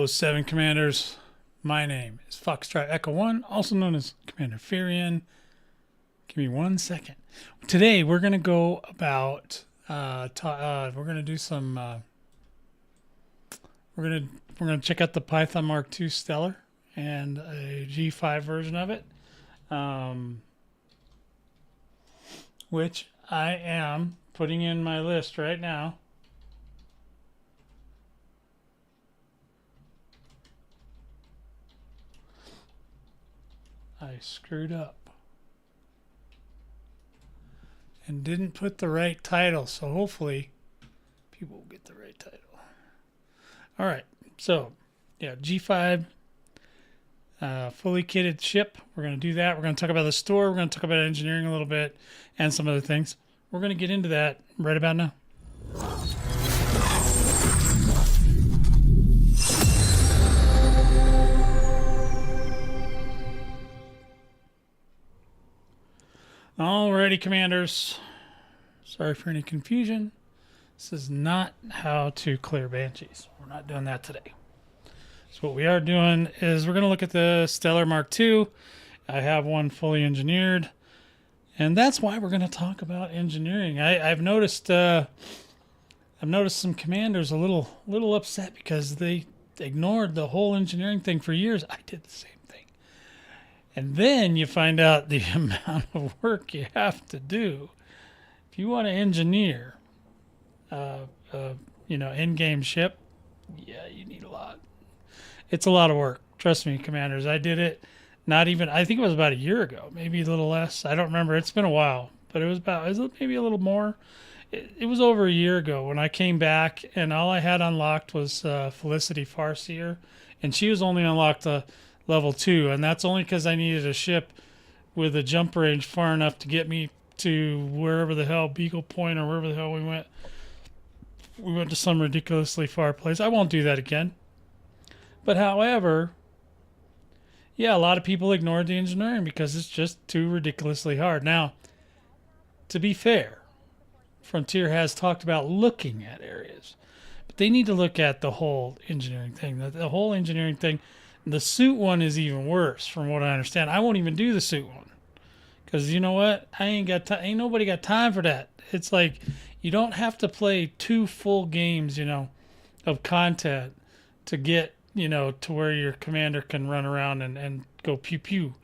07 Commanders. My name is Foxtrot Echo 1, also known as Commander Fearion. Give me 1 second. Today we're going to go about, we're going to do some, we're going to check out the Python MkII Stellar and a G5 version of it, which I am putting in my list right now. I screwed up and didn't put the right title, so hopefully people will get the right title. All right, so yeah, G5, fully kitted ship. We're going to do that. We're going to talk about the store. We're going to talk about engineering a little bit and some other things. We're going to get into that right about now. Alrighty, Commanders. Sorry for any confusion. This is not how to clear Banshees. We're not doing that today. So what we are doing is we're going to look at the Stellar MkII. I have one fully engineered, and that's why we're going to talk about engineering. I've noticed some commanders a little upset because they ignored the whole engineering thing for years. I did the same thing. And then you find out the amount of work you have to do. If you want to engineer, in-game ship, yeah, you need a lot. It's a lot of work. Trust me, Commanders. I did it I think it was about a year ago, maybe a little less. I don't remember. It's been a while, but it was maybe a little more. It was over a year ago when I came back, and all I had unlocked was Felicity Farseer, and she was only unlocked level 2, and that's only because I needed a ship with a jump range far enough to get me to wherever the hell, Beagle Point or wherever the hell we went. We went to some ridiculously far place. I won't do that again. But however, yeah, a lot of people ignored the engineering because it's just too ridiculously hard. Now, to be fair, Frontier has talked about looking at areas, but they need to look at the whole engineering thing. The whole engineering thing. The suit one is even worse, from what I understand. I won't even do the suit one because you know what? Ain't nobody got time for that. It's like you don't have to play 2 full games, of content to get, to where your commander can run around and go pew pew.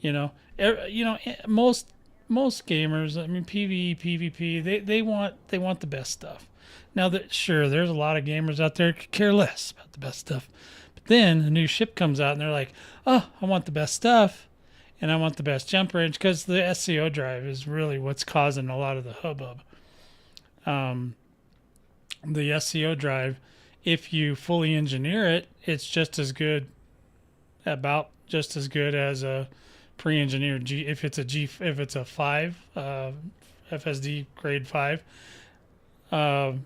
Most gamers, I mean PvE, PvP, they want the best stuff. Now there's a lot of gamers out there who could care less about the best stuff. Then a new ship comes out and they're like, oh, I want the best stuff and I want the best jump range, because the SCO drive is really what's causing a lot of the hubbub. The SCO drive, if you fully engineer it, it's just as good as a pre-engineered if it's a 5 FSD grade 5 or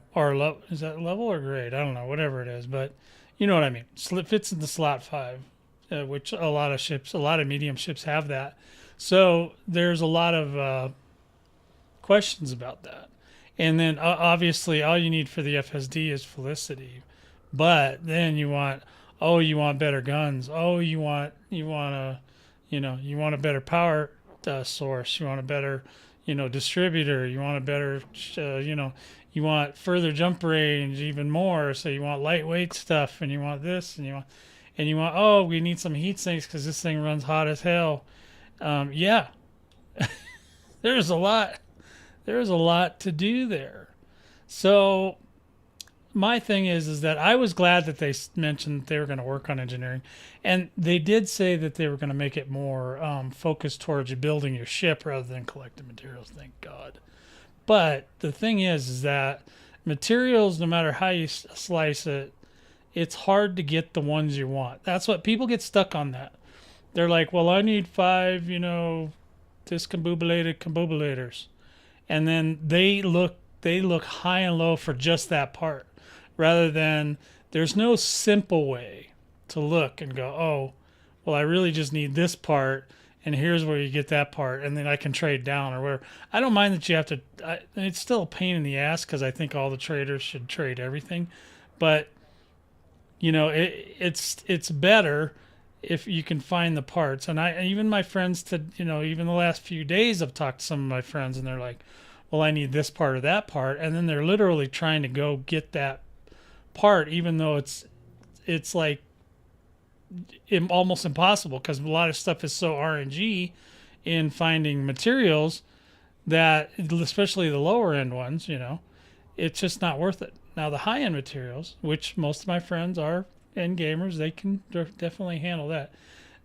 is that level or grade? I don't know, whatever it is, but you know what I mean. It fits in the slot 5, which a lot of medium ships have that. So there's a lot of questions about that. And then obviously all you need for the FSD is Felicity. But then you want better guns. You want a better power source. You want a better, distributor. You want a better, you want further jump range even more. So you want lightweight stuff, and you want this, and you want, we need some heat sinks because this thing runs hot as hell. Yeah, there's a lot to do there. So my thing is that I was glad that they mentioned that they were going to work on engineering, and they did say that they were going to make it more focused towards you building your ship rather than collecting materials. Thank God. But the thing is that materials, no matter how you slice it, it's hard to get the ones you want. That's what people get stuck on. That they're like, well, I need 5, discombobulated, and then they look high and low for just that part, rather than there's no simple way to look and go, oh, well, I really just need this part, and here's where you get that part, and then I can trade down or whatever. I don't mind that you have to. It's still a pain in the ass because I think all the traders should trade everything, but it's better if you can find the parts. And even my friends even the last few days I've talked to some of my friends and they're like, well, I need this part or that part. And then they're literally trying to go get that part, even though it's like almost impossible because a lot of stuff is so RNG in finding materials that, especially the lower end ones, it's just not worth it. Now the high end materials, which most of my friends are end gamers, they can definitely handle that.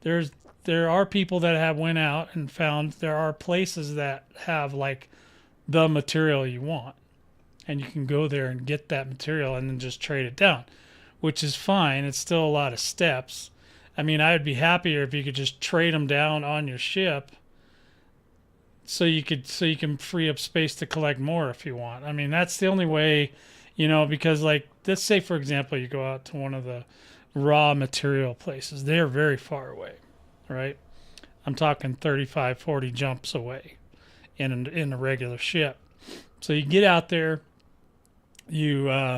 There are people that have went out and found there are places that have like the material you want, and you can go there and get that material and then just trade it down, which is fine. It's still a lot of steps. I mean, I would be happier if you could just trade them down on your ship so you can free up space to collect more if you want. I mean, that's the only way, because like, let's say, for example, you go out to one of the raw material places. They're very far away, right? I'm talking 35, 40 jumps away in a regular ship. So you get out there, you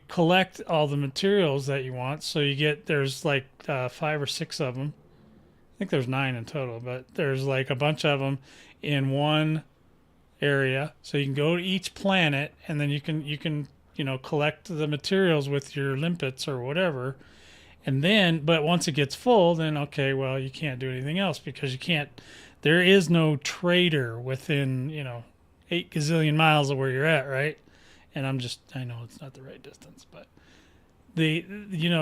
collect all the materials that you want. So there's like 5 or 6 of them. I think there's 9 in total, but there's like a bunch of them in one area. So you can go to each planet, and then you can collect the materials with your limpets or whatever. And then, but once it gets full, then okay, well, you can't do anything else because there is no trader within 8 gazillion miles of where you're at, right? And I know it's not the right distance, but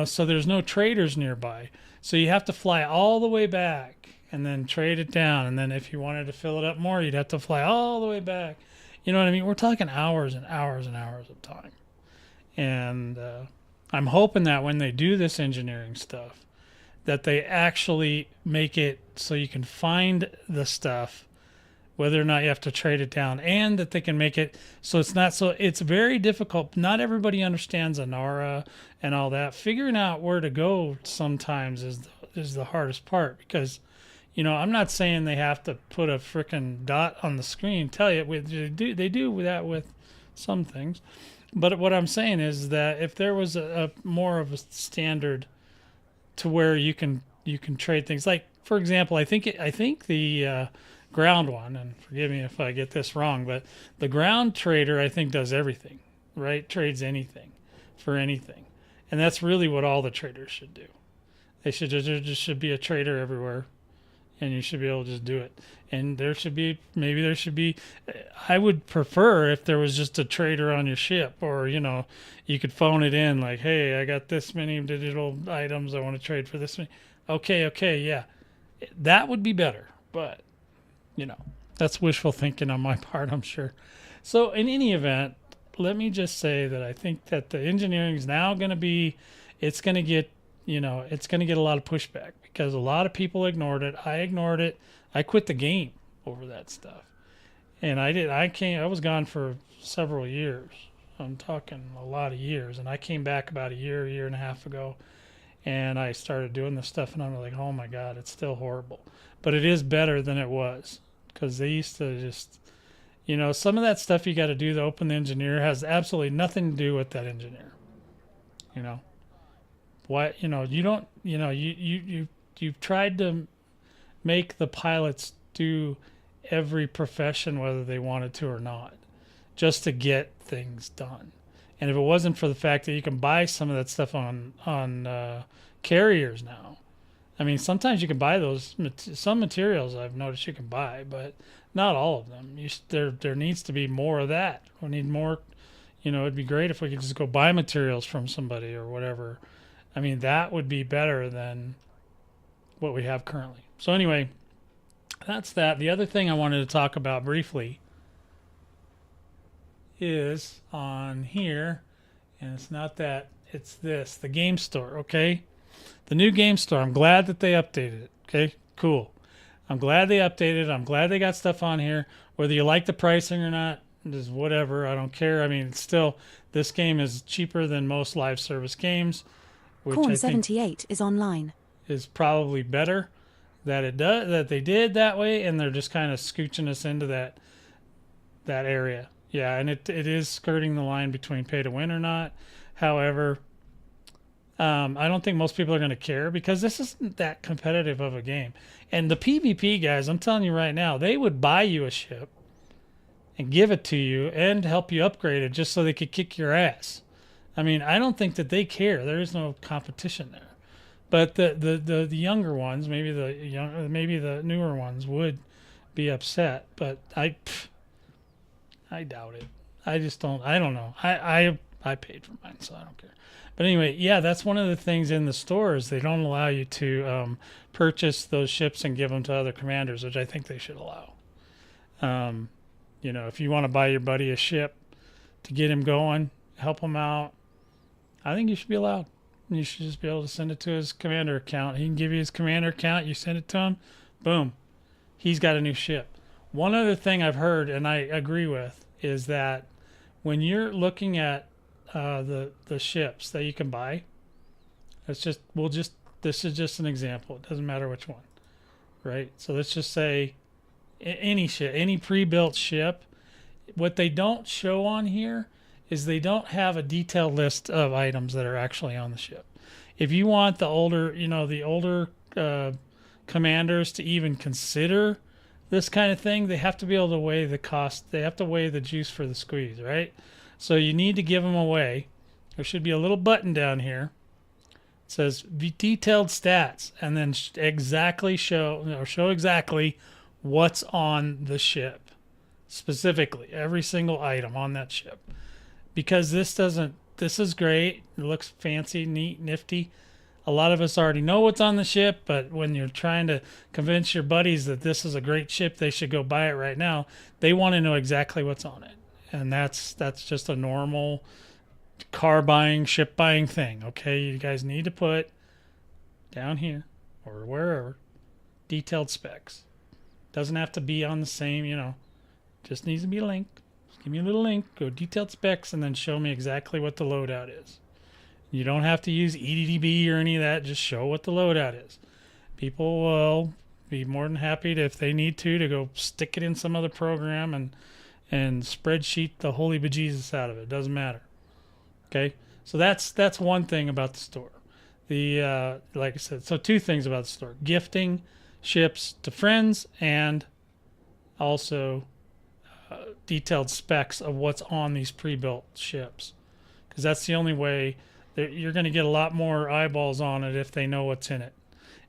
so there's no traders nearby. So you have to fly all the way back and then trade it down. And then if you wanted to fill it up more, you'd have to fly all the way back. You know what I mean? We're talking hours and hours and hours of time. And I'm hoping that when they do this engineering stuff, that they actually make it so you can find the stuff, whether or not you have to trade it down, and that they can make it so it's very difficult. Not everybody understands Anara and all that. Figuring out where to go sometimes is the hardest part because, I'm not saying they have to put a frickin' dot on the screen, tell you, they do that with some things. But what I'm saying is that if there was a more of a standard to where you can trade things, like, for example, I think the ground one, and forgive me if I get this wrong, but the ground trader, I think, does everything, right? Trades anything for anything. And that's really what all the traders should do. There just should be a trader everywhere, and you should be able to just do it. And there should be, I would prefer if there was just a trader on your ship, or, you could phone it in like, hey, I got this many digital items, I want to trade for this many. Okay, yeah. That would be better, but that's wishful thinking on my part, I'm sure. So in any event, let me just say that I think that the engineering is now going to be, it's going to get a lot of pushback because a lot of people ignored it. I ignored it. I quit the game over that stuff. And I was gone for several years. I'm talking a lot of years. And I came back about a year and a half ago, and I started doing this stuff, and I'm like, oh my God, it's still horrible. But it is better than it was. Because they used to just, some of that stuff you got to do to open the engineer has absolutely nothing to do with that engineer. What, you don't, you've tried to make the pilots do every profession, whether they wanted to or not, just to get things done. And if it wasn't for the fact that you can buy some of that stuff on carriers now, I mean, sometimes you can buy some materials I've noticed you can buy, but not all of them. There needs to be more of that. We need more, it'd be great if we could just go buy materials from somebody or whatever. I mean, that would be better than what we have currently. So anyway, that's that. The other thing I wanted to talk about briefly is on here, and it's not that, it's this, the game store, okay? The new game store, I'm glad that they updated it. Okay, cool. I'm glad they updated it. I'm glad they got stuff on here. Whether you like the pricing or not, just whatever. I don't care. I mean, still, this game is cheaper than most live service games, which Corn I 78 think is online. Is probably better that they did that way, and they're just kind of scooching us into that area. Yeah, and it is skirting the line between pay to win or not. However, I don't think most people are going to care because this isn't that competitive of a game. And the PvP guys, I'm telling you right now, they would buy you a ship and give it to you and help you upgrade it just so they could kick your ass. I mean, I don't think that they care. There is no competition there. But the younger ones, maybe the newer ones would be upset. But I doubt it. I just don't. I don't know. I paid for mine, so I don't care. But anyway, yeah, that's one of the things in the stores. They don't allow you to purchase those ships and give them to other commanders, which I think they should allow. If you want to buy your buddy a ship to get him going, help him out, I think you should be allowed. You should just be able to send it to his commander account. He can give you his commander account. You send it to him, boom, he's got a new ship. One other thing I've heard, and I agree with, is that when you're looking at the ships that you can buy, this is just an example. It doesn't matter which one, right? So let's just say any ship, any pre-built ship. What they don't show on here is they don't have a detailed list of items that are actually on the ship. If you want the older commanders to even consider this kind of thing, they have to be able to weigh the cost. They have to weigh the juice for the squeeze, right? So you need to give them away. There should be a little button down here. It says detailed stats, and then show exactly what's on the ship, specifically every single item on that ship. Because this is great. It looks fancy, neat, nifty. A lot of us already know what's on the ship, but when you're trying to convince your buddies that this is a great ship, they should go buy it right now, they want to know exactly what's on it. And that's just a normal car buying, ship buying thing, okay? You guys need to put down here or wherever detailed specs. Doesn't have to be on the same, just needs to be a link. Give me a little link, go detailed specs, and then show me exactly what the loadout is. You don't have to use EDDB or any of that. Just show what the loadout is. People will be more than happy to, if they need to go stick it in some other program and spreadsheet the holy bejesus out of it. Doesn't matter. Okay, so that's one thing about the store. Like I said, so two things about the store: gifting ships to friends, and also detailed specs of what's on these pre-built ships, because that's the only way that you're going to get a lot more eyeballs on it if they know what's in it,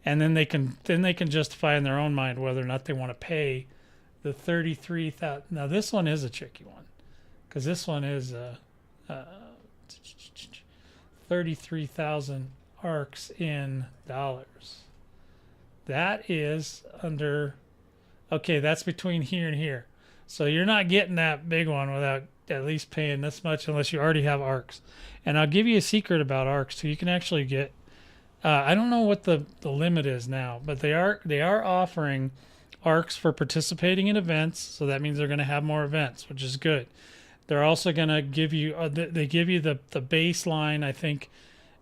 and then they can justify in their own mind whether or not they want to pay the 33,000. Now this one is a tricky one, because this one is 33,000 arcs in dollars. That is under. Okay, that's between here and here. So you're not getting that big one without at least paying this much unless you already have arcs. And I'll give you a secret about arcs too. You can actually get, I don't know what the limit is now, but they are offering arcs for participating in events. So that means they're going to have more events, which is good. They're also going to give you, they give you the baseline. I think,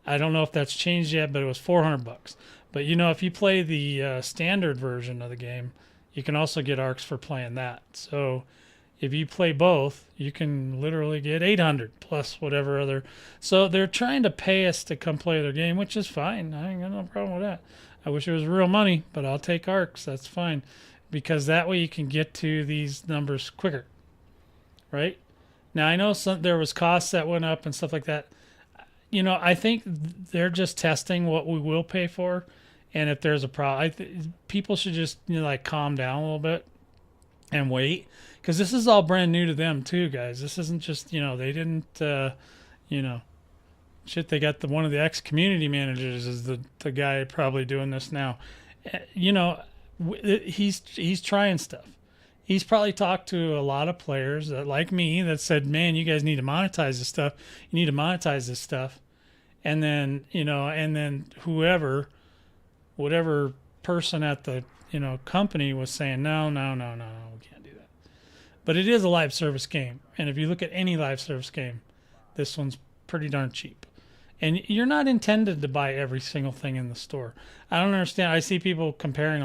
I don't know if that's changed yet, but it was $400. But if you play the standard version of the game, you can also get arcs for playing that. So if you play both, you can literally get 800 plus whatever other. So they're trying to pay us to come play their game, which is fine. I ain't got no problem with that. I wish it was real money, but I'll take arcs. That's fine, because that way you can get to these numbers quicker, right? Now I know there was costs that went up and stuff like that. I think they're just testing what we will pay for. And if there's a problem, people should just calm down a little bit and wait, because this is all brand new to them too, guys. This isn't just they didn't shit. They got one of the ex-community managers is the guy probably doing this now. He's trying stuff. He's probably talked to a lot of players that, like me, that said, "Man, you guys need to monetize this stuff. You need to monetize this stuff," and then whatever person at the company was saying, no, we can't do that. But it is a live service game, and if you look at any live service game, this one's pretty darn cheap. And you're not intended to buy every single thing in the store. I don't understand. I see people comparing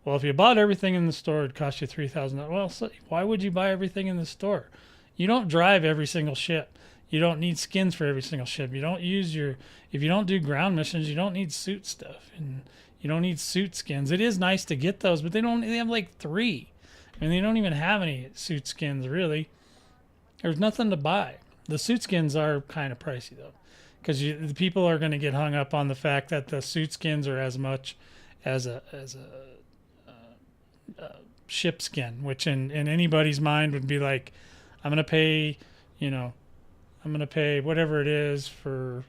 well, if you bought everything in the store, it'd cost you $3,000. Well, so why would you buy everything in the store? You don't drive every single ship. You don't need skins for every single ship. You don't use if you don't do ground missions, you don't need suit stuff, and you don't need suit skins. It is nice to get those, but they have like 3. And they don't even have any suit skins, really. There's nothing to buy. The suit skins are kind of pricey, though, because the people are going to get hung up on the fact that the suit skins are as much as a ship skin, which in anybody's mind would be like, I'm going to pay, whatever it is for,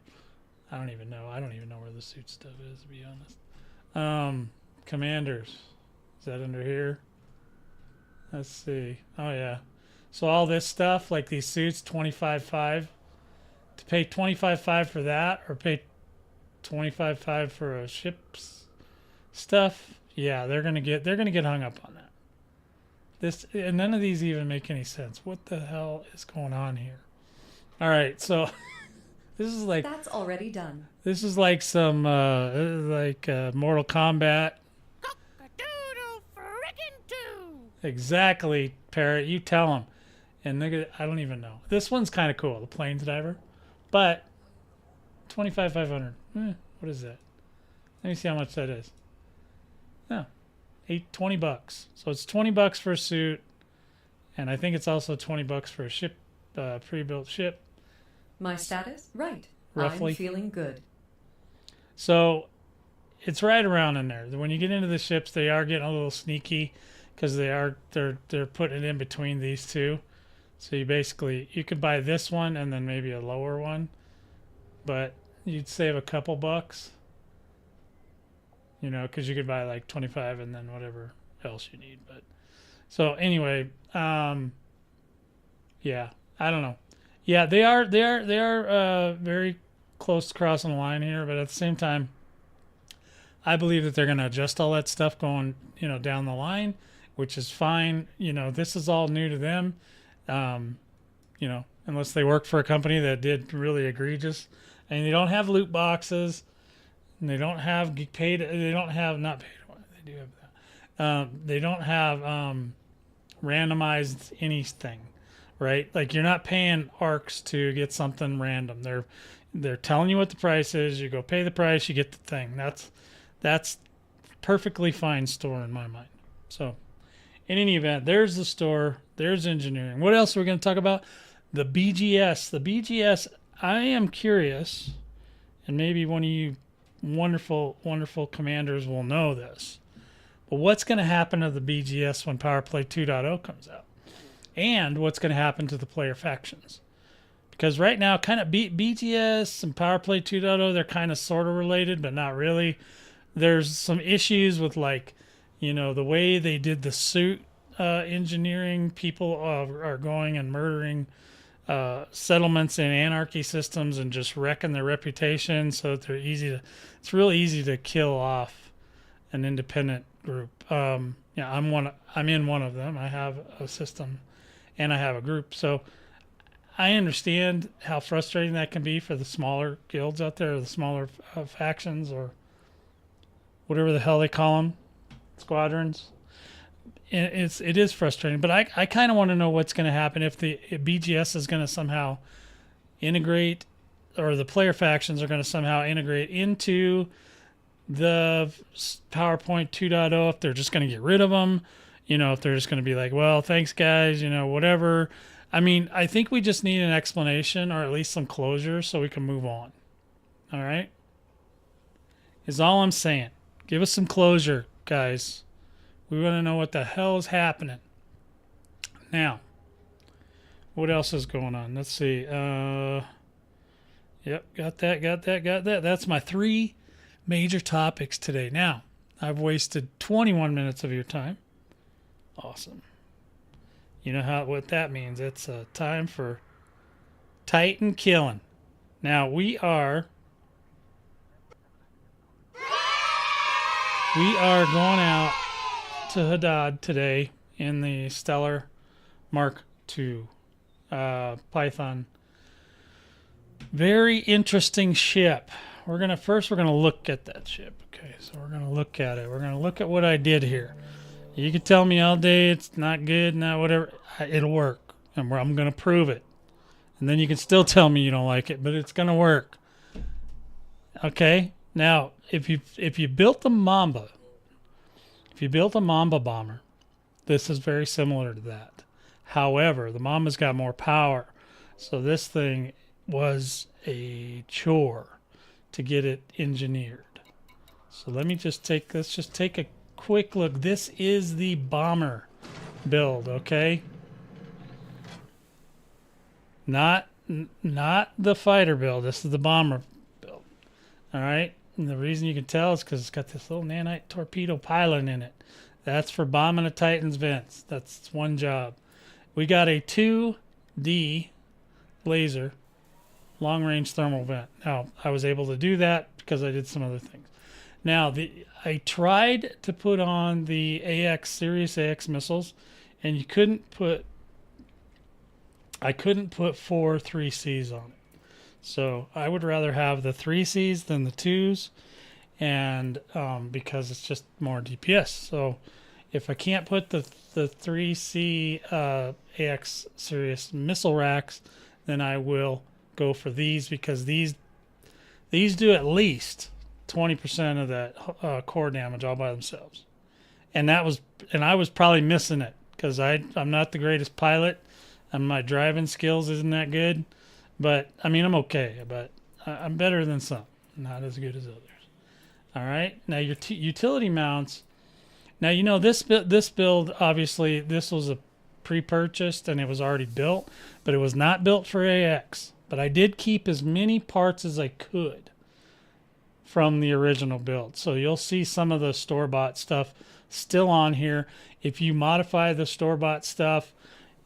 I don't even know where the suit stuff is, to be honest. Commanders. Is that under here? Let's see. Oh, yeah. So all this stuff, like these suits, $25,500. To pay $25,500 for that, or pay $25,500 for a ship's stuff, yeah, they're gonna get hung up on that. And none of these even make any sense. What the hell is going on here? All right, so this is like, that's already done. This is like some Mortal Kombat. Exactly, Parrot. You tell them. And I don't even know. This one's kind of cool, the Plains Diver, but $25,500. What is that? Let me see how much that is. Oh, $20. So it's $20 for a suit, and I think it's also $20 for a ship, pre-built ship. My status? Right. Roughly. I'm feeling good. So it's right around in there. When you get into the ships, they are getting a little sneaky because they're putting it in between these two. So you could buy this one and then maybe a lower one, but you'd save a couple bucks, because you could buy like 25 and then whatever else you need. But so anyway, yeah, I don't know. Yeah, they are very close to crossing the line here, but at the same time, I believe that they're going to adjust all that stuff going, down the line, which is fine. This is all new to them. Unless they work for a company that did really egregious, and they don't have loot boxes, and they don't have not paid. They do have that. They don't have randomized anything, right? Like, you're not paying ARCs to get something random. They're telling you what the price is. You go pay the price, you get the thing. That's perfectly fine store in my mind. So, in any event, there's the store. There's engineering. What else are we going to talk about? The BGS. The BGS, I am curious, and maybe one of you wonderful, wonderful commanders will know this, but what's going to happen to the BGS when PowerPlay 2.0 comes out? And what's going to happen to the player factions? Because right now, kind of BGS and PowerPlay 2.0, they're kind of sort of related, but not really. There's some issues with, like, the way they did the suit engineering. People are going and murdering settlements in anarchy systems and just wrecking their reputation, so that it's really easy to kill off an independent group. I'm in one of them. I have a system and I have a group, so I understand how frustrating that can be for the smaller guilds out there, or the smaller factions, or whatever the hell they call them, squadrons. It is frustrating, but I kind of want to know what's going to happen if BGS is going to somehow integrate, or the player factions are going to somehow integrate into the PowerPoint 2.0, if they're just going to get rid of them, if they're just going to be like, well, thanks guys, whatever. I mean, I think we just need an explanation, or at least some closure, so we can move on. All right? Is all I'm saying. Give us some closure, guys. We want to know what the hell is happening. Now, what else is going on? Let's see. Yep, got that. That's my 3 major topics today. Now, I've wasted 21 minutes of your time. Awesome. You know what that means. It's time for Titan killing. Now, we are going out to Hadad today in the Stellar MkII Python. Very interesting ship. We're gonna look at that ship. Okay, so we're gonna look at it. We're gonna look at what I did here. You can tell me all day it's not good, not whatever. It'll work, and I'm gonna prove it. And then you can still tell me you don't like it, but it's going to work. Okay? Now, if you built the Mamba, if you built a Mamba bomber, this is very similar to that. However, the Mamba's got more power. So this thing was a chore to get it engineered. So let's just take a quick look. This is the bomber build, okay? Not the fighter build. This is the bomber build. All right? And the reason you can tell is because it's got this little nanite torpedo pylon in it. That's for bombing a Titan's vents. That's one job. We got a 2D laser long-range thermal vent. Now, I was able to do that because I did some other things. Now, I tried to put on the AX, Sirius AX missiles, and I couldn't put 4 3Cs on it. So I would rather have the 3Cs than the 2s, and because it's just more DPS. So if I can't put the 3C AX Sirius missile racks, then I will go for these, because these do at least 20% of that core damage all by themselves. And I was probably missing it because I'm not the greatest pilot, and my driving skills isn't that good. But I mean, I'm okay, but I'm better than some, not as good as others. All right, now your utility mounts. Now this build, obviously this was a pre-purchased and it was already built, but it was not built for AX. But I did keep as many parts as I could from the original build. So you'll see some of the store-bought stuff still on here. If you modify the store-bought stuff,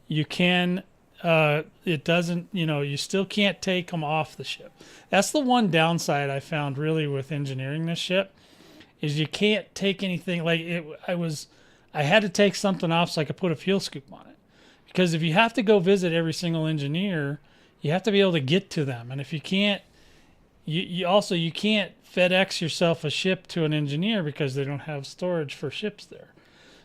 you can, it doesn't, you still can't take them off the ship. That's the one downside I found really with engineering this ship, is you can't take anything, like I had to take something off so I could put a fuel scoop on it. Because if you have to go visit every single engineer, you have to be able to get to them. And if you can't, you can't FedEx yourself a ship to an engineer because they don't have storage for ships there.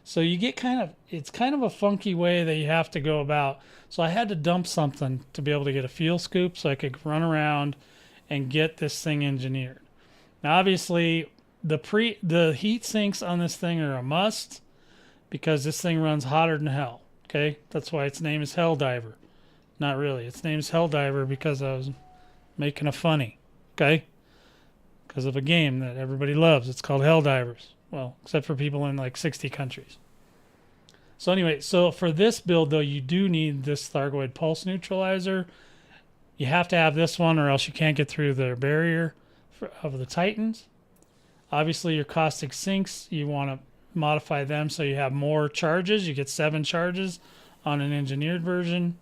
So you get it's kind of a funky way that you have to go about. So I had to dump something to be able to get a fuel scoop so I could run around and get this thing engineered. Now obviously the heat sinks on this thing are a must, because this thing runs hotter than hell. Okay, that's why its name is Helldiver. Not really. Its name is Helldiver because I was making a funny. Okay, because of a game that everybody loves. It's called Helldivers. Well, except for people in like 60 countries. So anyway, so for this build though, you do need this Thargoid pulse neutralizer. You have to have this one, or else you can't get through the barrier of the Titans. Obviously, your caustic sinks, you want to modify them so you have more charges. You get 7 charges on an engineered version.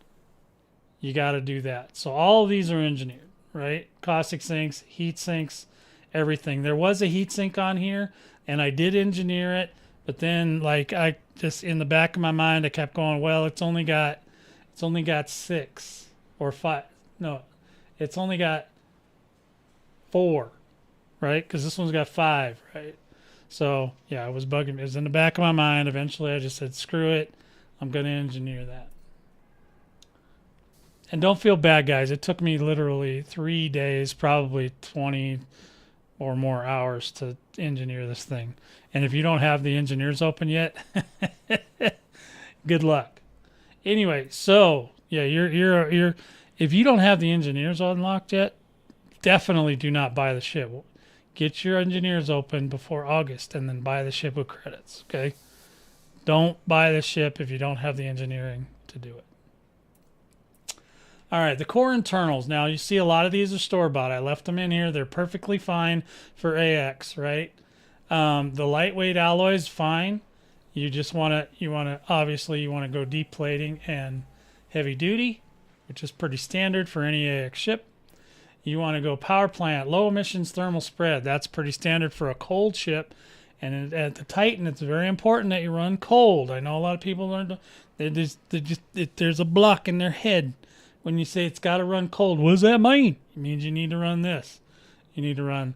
You got to do that. So all of these are engineered, right? Caustic sinks, heat sinks, everything. There was a heat sink on here, and I did engineer it, but then like I just, in the back of my mind, I kept going, well, it's only got 6 or 5. No, it's only got 4, right? Because this one's got 5, right? So yeah, it was bugging me. It was in the back of my mind. Eventually I just said, screw it, I'm going to engineer that. And don't feel bad, guys. It took me literally 3 days, probably 20 or more hours to engineer this thing. And if you don't have the engineers open yet, good luck. Anyway, so yeah, you're if you don't have the engineers unlocked yet, definitely do not buy the ship. Get your engineers open before August and then buy the ship with credits, okay? Don't buy the ship if you don't have the engineering to do it. All right, the core internals. Now, you see a lot of these are store-bought. I left them in here. They're perfectly fine for AX, right? The lightweight alloys, fine. You just obviously you want to go deep plating and heavy duty, which is pretty standard for any AX ship. You want to go power plant, low emissions thermal spread. That's pretty standard for a cold ship. And at the Titan, it's very important that you run cold. I know a lot of people there's a block in their head when you say it's got to run cold. What does that mean? It means you need to run this. You need to run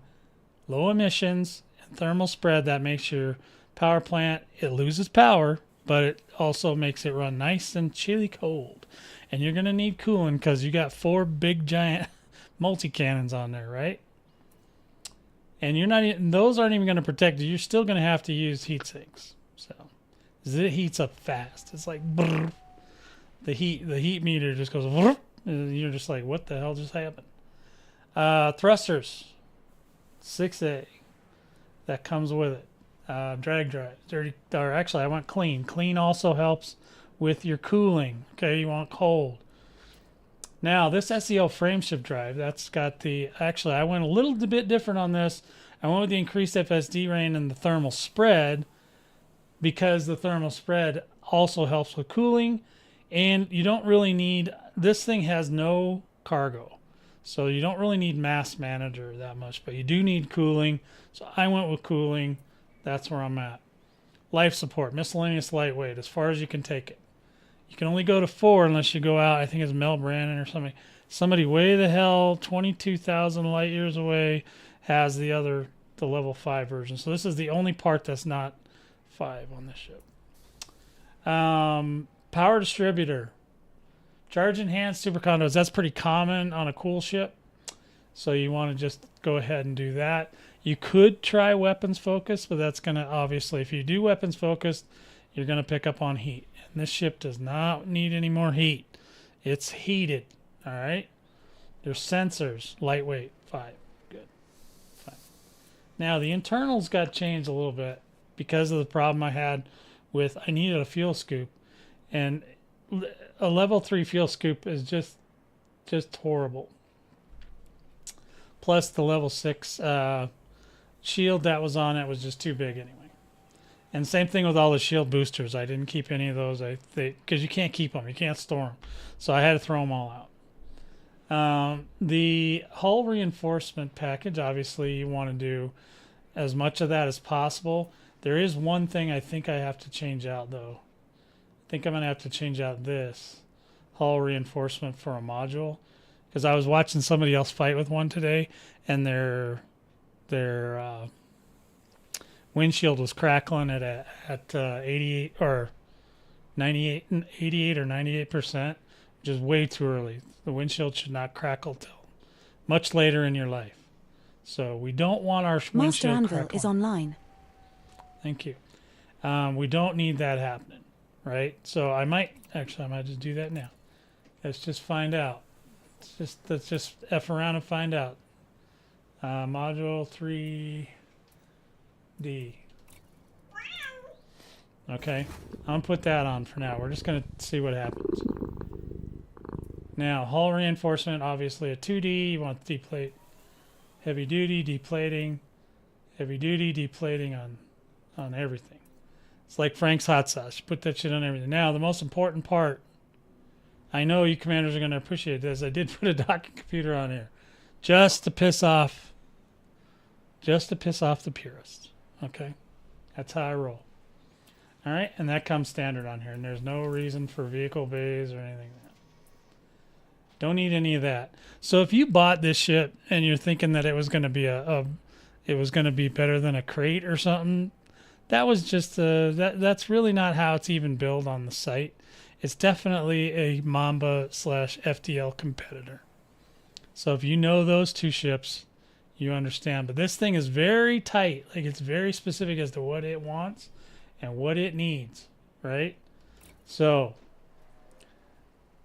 low emissions and thermal spread. That makes your power plant, it loses power, but it also makes it run nice and chilly cold. And you're going to need cooling because you got 4 big giant multi-cannons on there, right? And you're not even, those aren't even going to protect you. You're still going to have to use heat sinks. So it heats up fast. It's like brrr. The heat meter just goes brrr, and you're just like, what the hell just happened? Thrusters, 6A. That comes with it. Drag drive, dirty, or actually I want clean. Clean also helps with your cooling. Okay, you want cold. Now this SEL frameshift drive, that's got the, actually I went a little bit different on this. I went with the increased FSD range and the thermal spread because the thermal spread also helps with cooling, and you don't really need, this thing has no cargo. So you don't really need mass manager that much, but you do need cooling. So I went with cooling. That's where I'm at. Life support, miscellaneous lightweight, as far as you can take it. You can only go to 4 unless you go out. I think it's Mel Brannon or somebody. Somebody way the hell 22,000 light years away has the level 5 version. So this is the only part that's not 5 on this ship. Power distributor. Charge enhanced superconduits. That's pretty common on a cool ship. So you want to just go ahead and do that. You could try weapons focused, but that's going to, obviously, if you do weapons focused, you're going to pick up on heat. And this ship does not need any more heat. It's heated. All right. There's sensors. Lightweight. 5. Good. 5. Now, the internals got changed a little bit because of the problem I had with, I needed a fuel scoop. And a level 3 fuel scoop is just horrible. Plus the level 6 shield that was on it was just too big anyway. And same thing with all the shield boosters. I didn't keep any of those because you can't keep them. You can't store them. So I had to throw them all out. The hull reinforcement package, obviously you want to do as much of that as possible. There is one thing I think I have to change out though. I think I'm going to have to change out this hull reinforcement for a module, because I was watching somebody else fight with one today, and their windshield was crackling at 88 or 98, 88 or 98%, which is way too early. The windshield should not crackle till much later in your life. So we don't want our Master windshield Anvil crackling. is online. Thank you. We don't need that happening, right? So I might just do that now. Let's just find out. Let's just F around and find out. Module 3D. Okay, I'm gonna put that on for now. We're just gonna see what happens. Now, hull reinforcement, obviously a 2D. You want to deplate, heavy duty deplating, heavy duty deplating on everything. It's like Frank's hot sauce. You put that shit on everything. Now, the most important part. I know you commanders are going to appreciate this. I did put a docking computer on here just to piss off the purists. Okay? That's how I roll. All right? And that comes standard on here. And there's no reason for vehicle bays or anything like that. Don't need any of that. So if you bought this ship and you're thinking that it was going to be it was going to be better than a crate or something, that was just that's really not how it's even billed on the site. It's definitely a Mamba/FDL competitor. So if you know those two ships, you understand. But this thing is very tight. Like, it's very specific as to what it wants and what it needs, right? So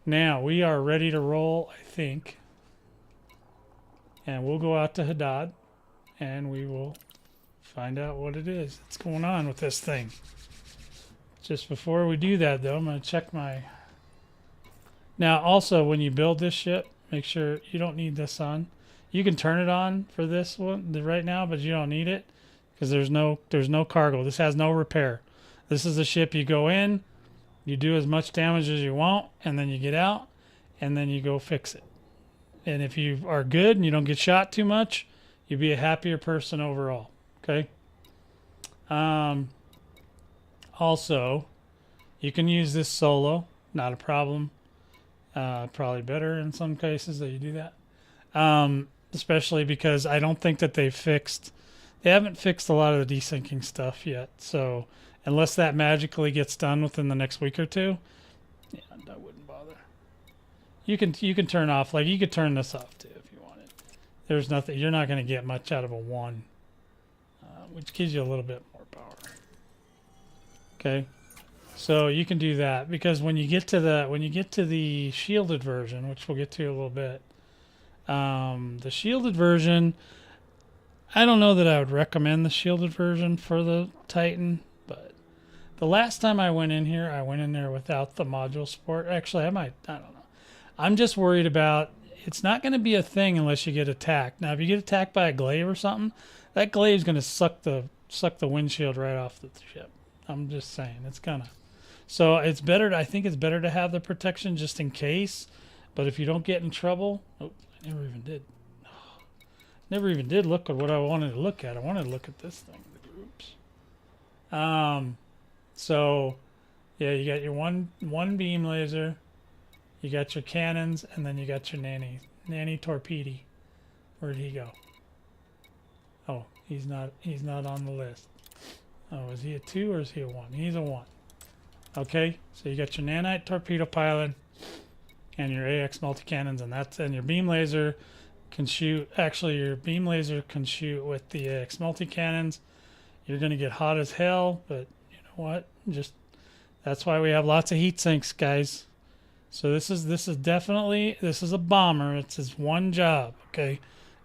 now we are ready to roll, I think. And we'll go out to Hadad and we will find out what it is that's going on with this thing. Just before we do that, though, I'm going to check my... Now, also, when you build this ship, make sure you don't need this on. You can turn it on for this one right now, but you don't need it because there's no cargo. This has no repair. This is a ship you go in, you do as much damage as you want, and then you get out, and then you go fix it. And if you are good and you don't get shot too much, you'll be a happier person overall. Okay? Also, you can use this solo, not a problem. Probably better in some cases that you do that. Especially because I don't think that they haven't fixed a lot of the desyncing stuff yet. So unless that magically gets done within the next week or two, yeah, I wouldn't bother. You can turn off, like you could turn this off too if you wanted. There's nothing, you're not going to get much out of a 1, which gives you a little bit more power. Okay, so you can do that because when you get to the shielded version, which we'll get to in a little bit, the shielded version, I don't know that I would recommend the shielded version for the Titan, but the last time I went in here, I went in there without the module support. Actually, I don't know. I'm just worried about, it's not going to be a thing unless you get attacked. Now, if you get attacked by a glaive or something, that glaive is going to suck the windshield right off the ship. I'm just saying, it's gonna. So it's better. I think it's better to have the protection just in case. But if you don't get in trouble, oh, I never even did. Never even did look at what I wanted to look at. I wanted to look at this thing, the groups. So yeah, you got your one beam laser. You got your cannons, and then you got your nanny torpedo. Where'd he go? Oh, he's not on the list. Oh, is he a 2 or is he a 1? He's a 1. Okay, so you got your nanite torpedo pilot and your AX multi-cannons, and your beam laser can shoot. Actually, your beam laser can shoot with the AX multi-cannons. You're going to get hot as hell, but you know what? That's why we have lots of heat sinks, guys. So this is definitely a bomber. It's his one job, okay?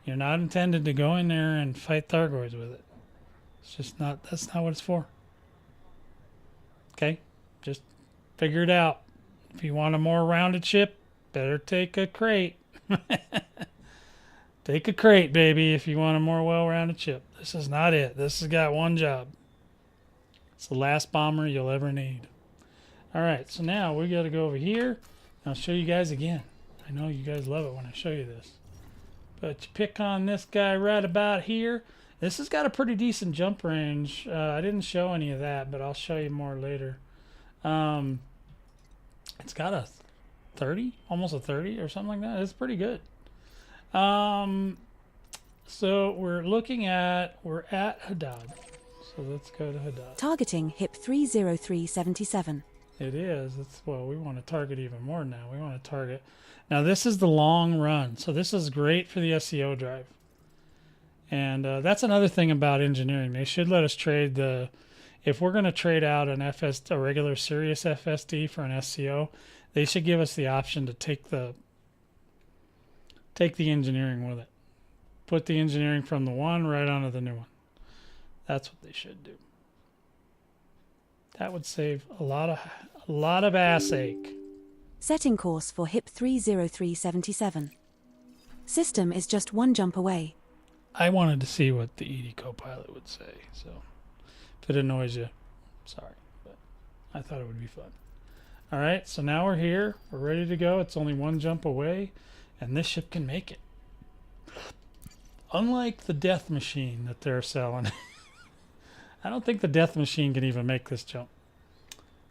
You're not intended to go in there and fight Thargoids with it. It's just not, that's not what it's for. Okay? Just figure it out. If you want a more rounded ship, better take a crate. Take a crate, baby, if you want a more well-rounded ship. This is not it. This has got one job. It's the last bomber you'll ever need. All right, so now we got to go over here. I'll show you guys again. I know you guys love it when I show you this. But you pick on this guy right about here. This has got a pretty decent jump range. I didn't show any of that, but I'll show you more later. It's got a 30, almost a 30 or something like that. It's pretty good. So we're at Hadad. So let's go to Hadad. Targeting HIP 30377. It is. Well, we want to target even more now. We want to target. Now, this is the long run. So this is great for the SEO drive. And that's another thing about engineering. They should let us trade if we're going to trade out a regular serious FSD for an SEO, they should give us the option to take the engineering with it. Put the engineering from the one right onto the new one. That's what they should do. That would save a lot of ass ache. Setting course for HIP 30377. System is just one jump away. I wanted to see what the ED Copilot would say, so if it annoys you, sorry, but I thought it would be fun. All right, so now we're here. We're ready to go. It's only one jump away, and this ship can make it. Unlike the Death Machine that they're selling. I don't think the Death Machine can even make this jump.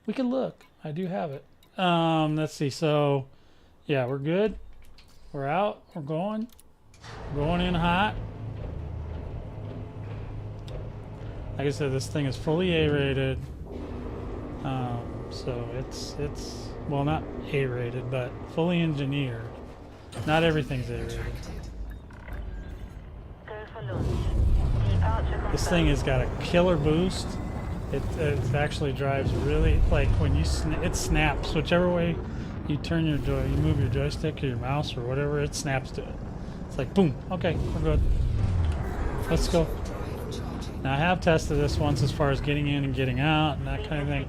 We can look. I do have it. Let's see. So, yeah, we're good. We're out. We're going. We're going in hot. Like I said, this thing is fully A-rated. So it's well, not A-rated, but fully engineered. Not everything's A-rated. This thing has got a killer boost. It actually drives really, like when you it snaps whichever way you turn you move your joystick or your mouse or whatever, it snaps to it. It's like boom. Okay, we're good. Let's go. Now I have tested this once as far as getting in and getting out and that kind of thing.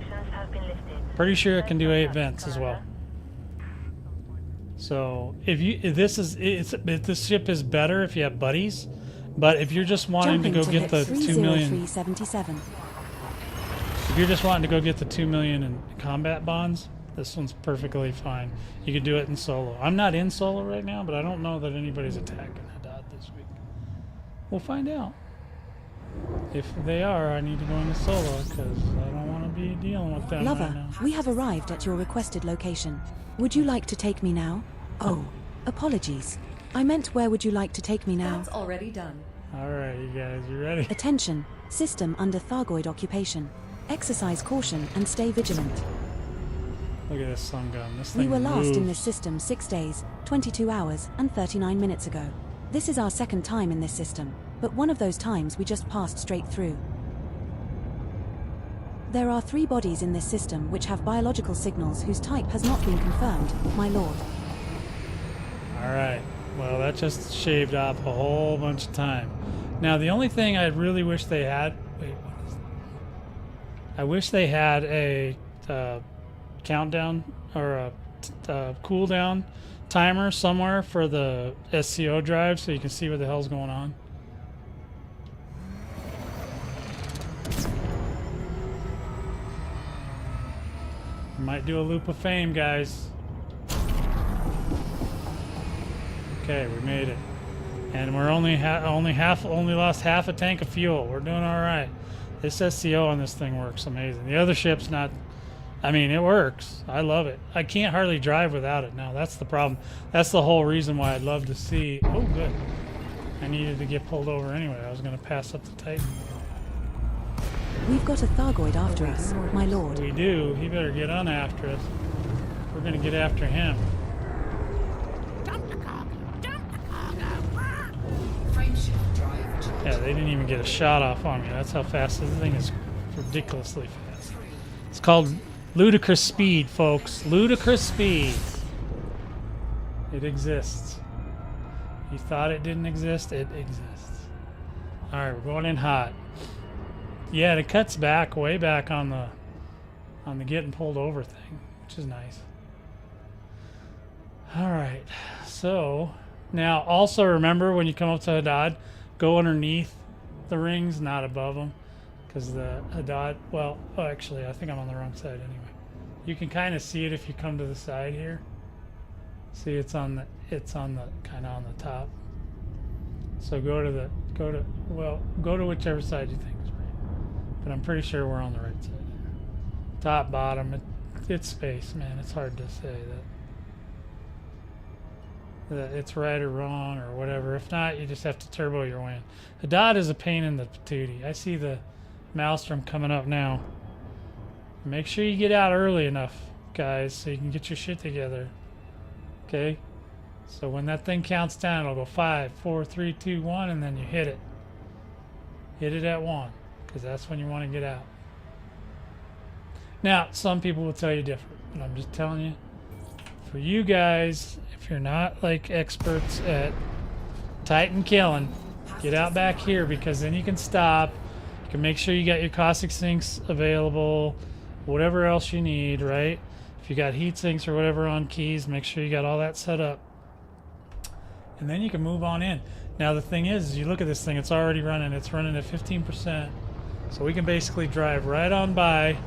Pretty sure it can do 8 vents as well. So if this ship is better if you have buddies. But if you're just wanting to go get the 2 million, if you're just wanting to go get the 2 million in combat bonds, this one's perfectly fine. You could do it in solo. I'm not in solo right now, but I don't know that anybody's attacking Hadad this week. We'll find out. If they are, I need to go into solo because I don't want to be dealing with them Lover, right now. we have arrived at your requested location. Would you like to take me now? Oh, apologies. I meant where would you like to take me now? That's already done. All right, you guys, you ready? Attention, system under Thargoid occupation. Exercise caution and stay vigilant. Look at this sun gun. This We thing were last in moves. this system 6 days, 22 hours, and 39 minutes ago. This is our second time in this system, but one of those times we just passed straight through. There are 3 bodies in this system which have biological signals whose type has not been confirmed, my lord. Alright, well that just shaved off a whole bunch of time. Now the only thing I really wish they had... Wait, what is that? I wish they had a countdown or a cooldown timer somewhere for the SCO drive so you can see what the hell's going on. Might do a loop of fame, guys. Okay, we made it, and we're only lost half a tank of fuel. We're doing all right. This SCO on this thing works amazing. The other ship's not. I mean, it works. I love it. I can't hardly drive without it now. That's the problem. That's the whole reason why I'd love to see. Oh, good. I needed to get pulled over anyway. I was going to pass up the Titan. We've got a Thargoid after us, my lord. We do. He better get on after us. We're going to get after him. Yeah, they didn't even get a shot off on me. That's how fast this thing is. Ridiculously fast. It's called ludicrous speed, folks. Ludicrous speed. It exists. You thought it didn't exist? It exists. Alright, we're going in hot. Yeah, it cuts back, way back on the getting pulled over thing, which is nice. Alright, so now also remember when you come up to Hadad, go underneath the rings, not above them, because the Hadad, well, actually I think I'm on the wrong side anyway. You can kind of see it if you come to the side here. See, it's on the kind of on the top. So go to whichever side you think is right. But I'm pretty sure we're on the right side. Top, bottom, it's space, man. It's hard to say that it's right or wrong or whatever. If not, you just have to turbo your way in. Hadad is a pain in the patootie. I see the Maelstrom coming up now. Make sure you get out early enough, guys, so you can get your shit together. Okay? So when that thing counts down, it'll go 5, 4, 3, 2, 1, and then you hit it. Hit it at 1, because that's when you want to get out. Now, some people will tell you different, but I'm just telling you, for you guys, if you're not like experts at Titan killing, get out back here, because then you can stop. You can make sure you got your caustic sinks available, whatever else you need, right? If you got heat sinks or whatever on keys, make sure you got all that set up. And then you can move on in. Now the thing is you look at this thing, it's already running. It's running at 15%. So we can basically drive right on by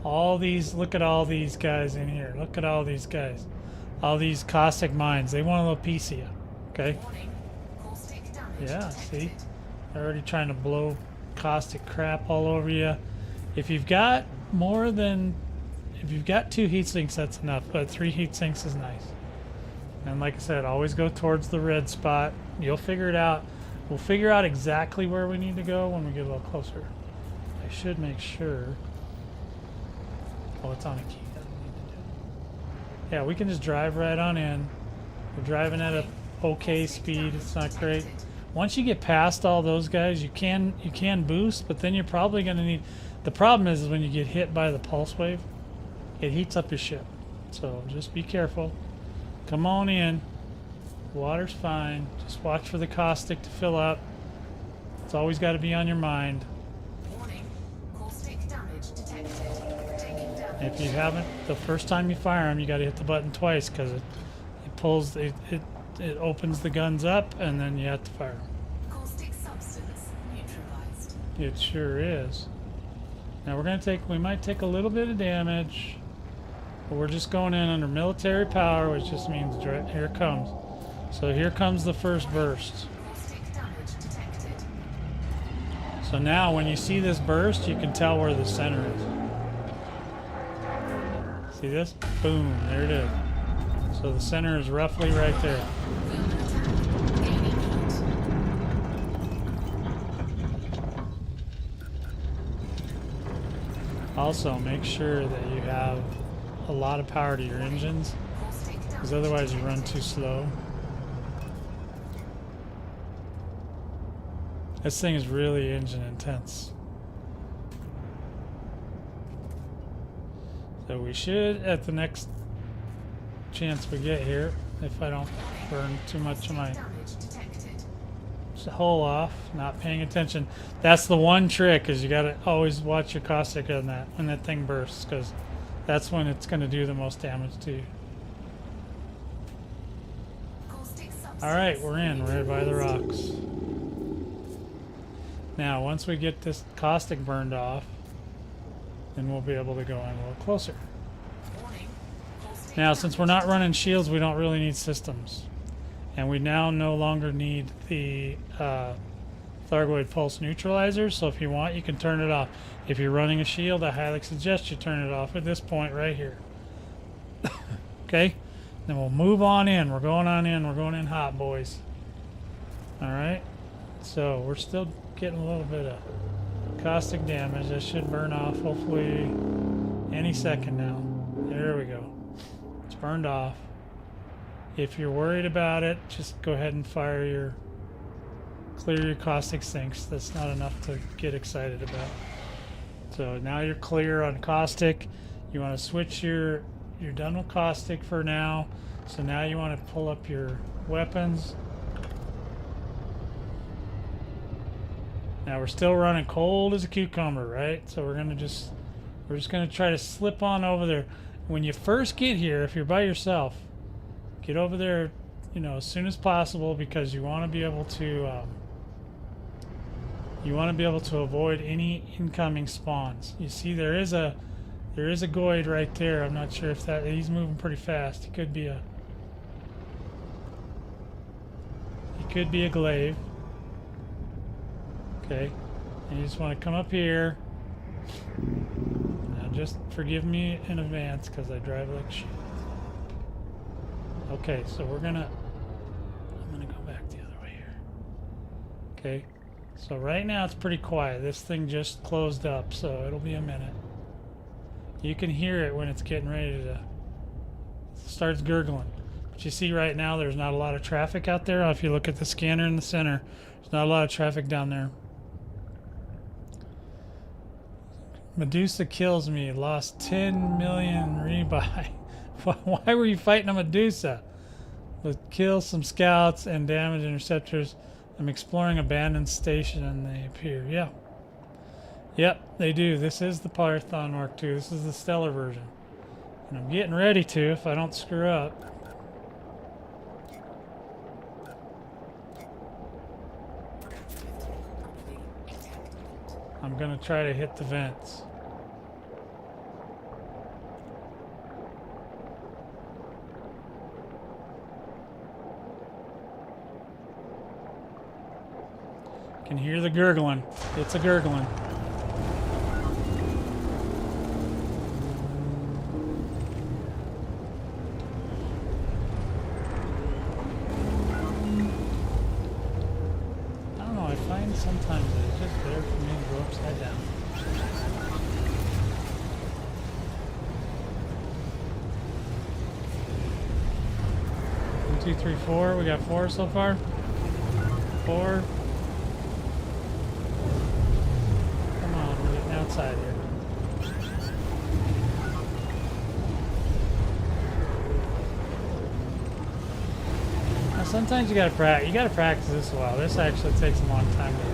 all these, look at all these guys in here. Look at all these guys. All these caustic mines. They want a little piece of you. Okay? Yeah, see? They're already trying to blow caustic crap all over you. If you've got more than... If you've got 2 heat sinks, that's enough, but 3 heat sinks is nice. And like I said, always go towards the red spot. You'll figure it out. We'll figure out exactly where we need to go when we get a little closer. I should make sure. Oh, it's on a key. Yeah, we can just drive right on in. We're driving at a okay speed. It's not great. Once you get past all those guys, you can boost, but then you're probably going to need... The problem is when you get hit by the pulse wave, it heats up your ship. So just be careful. Come on in. Water's fine. Just watch for the caustic to fill up. It's always got to be on your mind. Warning. Caustic damage detected. Taking damage. If you haven't, the first time you fire them, you got to hit the button twice because it pulls, it opens the guns up, and then you have to fire them. Caustic substance neutralized. It sure is. Now we might take a little bit of damage, but we're just going in under military power, which just means here it comes. So here comes the first burst. Caustic damage detected. So now when you see this burst, you can tell where the center is. See this? Boom, there it is. So the center is roughly right there. Gaining heat. Also, make sure that you have a lot of power to your engines, Caustic because damage otherwise you run too slow. This thing is really engine intense. So we should, at the next chance we get here, if I don't burn too much of my damage detected. hull off, not paying attention. That's the one trick, is you gotta always watch your caustic on that when that thing bursts, because that's when it's gonna do the most damage to you. Caustic substance. Alright, we're in. We're right by the rocks. Now, once we get this caustic burned off, then we'll be able to go in a little closer. Warning. Caustic Now, since we're not running shields, we don't really need systems. And we now no longer need the Thargoid pulse neutralizer, so if you want, you can turn it off. If you're running a shield, I highly suggest you turn it off at this point right here. Okay? Then we'll move on in. We're going on in. We're going in hot, boys. Alright? So, we're still getting a little bit of caustic damage. That should burn off, hopefully, any second now. There we go. It's burned off. If you're worried about it, just go ahead and clear your caustic sinks. That's not enough to get excited about. So now you're clear on caustic. You want to switch you're done with caustic for now. So now you want to pull up your weapons. Now we're still running cold as a cucumber, right? So we're just gonna try to slip on over there. When you first get here, if you're by yourself, get over there, as soon as possible, because you want to be able to avoid any incoming spawns. You see, there is a Goid right there. I'm not sure if he's moving pretty fast. He could be a glaive. Okay, and you just want to come up here. Now just forgive me in advance because I drive like shit. Okay, so I'm gonna go back the other way here. Okay, so right now it's pretty quiet. This thing just closed up, so it'll be a minute. You can hear it when it's getting ready to starts gurgling. But you see right now there's not a lot of traffic out there. If you look at the scanner in the center, there's not a lot of traffic down there. Medusa kills me. Lost 10 million rebuy. Why were you fighting a Medusa? Let's kill some scouts and damage interceptors. I'm exploring abandoned station and they appear. Yeah. Yep, they do. This is the Python Mark II. This is the Stellar version. And I'm getting ready to if I don't screw up. I'm gonna try to hit the vents. Can hear the gurgling. It's a gurgling. I don't know, I find sometimes it's just better for me to go upside down. One, two, three, four. We got 4 so far. 4. Outside here. Now sometimes you gotta practice this a while. This actually takes a long time to do.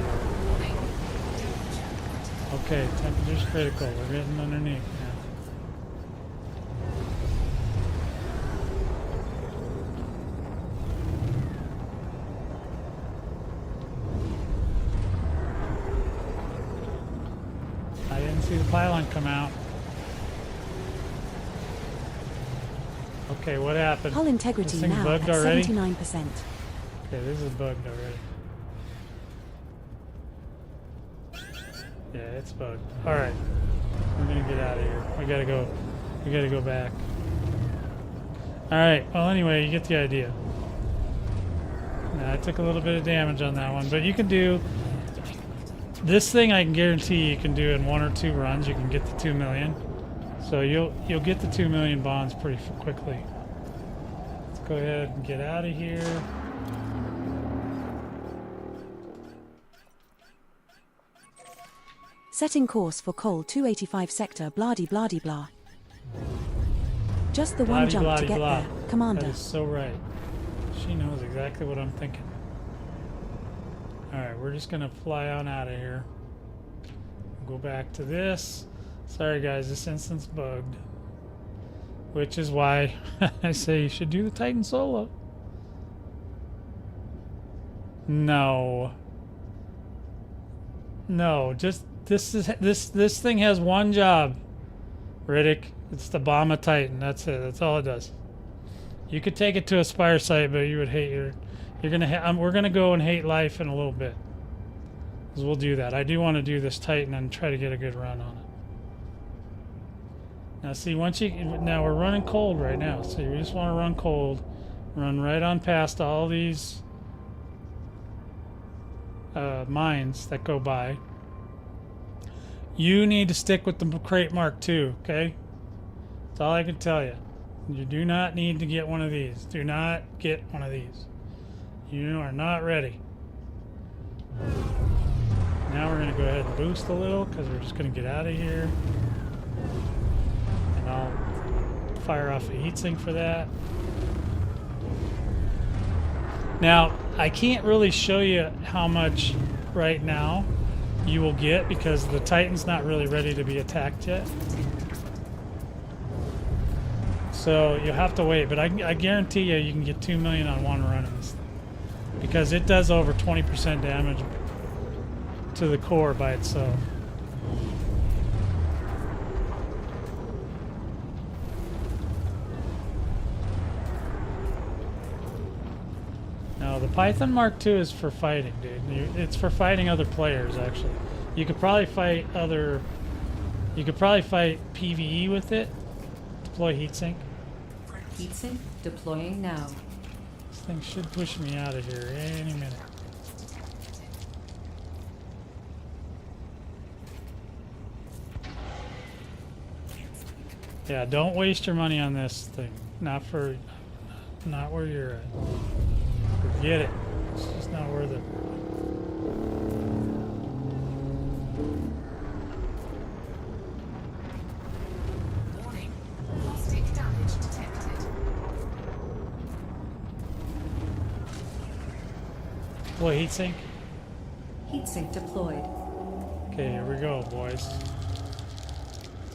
Okay, temperature's critical. We're getting underneath now. See the pylon come out. Okay, what happened? Hull integrity This thing's now bugged at already? 79%. Okay, this is bugged already. Yeah, it's bugged. Alright. We're gonna get out of here. We gotta go back. Alright, well anyway, you get the idea. Now, I took a little bit of damage on that one, but you can do this thing. I can guarantee you can do in 1 or 2 runs. You can get the 2 million. So you'll get the 2 million bonds pretty quickly. Let's go ahead and get out of here. Setting course for Col 285 sector, blah-de blah-de blah. Just the one Blah-de jump blah-de to get blah. there, Commander. That is so right. She knows exactly what I'm thinking. Alright, we're just gonna fly on out of here. Go back to this. Sorry guys, this instance bugged. Which is why I say you should do the Titan solo. No. No, just this thing has one job. Riddick, it's to bomb a Titan. That's it. That's all it does. You could take it to a Spire site, but you would hate you're gonna we're gonna go and hate life in a little bit. 'Cause we'll do that. I do want to do this Titan and try to get a good run on it. Now see, now we're running cold right now, so you just want to run cold, run right on past all these mines that go by. You need to stick with the Crate Mark II, okay? That's all I can tell you. You do not need to get one of these. Do not get one of these. You are not ready. Now we're going to go ahead and boost a little because we're just going to get out of here. And I'll fire off a heatsink for that. Now, I can't really show you how much right now you will get because the Titan's not really ready to be attacked yet. So you'll have to wait, but I guarantee you can get 2 million on one run of this thing. Because it does over 20% damage to the core by itself. Now the Python Mark II is for fighting, dude. It's for fighting other players, actually. You could probably fight PvE with it. Deploy heatsink. Heatsink deploying now. This thing should push me out of here any minute. Yeah, don't waste your money on this thing. Not where you're at. Forget it. It's just not worth it. Warning. Caustic damage detected. Deploy heatsink. Heatsink deployed. Okay, here we go, boys.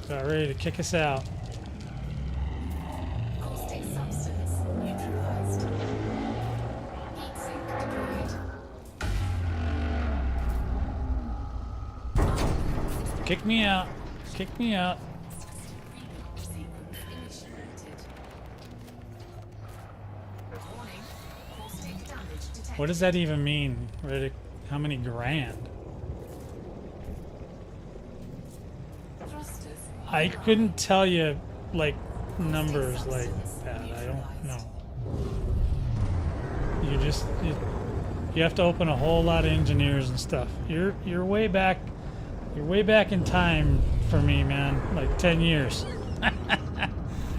Got ready to kick us out. Caustic substance neutralized. Heatsink deployed. Kick me out. Kick me out. Reboot sequence initiated. Warning. Caustic damage detected. What does that even mean? Riddick? How many grand? Thrusters. I couldn't tell you, like, numbers like that. I don't know. You have to open a whole lot of engineers and stuff. You're way back in time for me, man. Like 10 years.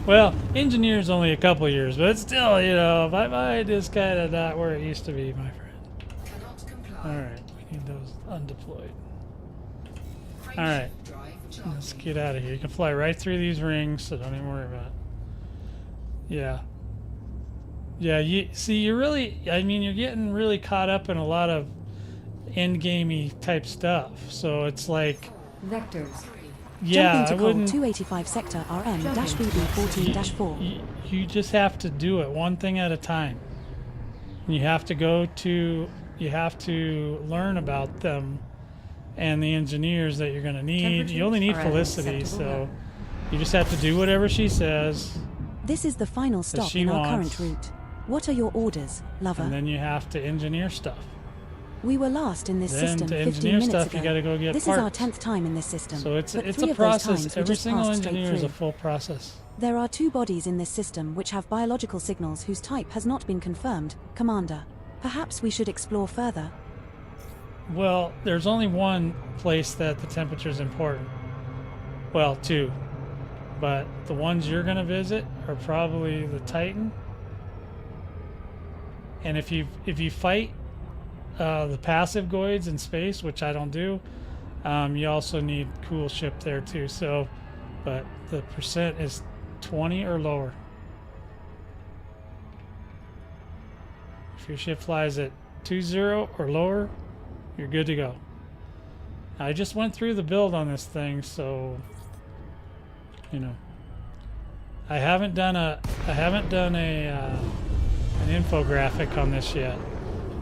Well, engineers only a couple years, but still, my mind is kind of not where it used to be, my friend. Cannot comply. All right, we need those undeployed. All right. Let's get out of here. You can fly right through these rings, so don't even worry about it. Yeah. Yeah, you're getting really caught up in a lot of end-gamey type stuff. So it's like, Vectors. yeah, Jump I into Col wouldn't. 285 sector RM-BB14-4. You just have to do it one thing at a time. You have to learn about them and the engineers that you're going to need. You only need Temperatures are at Felicity, acceptable so level. you just have to do whatever she says, This is the final stop she in our wants. current route. What are your orders, lover? and then you have to engineer stuff. We were last in this Then system to 15 engineer minutes stuff, ago. you gotta go get This is our parts. 10th time in this system. So it's but a 3 of those process. times we Every just single passed straight engineer is a through. full process. There are 2 bodies in this system which have biological signals whose type has not been confirmed, Commander. Perhaps we should explore further. Well, there's only one place that the temperature is important. Well, 2. but the ones you're gonna visit are probably the Titan. And if you fight the passive goids in space, which I don't do, you also need cool ship there too. So, but the percent is 20 or lower. If your ship flies at 20 or lower, you're good to go. I just went through the build on this thing, so you know. I haven't done an infographic on this yet,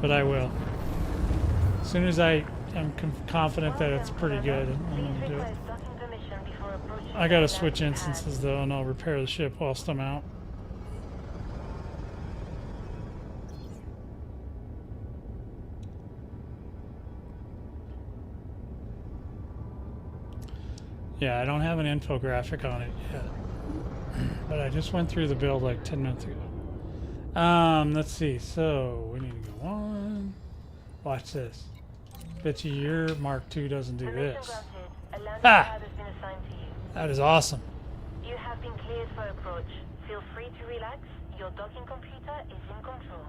but I will. As soon as I am confident that it's pretty good, I'm gonna do it. I gotta switch instances though, and I'll repair the ship whilst I'm out. Yeah, I don't have an infographic on it yet, but I just went through the build like 10 minutes ago. Let's see. So we need to go on. Watch this. Bet you your Mark II doesn't do this. Ah! That is awesome. You have been cleared for approach. Feel free to relax. Your docking computer is in control.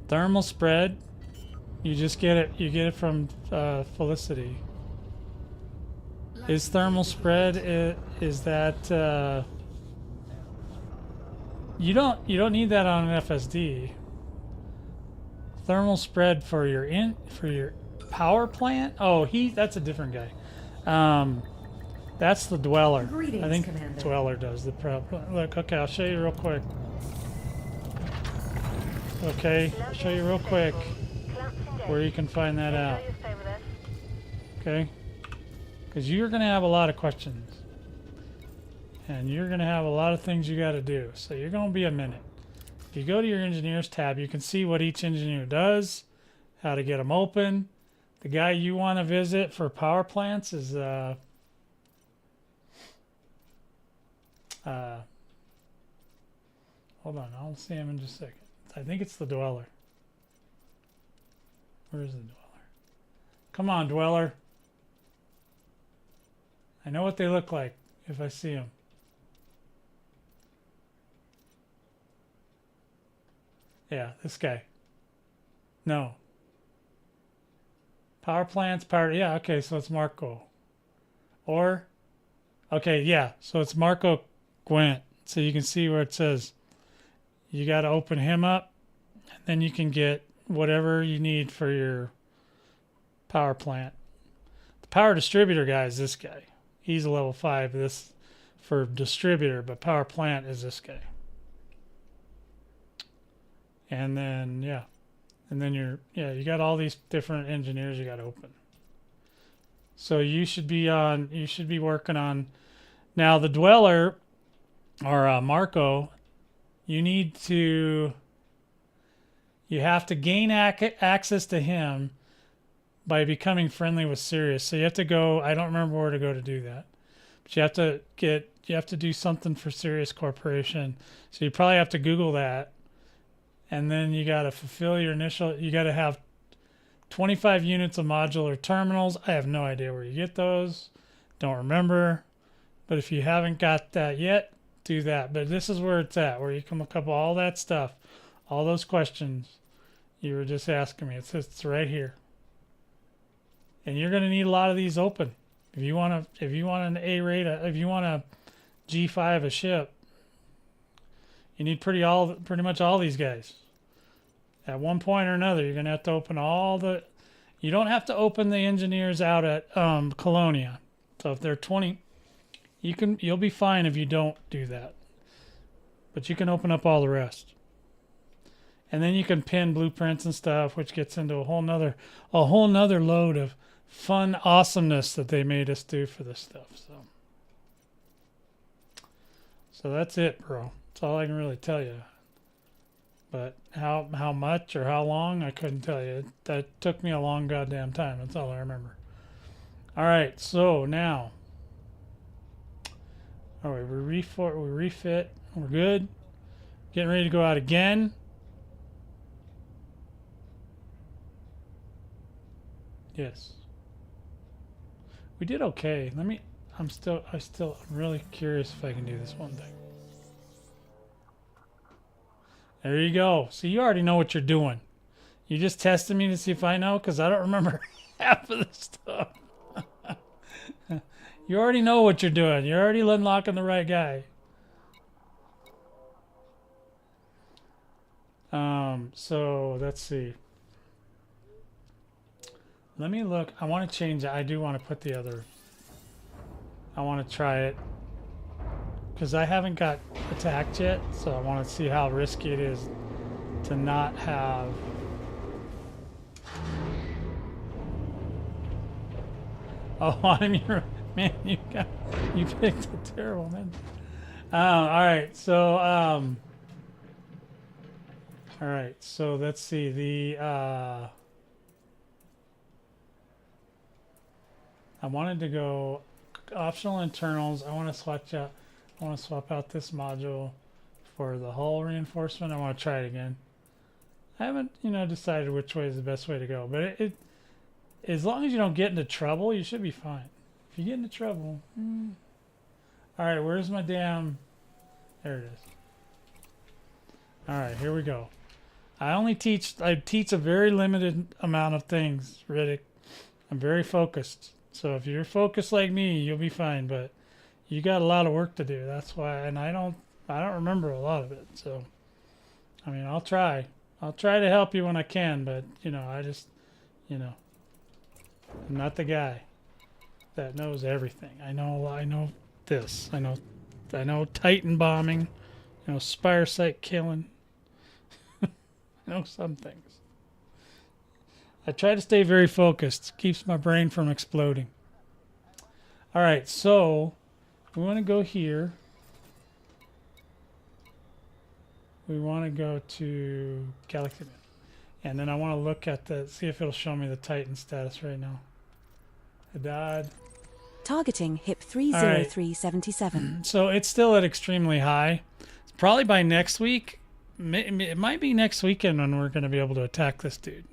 Thermal spread. You just get it. You get it from Felicity. Is thermal spread? Is that? You don't need that on an FSD. Thermal spread for your power plant. Oh, that's a different guy. That's the dweller. Greetings, I think Commander. dweller does the prep. Look, okay, I'll show you real quick. Okay, I'll show you real quick where you can find that out. Okay, because you're gonna have a lot of questions, and you're gonna have a lot of things you got to do. So you're gonna be a minute. If you go to your engineers tab, you can see what each engineer does, how to get them open. The guy you want to visit for power plants is hold on, I'll see him in just a second. I think it's the dweller. Where is the dweller? Come on, dweller. I know what they look like if I see them. Yeah, this guy. No. Power plants, yeah, okay, so it's Marco. Or, okay, yeah, so it's Marco Gwent. So you can see where it says you got to open him up, and then you can get whatever you need for your power plant. The power distributor guy is this guy. He's a level 5 this for distributor, but power plant is this guy. And then and then you got all these different engineers you got to open. So you should be working on now the dweller or Marco. You have to gain access to him by becoming friendly with Sirius. So you have to go, I don't remember where to go to do that. But you have to do something for Sirius Corporation. So you probably have to Google that. And then you got to fulfill your you got to have 25 units of modular terminals. I have no idea where you get those. Don't remember. But if you haven't got that yet, do that. But this is where it's at, where you can look up all that stuff, all those questions you were just asking me. It's right here. And you're going to need a lot of these open. If you want an A rate, if you want a G5 a ship, you need pretty much all these guys. At one point or another, you're going to have to open all the. You don't have to open the engineers out at Colonia. So if they're 20, you'll be fine if you don't do that. But you can open up all the rest. And then you can pin blueprints and stuff, which gets into a whole nother load of fun awesomeness that they made us do for this stuff. So that's it, bro. That's all I can really tell you. But how much or how long, I couldn't tell you. That took me a long goddamn time. That's all I remember. All right, so now. All right, we refit. We're good. Getting ready to go out again. Yes. We did okay. I'm really curious if I can do this one thing. There you go. So you already know what you're doing. You just tested me to see if I know, because I don't remember half of this stuff. You already know what you're doing. You're already unlocking the right guy. So let's see. Let me look. I want to change it. I do want to put the other. I want to try it because I haven't got attacked yet, so I want to see how risky it is to not have. Oh, I'm your man. You picked a terrible man. All right, so all right, so let's see the. I wanted to go optional internals. I want to swap out this module for the hull reinforcement. I want to try it again. I haven't, decided which way is the best way to go, but it as long as you don't get into trouble, you should be fine. If you get into trouble, all right. Where's my damn? There it is. All right, here we go. I teach a very limited amount of things, Riddick. I'm very focused. So if you're focused like me, you'll be fine. But you got a lot of work to do. That's why, and I don't remember a lot of it. So, I mean, I'll try to help you when I can. But I just, I'm not the guy that knows everything. I know this. I know Titan bombing. Spire site killing. I know some things. I try to stay very focused. Keeps my brain from exploding. All right, so we want to go here. We want to go to Galaxy. And then I want to look at see if it'll show me the Titan status right now. Hadad. Targeting HIP 30377. So it's still at extremely high. Probably by next week. It might be next weekend when we're going to be able to attack this dude.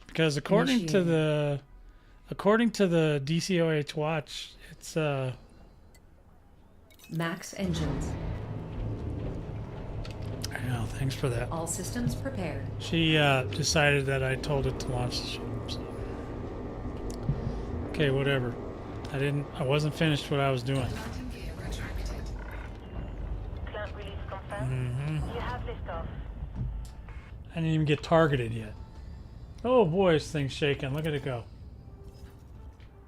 Because according to the DCOH watch, it's Max engines. I know, thanks for that. All systems prepared. She decided that I told it to launch the ship. So. Okay, whatever. I wasn't finished what I was doing. Landing gear retracted. Clamp release confirmed. You have liftoff. I didn't even get targeted yet. Oh boy, this thing's shaking. Look at it go.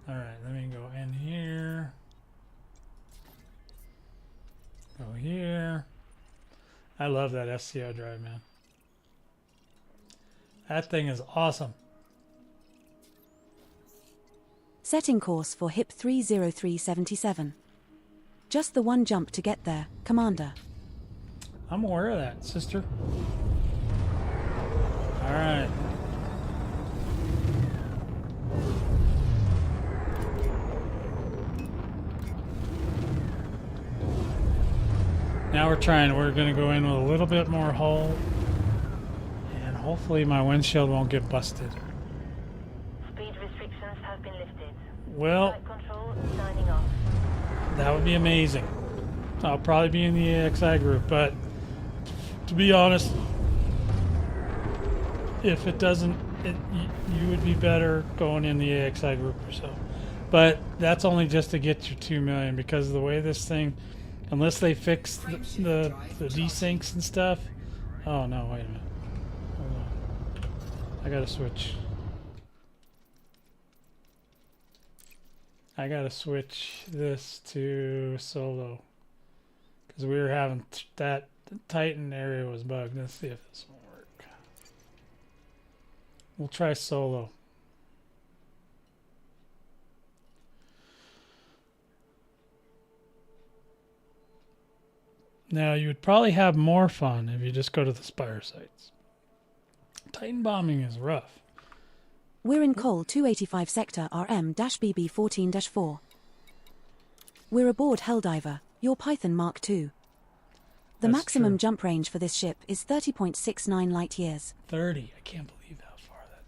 Alright, let me go in here. Go here. I love that SCO drive, man. That thing is awesome. Setting course for HIP 30377. Just the one jump to get there, Commander. I'm aware of that, sister. Alright. Now we're going to go in with a little bit more hull, and hopefully my windshield won't get busted. Speed restrictions have been lifted. Well, Flight control signing off. that would be amazing. I'll probably be in the AXI group, but to be honest, if it doesn't, you would be better going in the AXI group or so. But that's only just to get your 2 million, because of the way this thing, unless they fix the desyncs and stuff. Oh no, wait a minute. Hold on. I gotta switch. I gotta switch this to solo. Because we were having that Titan area was bugged. Let's see if this will work. We'll try solo. Now, you would probably have more fun if you just go to the Spire sites. Titan bombing is rough. We're in Col 285 Sector RM-BB 14-4. We're aboard Helldiver, your Python Mk II. The That's maximum true. jump range for this ship is 30.69 light years. 30. I can't believe how far that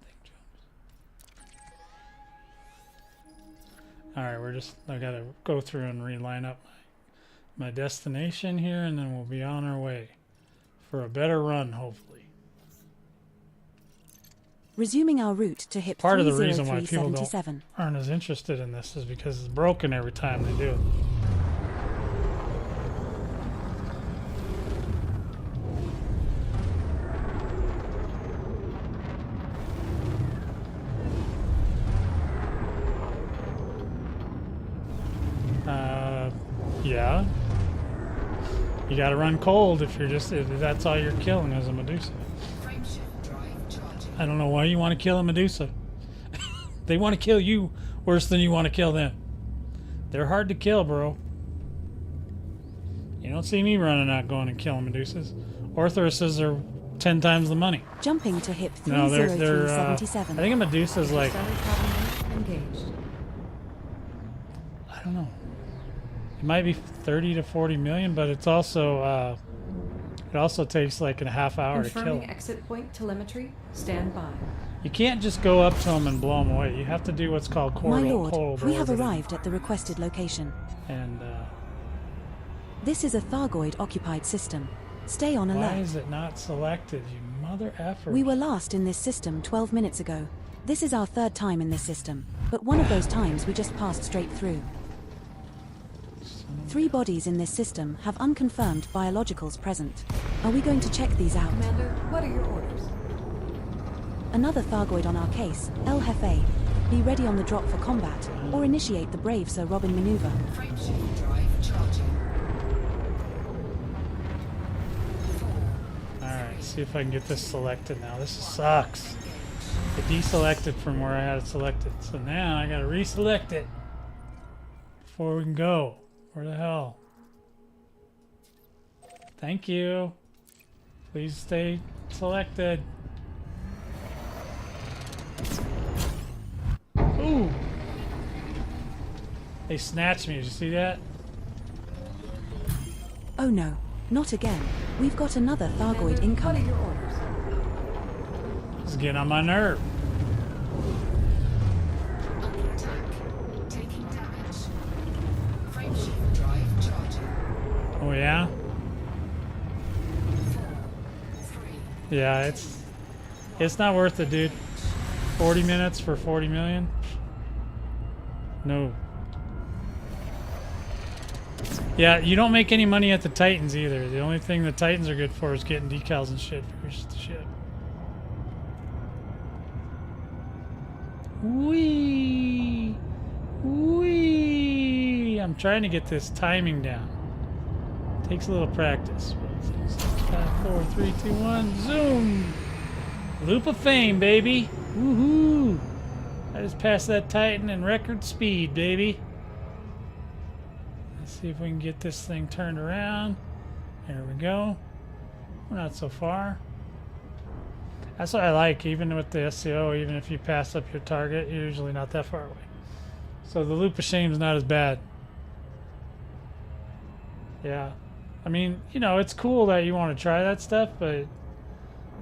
thing All right, I gotta go through and reline up my destination here, and then we'll be on our way for a better run, hopefully. Resuming our route to HIP Part of the reason why people 30377. aren't as interested in this is because it's broken every time they do it. Yeah. You gotta run cold if that's all you're killing is a Medusa. Frameshift drive charging. I don't know why you want to kill a Medusa. They want to kill you worse than you want to kill them. They're hard to kill, bro. You don't see me running out going and killing Medusas. Orthoruses are 10 times the money. Jumping to HIP No, they're I 30377. think a Medusa's like, Stellar Python engaged. I don't know. It might be 30 to 40 million, but it's also it also takes like a half hour to kill Confirming them. exit point telemetry. Stand by. You can't just go up to them and blow them away. You have to do what's called My cold lord, we have orbiting. arrived at the requested location. And This is a Thargoid-occupied system. Stay on why alert. is it not selected, you mother effer? We were last in this system 12 minutes ago. This is our third time in this system, but one of those times we just passed straight through. 3 bodies in this system have unconfirmed biologicals present. Are we going to check these out? Commander, what are your orders? Another Thargoid on our case, El Jefe. Be ready on the drop for combat, or initiate the brave Sir Robin maneuver. Frameshift drive charging. Alright, see if I can get this selected now. This sucks. It deselected from where I had it selected. So now I gotta reselect it before we can go. Where the hell? Thank you. Please stay selected. Ooh! They snatched me. Did you see that? Oh no, not again. We've got another Thargoid Commander, what are incoming. your orders? It's getting on my nerve. Under attack. Taking damage. Frameshift drive charging. Oh yeah? 4, 3. Yeah, it's not worth it, dude. 40 minutes for 40 million? No. Yeah, you don't make any money at the Titans either. The only thing the Titans are good for is getting decals and shit for your ship. Whee! Whee! I'm trying to get this timing down. Takes a little practice. 5, 4, 3, 2, 1, zoom! Loop of fame, baby! Woohoo! I just passed that Titan in record speed, baby. Let's see if we can get this thing turned around. There we go. We're not so far. That's what I like, even with the SCO, even if you pass up your target, you're usually not that far away. So the loop of shame is not as bad. Yeah. I mean, you know, it's cool that you want to try that stuff, but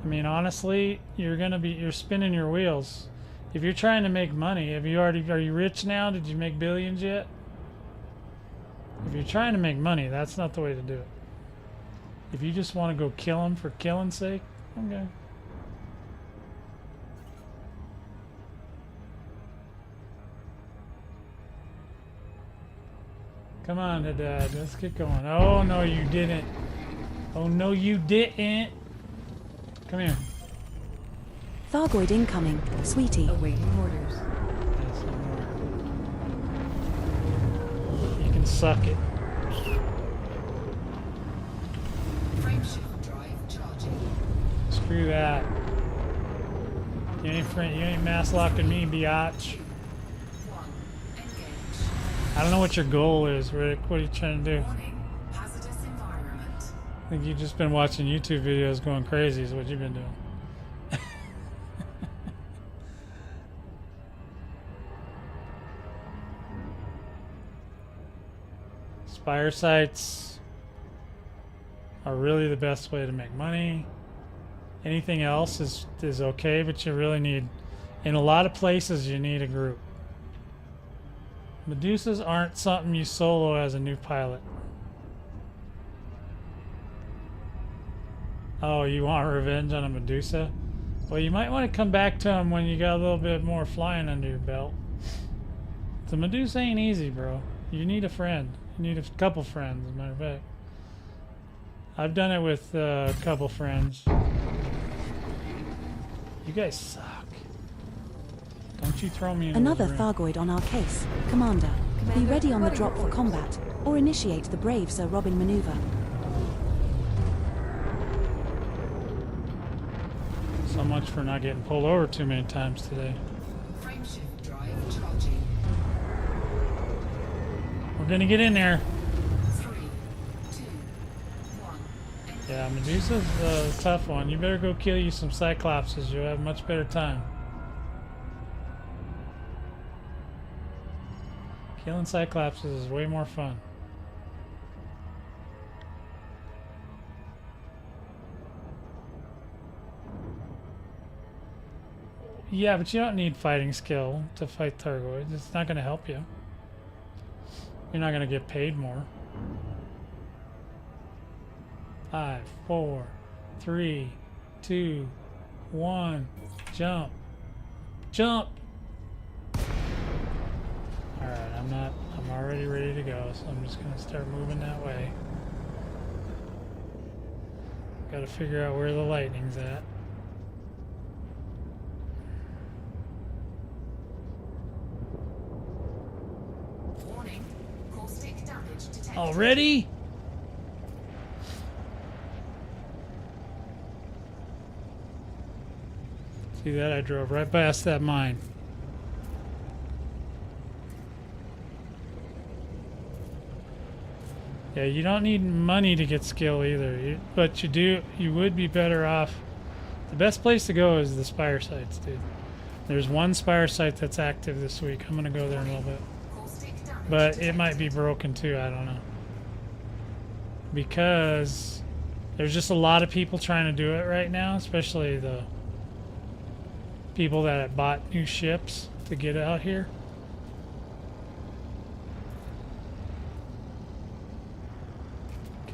I mean, honestly, you're spinning your wheels. If you're trying to make money, are you rich now? Did you make billions yet? If you're trying to make money, that's not the way to do it. If you just want to go kill them for killing's sake, okay. Come on, Hadad, let's get going. Oh, no, you didn't. Oh, no, you didn't. Come here. Thargoid incoming, sweetie. Awaiting orders. That's not right. You can suck it. Frameshift drive charging. Screw that. You ain't mass locking me, biatch. 1. Engage. I don't know what your goal is, Rick. What are you trying to do? Warning. Hazardous environment. I think you've just been watching YouTube videos going crazy is what you've been doing. Spire sites are really the best way to make money. Anything else is okay, but you really need, in a lot of places, you need a group. Medusas aren't something you solo as a new pilot. Oh, you want revenge on a Medusa? Well, you might want to come back to him when you got a little bit more flying under your belt. The Medusa ain't easy, bro. You need a friend. You need a couple friends, as a matter of fact. I've done it with a couple friends. You guys suck. Don't you throw me in Another Thargoid on our case. Commander, be Commander, ready on the what are drop your for orders? combat, or initiate the brave Sir Robin maneuver. So much for not getting pulled over too many times today. Frameshift drive charging. We're gonna get in there. 3, 2, 1. Yeah, Medusa's a tough one. You better go kill you some Cyclopses. You'll have much better time. Killing Cyclopses is way more fun. Yeah, but you don't need fighting skill to fight Thargoids. It's not going to help you. You're not going to get paid more. 5, 4, 3, 2, 1. Jump. Jump! Alright, I'm already ready to go, so I'm just going to start moving that way. Got to figure out where the lightning's at. Warning. Caustic damage detected. Already? See that? I drove right past that mine. Yeah, you don't need money to get skill either, but you would be better off. The best place to go is the Spire sites, dude. There's one Spire site that's active this week. I'm gonna go there in a little bit. Caustic damage But it detected. might be broken too, I don't know. Because there's just a lot of people trying to do it right now, especially the people that have bought new ships to get out here.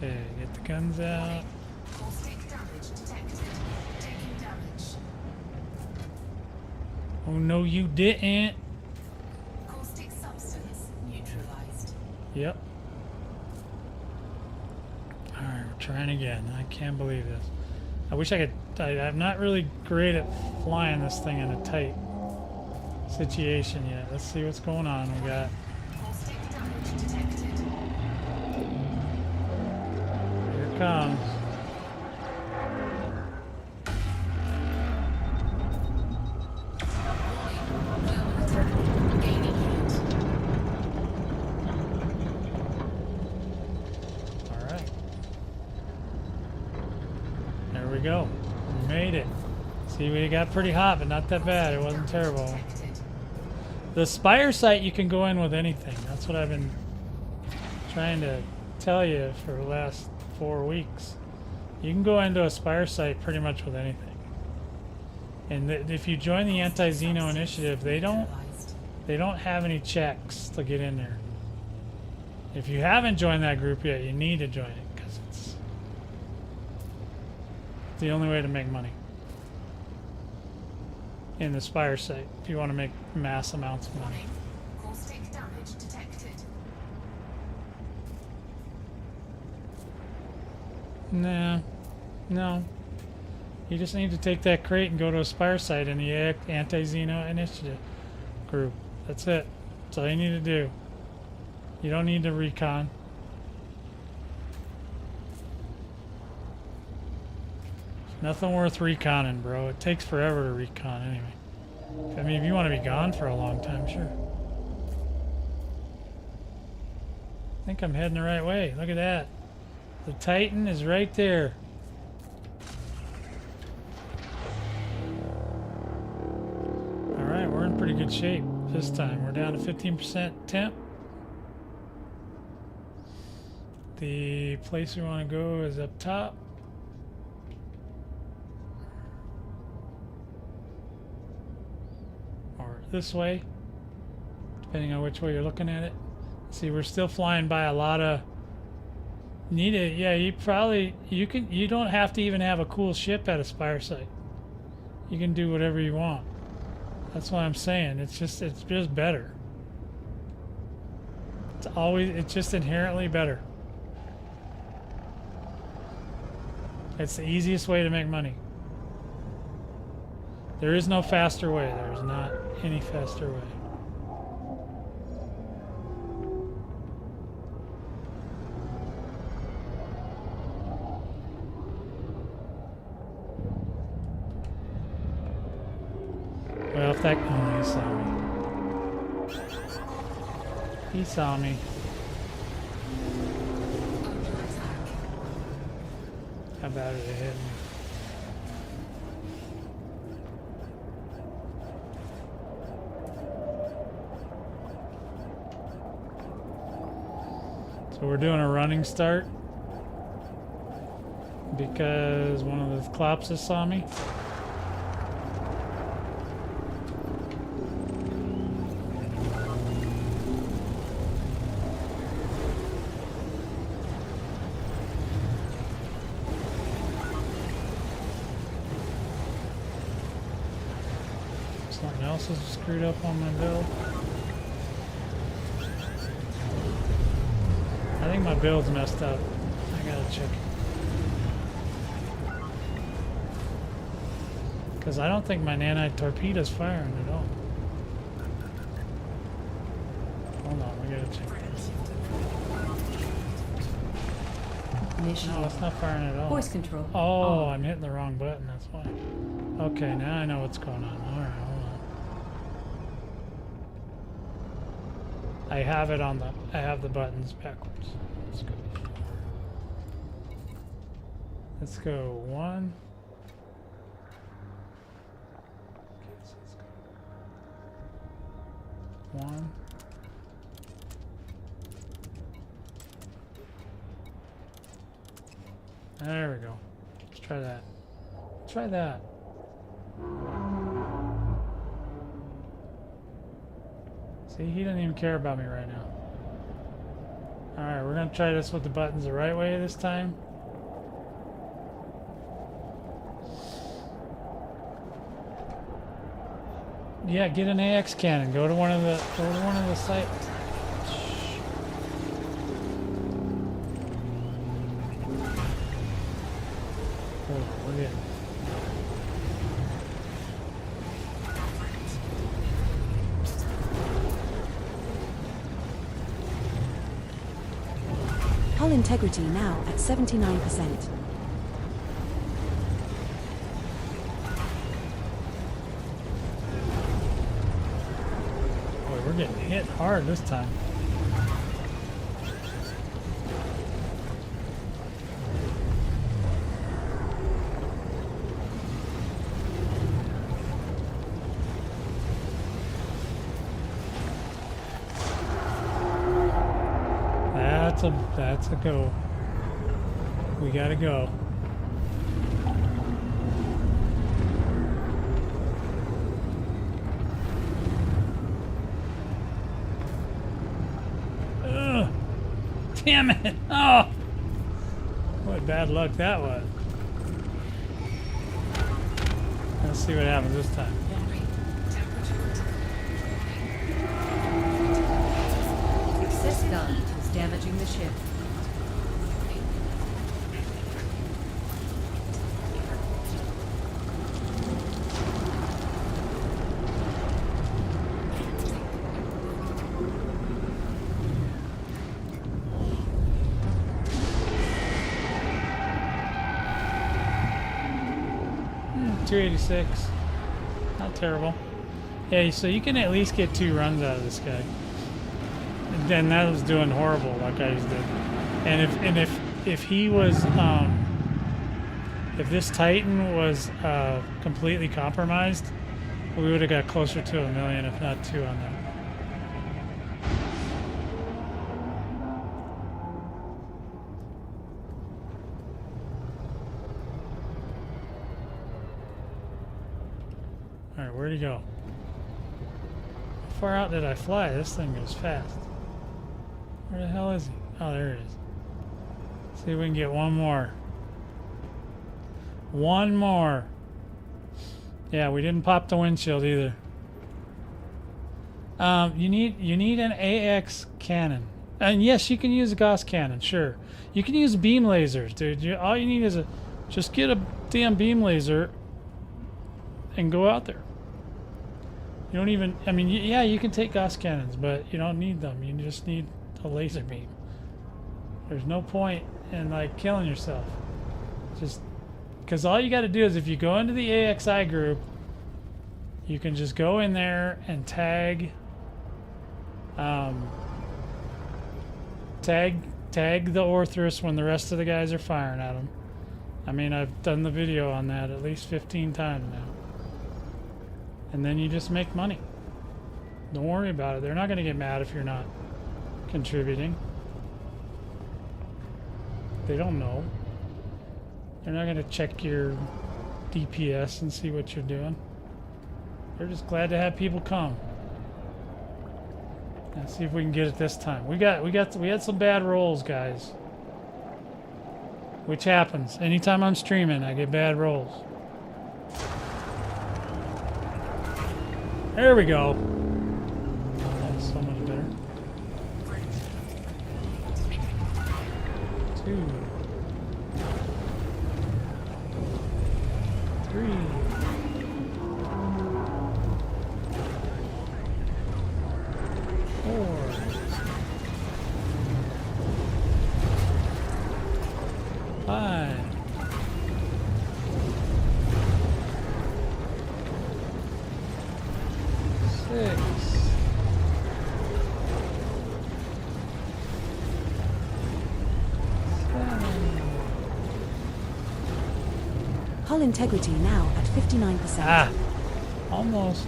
Okay, get the guns out. Caustic damage detected. Taking damage. Oh no, you didn't. Caustic substance neutralized. Yep. Alright, we're trying again. I can't believe this. I wish I could. I'm not really great at flying this thing in a tight situation yet. Let's see what's going on. We got. Caustic damage detected. Here it comes. Thermal attack. Gaining heat. Alright. There we go. We made it. See, we got pretty hot, but not that bad. It wasn't terrible. Detected. The Spire site, you can go in with anything. That's what I've been trying to tell you for the last 4 weeks. You can go into a Spire site pretty much with anything. And if you join the Anti-Xeno Initiative, they don't have any checks to get in there. If you haven't joined that group yet, you need to join it because it's the only way to make money in the Spire site if you want to make mass amounts of money. Warning. Caustic damage detected. Nah, no. You just need to take that crate and go to a Spire site in the Anti-Xeno Initiative group. That's it. That's all you need to do. You don't need to recon. Nothing worth reconning, bro. It takes forever to recon anyway. I mean, if you want to be gone for a long time, sure. I think I'm heading the right way. Look at that. The Titan is right there. Alright, we're in pretty good shape this time. We're down to 15% temp. The place we want to go is up top. Or this way. depending on which way you're looking at it. See, we're still flying by a lot of yeah, you don't have to even have a cool ship at a Spire site. You can do whatever you want. That's what I'm saying. It's just better. It's just inherently better. It's the easiest way to make money. There is no faster way. There's not any faster way. Well, if that... Oh, he saw me. He saw me. How bad did it hit me? So we're doing a running start because one of the Klopses saw me. Something else is screwed up on my build. I think my build's messed up. I gotta check it. Because I don't think my nanite torpedo's firing at all. Hold on, we gotta check it. Initiate. No, it's not firing at all. Voice control. Oh, on. I'm hitting the wrong button, that's why. Okay, now I know what's going on. Alright, hold on. I have it on the... I have the buttons backwards. Let's go. Let's go 1. Okay, so let's go 1. There we go. Let's try that. Try that. See, he doesn't even care about me right now. Alright, we're gonna try this with the buttons the right way this time. Yeah, get an AX cannon. Go to one of the sites. Hold on, we're getting... Hull integrity now at 79%. Boy, we're getting hit hard this time. That's a go. We gotta go. Ugh. Damn it! Oh! What bad luck that was. Let's see what happens this time. Success gun is damaging the ship. .286, not terrible. Yeah, so you can at least get 2 runs out of this guy. And then that was doing horrible like I just did. And if he was if this Titan was completely compromised, we would have got closer to 1 million, if not 2 on that. Alright, where'd he go? far out did I fly? This thing goes fast. Where the hell is he? Oh, there it is. See if we can get one more. One more. Yeah, we didn't pop the windshield either. You need an AX cannon. And yes, you can use a Gauss cannon, sure. You can use beam lasers, dude. All you need is just get a damn beam laser and go out there. You don't even, I mean, yeah, you can take Gauss cannons, but you don't need them. You just need a laser beam. There's no point in like killing yourself. Just because all you got to do is if you go into the AXI group, you can just go in there and tag the Orthrus when the rest of the guys are firing at them. I mean, I've done the video on that at least 15 times now. And then you just make money. Don't worry about it. They're not going to get mad if you're not contributing. They don't know. They're not going to check your DPS and see what you're doing. They're just glad to have people come. Let's see if we can get it this time. We had some bad rolls, guys. Which happens. Anytime I'm streaming, I get bad rolls. There we go. Oh, that's so much better. 2, 3. 4. 5. 6. 7. Hull integrity now at 59%. Ah, almost.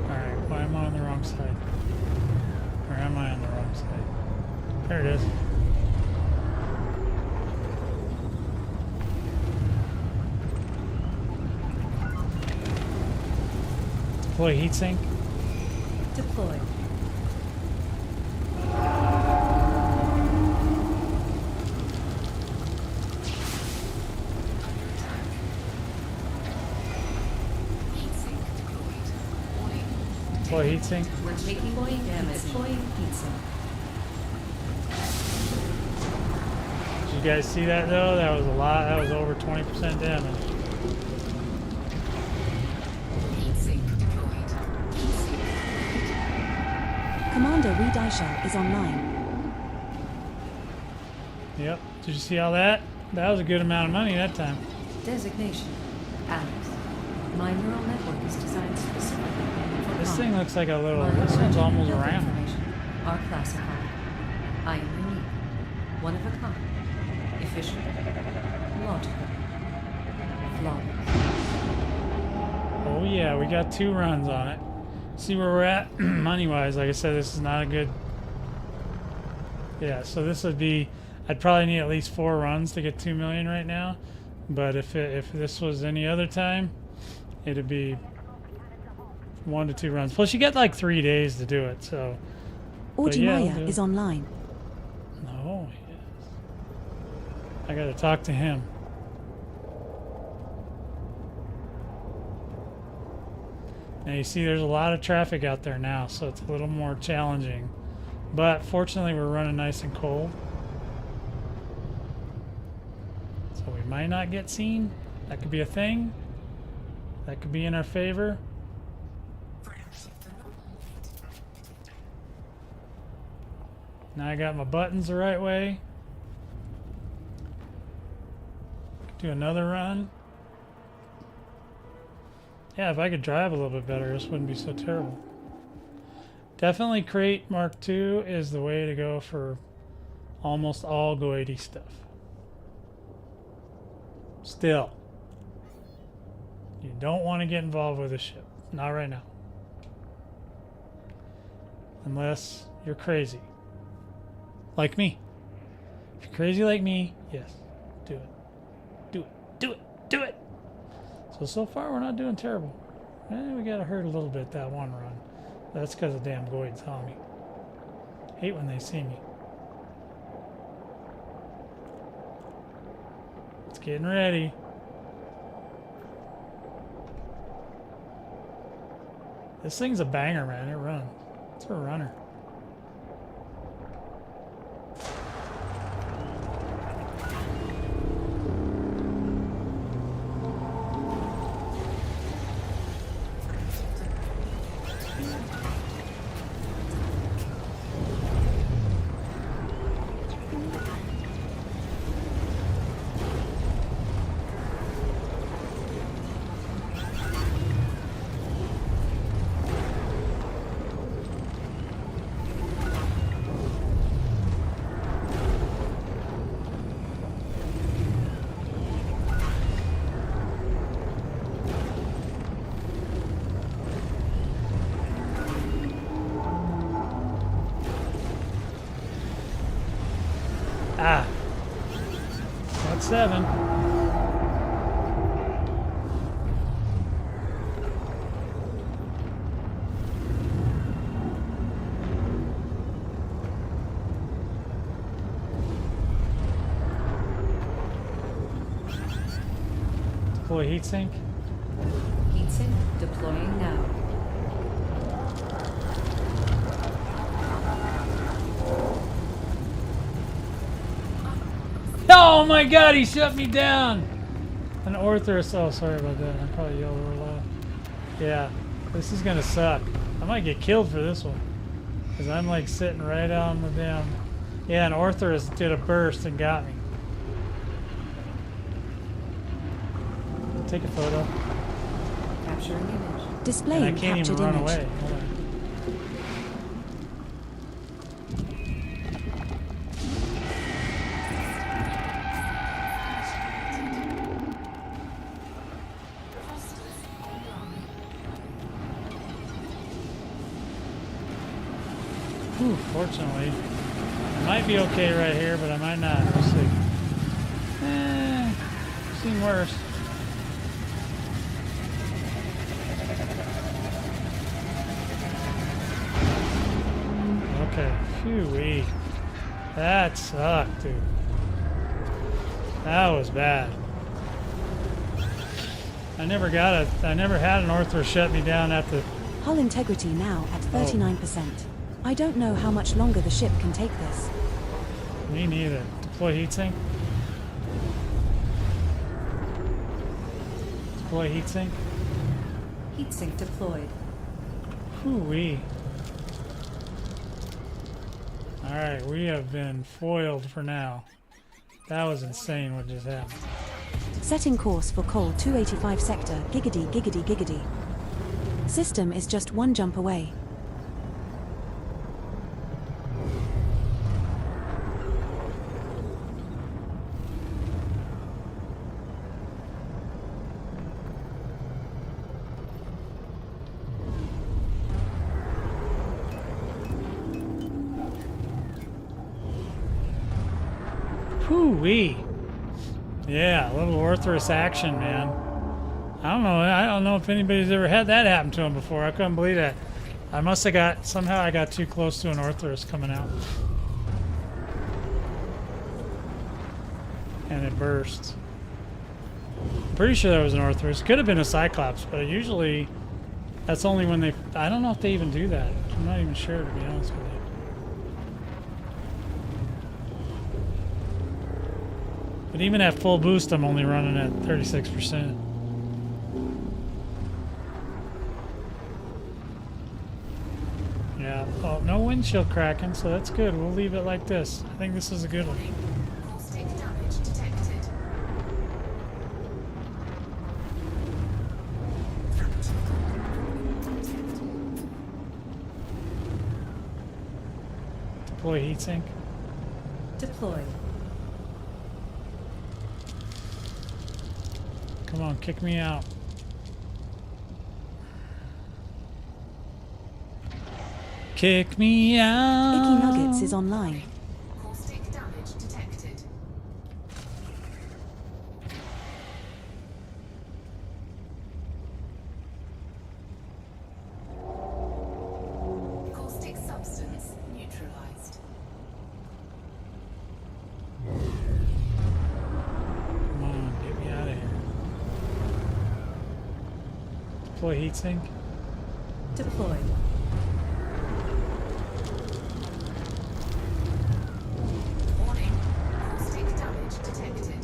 Alright, why am I on the wrong side? Or am I on the wrong side? There it is. Deploy heatsink. Deployed. Heatsink deployed. Warning. Deploy heatsink. We're taking point damage. Deploying pizza. Did you guys see that though? That was a lot. That was over 20% damage. Heatsink deployed. Heatsink. Commander Redisha is online. Yep. Did you see all that? That was a good amount of money that time. Designation. Alex. My neural network is designed specifically for This combat. thing looks like a little. My This one's almost health round. information are classified. I am unique. One of a kind. Efficient. Logical. Flawless. Oh yeah, we got 2 runs on it. See where we're at money-wise. Like I said, this is not a good. Yeah, so this would be. I'd probably need at least 4 runs to get 2 million right now. But if this was any other time, it'd be 1 to 2 runs. Plus, you get like 3 days to do it. So. But yeah, Aujimaya I'll do it. is online. No, he is. I gotta talk to him. Now you see there's a lot of traffic out there now, so it's a little more challenging. But fortunately we're running nice and cold. So we might not get seen. That could be a thing. That could be in our favor. Now I got my buttons the right way. Do another run. Yeah, if I could drive a little bit better, this wouldn't be so terrible. Definitely Crate Mark II is the way to go for almost all Go 80 stuff. Still, you don't want to get involved with a ship. Not right now. Unless you're crazy. Like me. If you're crazy like me, yes. Do it. Do it. Do it. Do it. So far we're not doing terrible. We got to hurt a little bit that one run. That's because the damn Goids saw me. Hate when they see me. It's getting ready. This thing's a banger, man. It runs. It's a runner. Ah. That's 7. Deploy heatsink. Heatsink deploying now. Oh my god, he shut me down! An Orthrus. Oh, sorry about that. I probably yelled real loud. Yeah, this is gonna suck. I might get killed for this one. Because I'm like sitting right on the damn. Yeah, an Orthrus did a burst and got me. Take a photo. Capturing image. Displaying And I can't captured even run image. away. Hold on. Whew, fortunately. I might be okay right here, but I might not. We'll see. Seen worse. Okay, phew-wee. That sucked, dude. That was bad. I never had an Ortho shut me down at the... Hull integrity now at 39%. I don't know how much longer the ship can take this. Me neither. Deploy heatsink. Deploy heatsink. Heatsink deployed. Whoo-wee. Alright, we have been foiled for now. That was insane what just happened. Setting course for Col 285 sector, giggity giggity giggity. System is just one jump away. Whoo-wee. Yeah, a little Orthrus action, man. I don't know if anybody's ever had that happen to him before. I couldn't believe that. I must have somehow I got too close to an Orthrus coming out. And it burst. I'm pretty sure that was an Orthrus. Could have been a Cyclops, but usually that's only when they... I don't know if they even do that. I'm not even sure, to be honest with you. But even at full boost, I'm only running at 36%. Yeah. Oh, no windshield cracking, so that's good. We'll leave it like this. I think this is a good one. Caustic damage detected. Deploy heatsink. Deployed. Come on, kick me out. Kick me out. Icky Nuggets is online. Deploy heatsink. Deployed. Warning. Acoustic damage detected.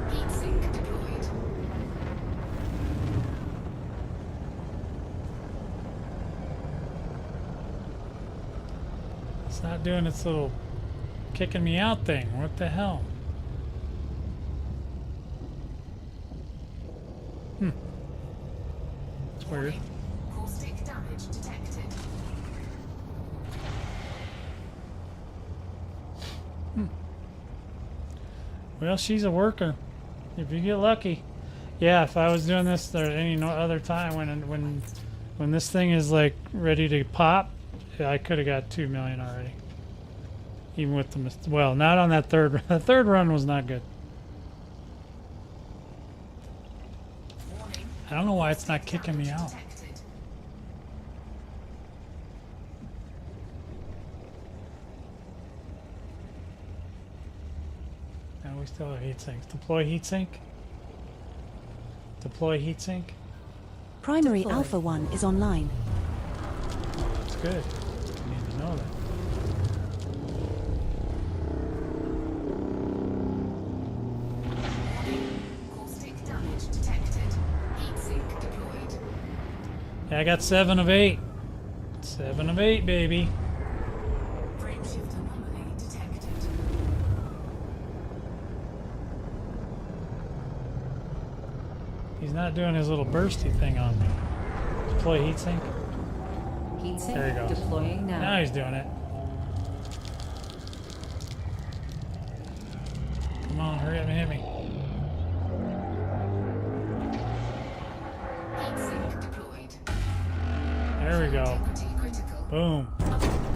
Heatsink deployed. It's not doing its little kicking me out thing. What the hell? It's weird. Warning. Acoustic damage detected. Well, she's a worker. If you get lucky. Yeah, if I was doing this at any no other time when this thing is like ready to pop, yeah, I could have got 2 million already. Even with the well, not on that third run. The third run was not good. Warning. I don't know why it's not kicking me out. Detected. Now we still have heat sinks. Deploy heatsink. Deploy heatsink. Primary Deployed. Alpha 1 is online. That's good. You need to know that. Warning. Acoustic damage detected. Heatsink deployed. Yeah, I got 7 of 8. 7 of 8, baby. Frameshift anomaly detected. He's not doing his little bursty thing on me. Deploy heatsink. Heatsink There he goes. deploying now. Now he's doing it. Come on, hurry up and hit me. Heatsink deployed. There we go. Integrity critical. Boom.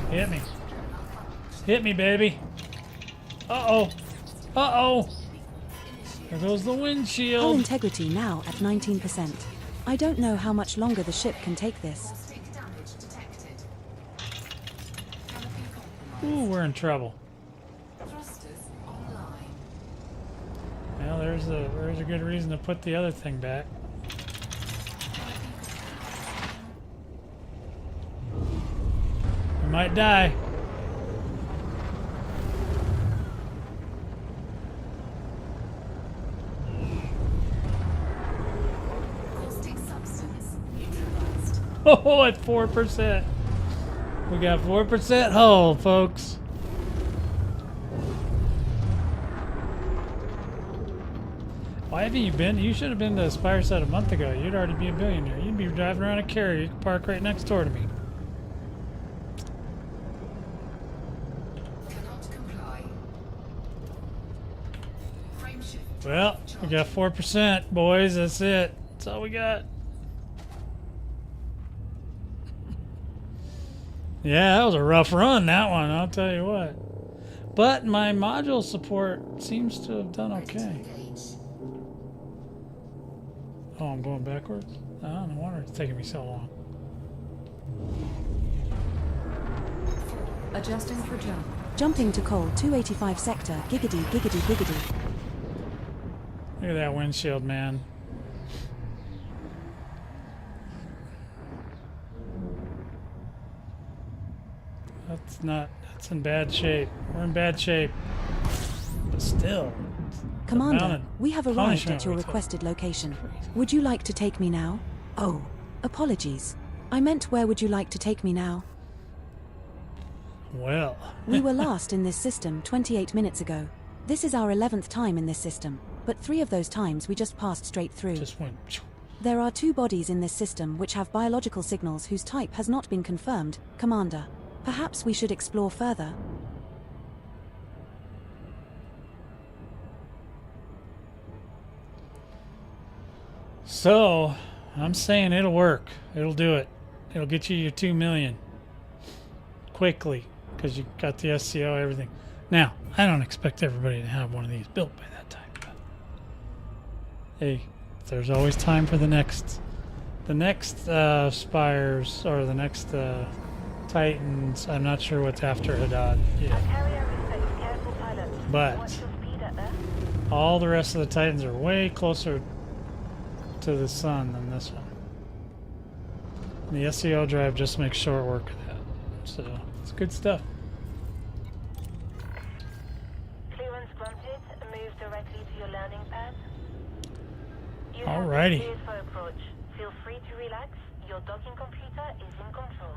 Hit me. Hit me, baby. Uh-oh. Uh-oh. There goes the Hull windshield. integrity now at 19%. I don't know how much longer the ship can take this. Acoustic damage detected. Canopy compromised. Ooh, we're in trouble. Thrusters online. Well, there's a good reason to put the other thing back. We might die. Caustic substance neutralized. Oh, at 4%. We got 4% hull, folks. Why haven't you been? You should have been to Spire set a month ago. You'd already be a billionaire. You'd be driving around a carrier. You could park right next door to me. Cannot comply. Frameshift. Well, we got 4%, boys. That's it. That's all we got. Yeah, that was a rough run, that one, I'll tell you what. But my module support seems to have done okay. Engage. Oh, I'm going backwards? Oh, no wonder it's taking me so long. Adjusting for jump. Jumping to coal 285 sector, giggity, giggity, giggity. Look at that windshield, man. That's in bad shape. We're in bad shape. But still. Commander, amount of we have arrived punishment at your we took. requested location. Would you like to take me now? Oh, apologies. I meant where would you like to take me now? Well. We were last in this system 28 minutes ago. This is our 11th time in this system, but 3 of those times we just passed straight through. Just went. There are 2 bodies in this system which have biological signals whose type has not been confirmed, Commander. Perhaps we should explore further. So, I'm saying it'll work. It'll do it. It'll get you your 2 million. Quickly. Because you got the SCO, everything. Now, I don't expect everybody to have one of these built by that time. But hey, there's always time for the next Spires, or the next Titans. I'm not sure what's after Hadad yet. Carrier respects careful pilots. But Watch your speed at there. all the rest of the Titans are way closer to the sun than this one. The SEO drive just makes short work of that. So it's good stuff. Clearance granted. Move directly to your landing pad. You Alrighty. have been cleared for approach. Feel free to relax. Your docking computer is in control.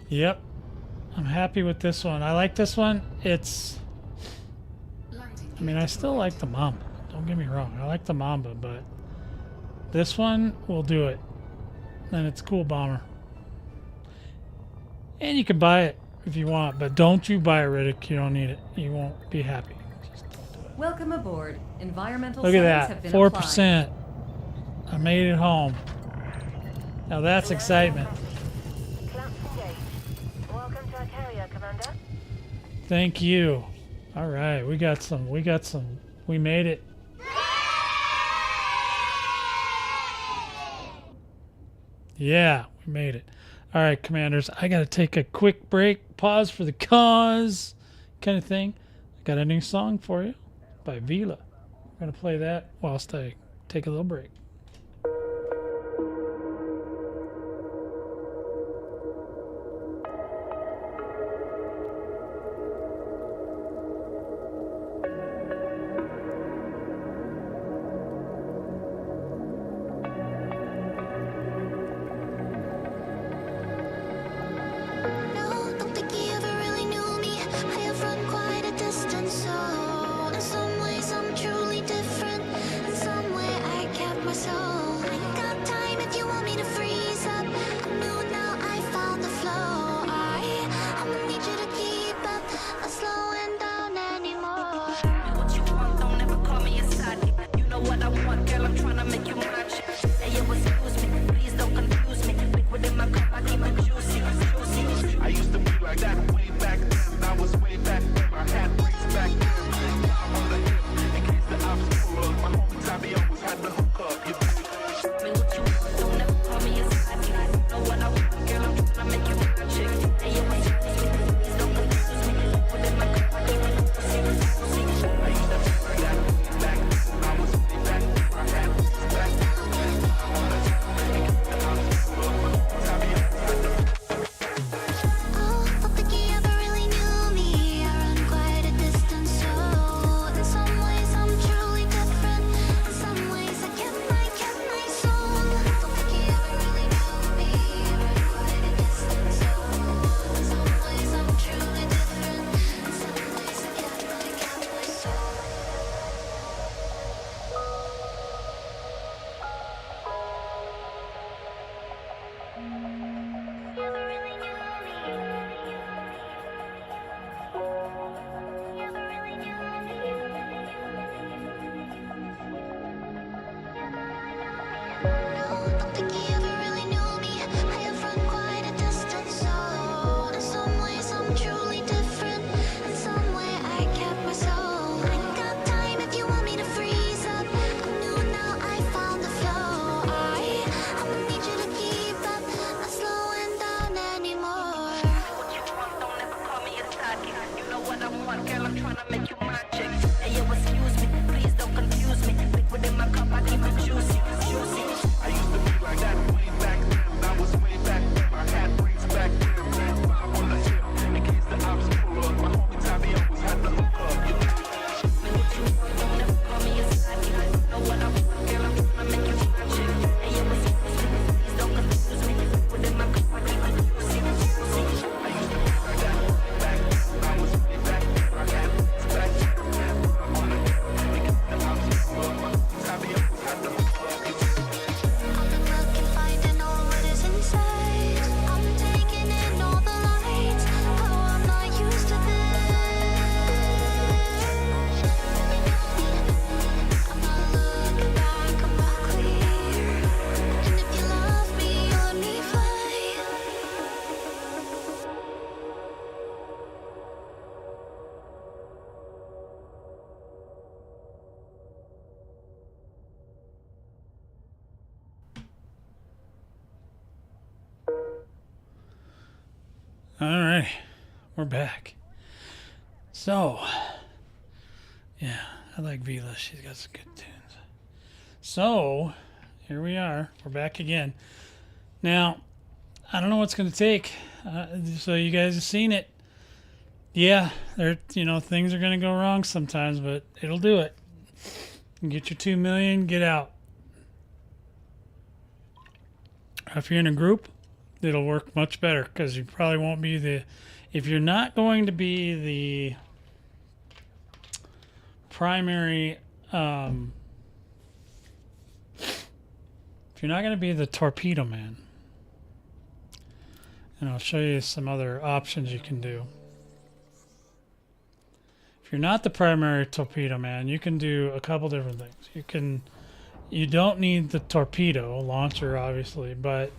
Yep. I'm happy with this one. I like this one. It's... Landing I mean, I still like the Mamba. Don't get me wrong. I like the Mamba, but this one will do it. And it's a cool bomber. And you can buy it if you want, but don't you buy it, Riddick. You don't need it. You won't be happy. Just don't do it. Welcome aboard. Environmental Look at settings that. have been 4%. I made it home. Now that's excitement. Clamps engaged. Welcome to our carrier, Commander. Thank you. All right, we got some. We made it. Yeah, we made it. All right, commanders, I got to take a quick break, pause for the cause kind of thing. I got a new song for you by Vila. I'm going to play that whilst I take a little break. No, don't think he ever really knew me. I have run quite a distance, so in some ways I'm truly different. In some way I kept my soul. I ain't got time if you want me to freeze up. I'm new now, I found the flow. I'ma need you to keep up, not slowing down anymore. What you want, don't ever call me a side. You know what I want, girl, I'm trying to make you mine. Hey, yo, excuse me, please don't confuse me. Liquid in my cup, I keep it juicy, juicy. I used to be like that way back then. I was way back then. I had ways back then. On the hip, in case the ops pull up. My homie Tommy always had the hook up. You Me what you want, don't ever call me a side. You know what I want, girl, I'm trying to make you mine. Hey, yo, excuse me, please don't confuse me. Liquid in my cup, I keep it juicy, juicy. I used to be like that way back then. I was way back then. I had ways back then. On the hip, in case the ops pull up. My homie Tommy always had the Oh, don't think he ever really knew me. I run quite a distance, so in some ways I'm truly different. In some ways I kept my soul. Don't think he ever really knew me. I run quite a distance, so in some ways I'm truly different. In some ways I kept my soul. Never really knew me. Never really knew No, don't think he ever really knew me. I have run quite a distance, so in some ways I'm truly different. In some way I kept my soul. I ain't got time if you want me to freeze up. I'm new now, I found the flow. I'ma need you to keep up, not slowing down anymore. What you want, don't ever call me a side. You know what I want, girl, I'm trying to make you mine. Hey, yo, excuse me, please don't confuse me. Liquid in my cup, I keep it juicy, juicy. I used to be like that way back then. I was way back then. I had ways back then. On the hip, in case the ops pull up. My homie Tommy always had the hook up. You Me what you want, don't ever call me a side. You know what I want, girl, I'm trying to make you mine. Hey, yo, excuse me, please don't confuse me. Liquid in my cup, I keep it juicy, juicy. I used to be like that way back then. I was way back then. I had ways back then. On the hip, in case the ops pull up. My homie Tommy always had the hook up. I've been looking, finding all what is inside. I'm taking in all the lights. Oh, I'm not used to this. I'm not looking back, I'm not clear. And if you love me, you let me fly. All right, we're back. So, yeah, I like Vila. She's got some good tunes. So here we are. We're back again. Now, I don't know what's going to take. So you guys have seen it. Yeah, things are going to go wrong sometimes, but it'll do it. Get your 2 million, get out. If you're in a group, it'll work much better because you probably won't be if you're not going to be the primary, if you're not going to be the torpedo man, and I'll show you some other options you can do. If you're not the primary torpedo man, you can do a couple different things. You don't need the torpedo launcher, obviously, but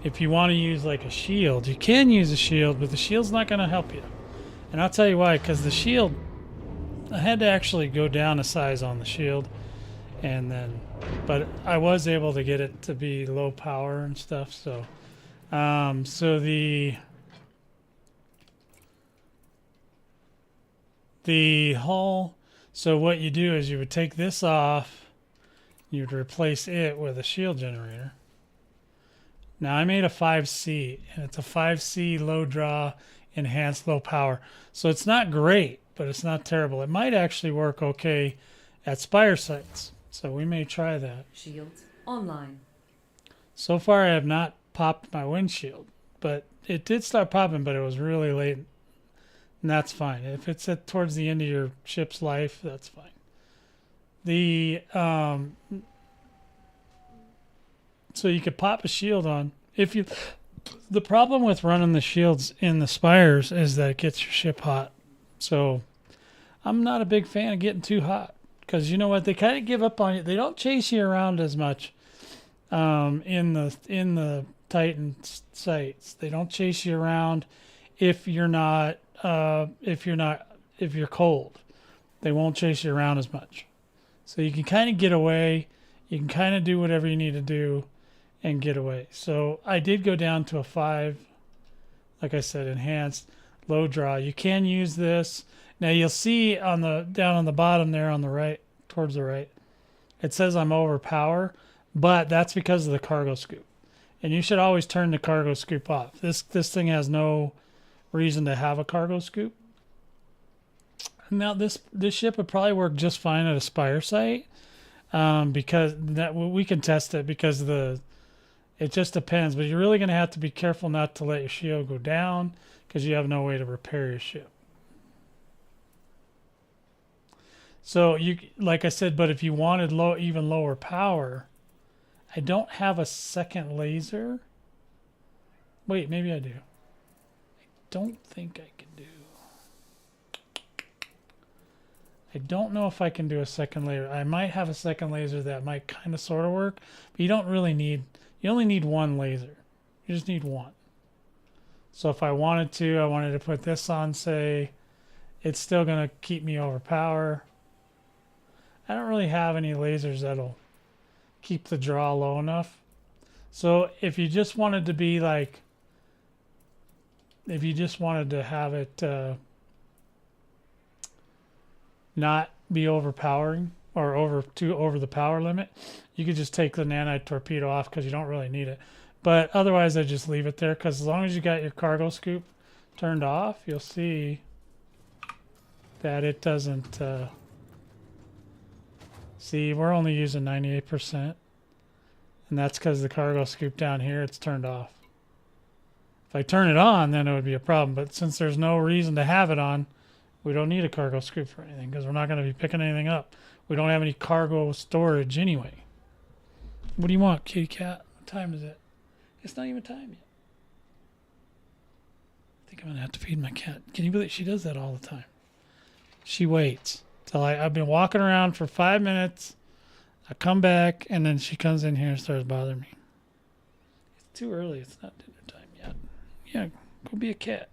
if you want to use like a shield, you can use a shield, but the shield's not going to help you. And I'll tell you why, because the shield, I had to actually go down a size on the shield, but I was able to get it to be low power and stuff. So, the hull. So what you do is you would take this off, you'd replace it with a shield generator. Now I made a 5C, and it's a 5C low draw, enhanced low power. So it's not great, but it's not terrible. It might actually work okay at Spire sites. So we may try that. Shields online. So far I have not popped my windshield, but it did start popping, but it was really late. And that's fine. If it's towards the end of your ship's life, that's fine. So you could pop a shield on. The problem with running the shields in the Spires is that it gets your ship hot. So I'm not a big fan of getting too hot, because you know what? They kind of give up on you. They don't chase you around as much in the Titan sites. They don't chase you around if you're cold. They won't chase you around as much. So you can kind of get away. You can kind of do whatever you need to do and get away. So I did go down to a 5, like I said, enhanced low draw. You can use this. Now you'll see down on the bottom there on the right, towards the right, it says I'm over power, but that's because of the cargo scoop. And you should always turn the cargo scoop off. This thing has no reason to have a cargo scoop. Now this ship would probably work just fine at a Spire site, because we can test it, because it just depends. But you're really going to have to be careful not to let your shield go down, because you have no way to repair your ship. So like I said, but if you wanted even lower power, I don't have a second laser. Wait, maybe I do. I don't think I can do. I don't know if I can do a second laser. I might have a second laser that might kind of sort of work, but you only need one laser. You just need one. So if I wanted to put this on, say, it's still going to keep me over power. I don't really have any lasers that'll keep the draw low enough. So if you just wanted to be like, if you just wanted to have it not be overpowering or over the power limit, you could just take the nanite torpedo off, because you don't really need it. But otherwise I just leave it there, because as long as you got your cargo scoop turned off, you'll see that it doesn't see, we're only using 98%, and that's because the cargo scoop down here, it's turned off. If I turn it on, then it would be a problem, but since there's no reason to have it on, we don't need a cargo scoop for anything, because we're not going to be picking anything up. We don't have any cargo storage anyway. What do you want, kitty cat? What time is it? It's not even time yet. I think I'm going to have to feed my cat. Can you believe she does that all the time? She waits till I've been walking around for 5 minutes. I come back, and then she comes in here and starts bothering me. It's too early. It's not dinner time yet. Yeah, go be a cat.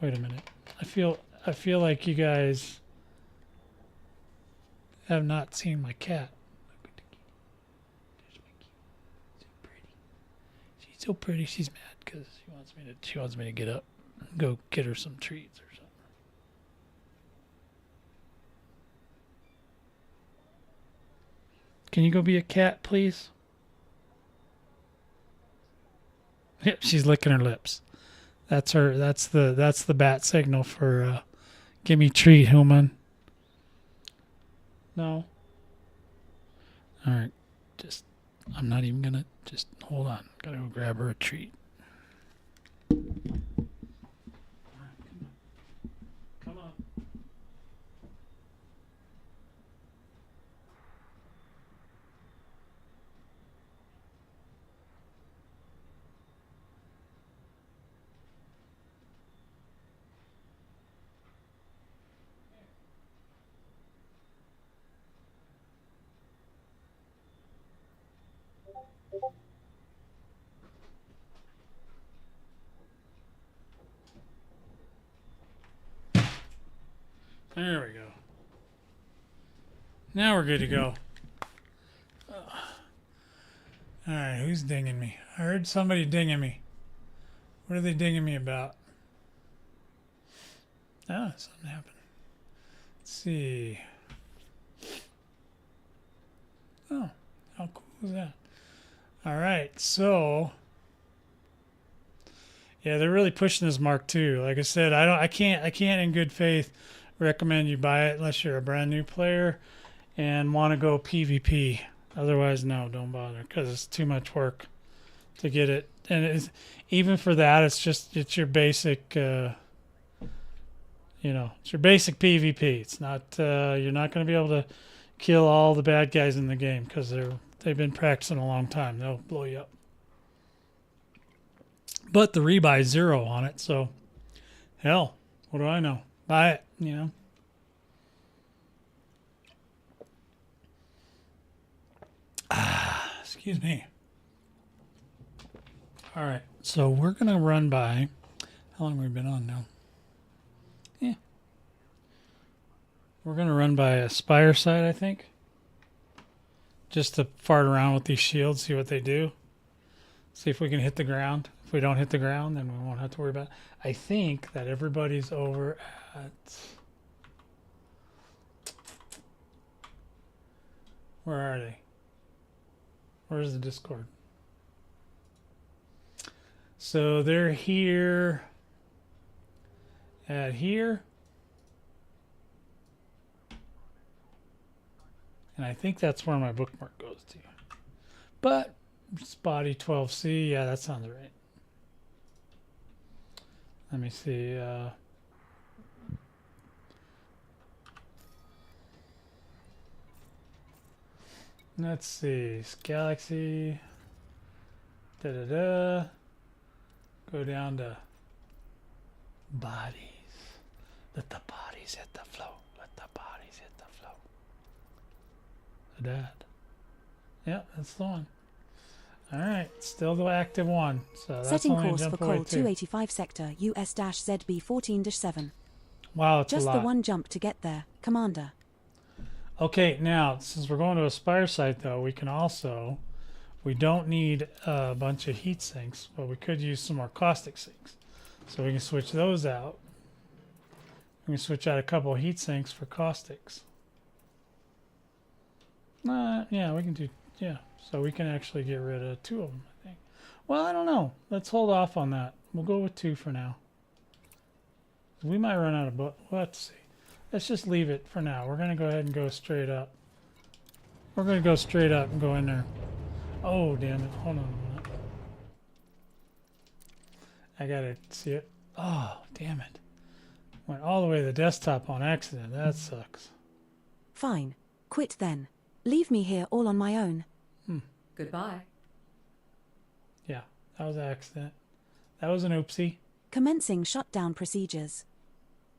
Wait a minute. I feel like you guys have not seen my cat. There's my kitty. So pretty. She's so pretty. She's mad because she wants me to get up and go get her some treats or something. can you go be a cat, please? Yep, she's licking her lips. That's her. That's the bat signal for give me treat, human. No. All right, just I'm not even gonna just hold on. Gotta go grab her a treat. All right, come on. There we go. Now we're good to go. Alright, who's dinging me? I heard somebody dinging me. What are they dinging me about? Ah, something happened. Let's see. Oh, how cool is that? Alright, so yeah, they're really pushing this Mark II. Like I said, I can't in good faith recommend you buy it unless you're a brand new player and want to go PvP. Otherwise, no, don't bother because it's too much work to get it. And even for that, it's your basic, it's your basic PvP. It's not you're not going to be able to kill all the bad guys in the game because they've been practicing a long time. They'll blow you up. But the rebuy is 0 on it, so hell, what do I know? Buy it, Excuse me. All right, so we're going to run by, how long have we been on now? Yeah. We're going to run by a Spire site, I think. Just to fart around with these shields, see what they do. See if we can hit the ground. If we don't hit the ground, then we won't have to worry about it. I think that everybody's over at... Where are they? Where's the Discord? So they're here at here. And I think that's where my bookmark goes to. But Spotty 12C, yeah, that sounds right. Let me see. Let's see. Galaxy. Da-da-da. Go down to bodies. Let the bodies hit the flow. Let the bodies hit the flow. Hadad. Yeah, that's the one. All right, still the active one. So that's Setting only a course jump for away Col too. 285 sector US-ZB 14-7. Wow, it's Just a the lot. one jump to get there, Commander. Okay, now since we're going to a Spire site, though, we can also. We don't need a bunch of heat sinks, but we could use some more caustic sinks. So we can switch those out. We can switch out a couple of heat sinks for caustics. Yeah, we can do. Yeah, so we can actually get rid of 2 of them, I think. Well, I don't know. Let's hold off on that. We'll go with 2 for now. We might run out of book. We'll have to see. Let's just leave it for now. We're going to go ahead and go straight up. We're going to go straight up and go in there. Oh, damn it. Hold on a minute. I got to see it. Oh, damn it. Went all the way to the desktop on accident. That sucks. Fine. Quit then. Leave me here all on my own. Goodbye. Yeah, that was an accident. That was an oopsie. Commencing shutdown procedures.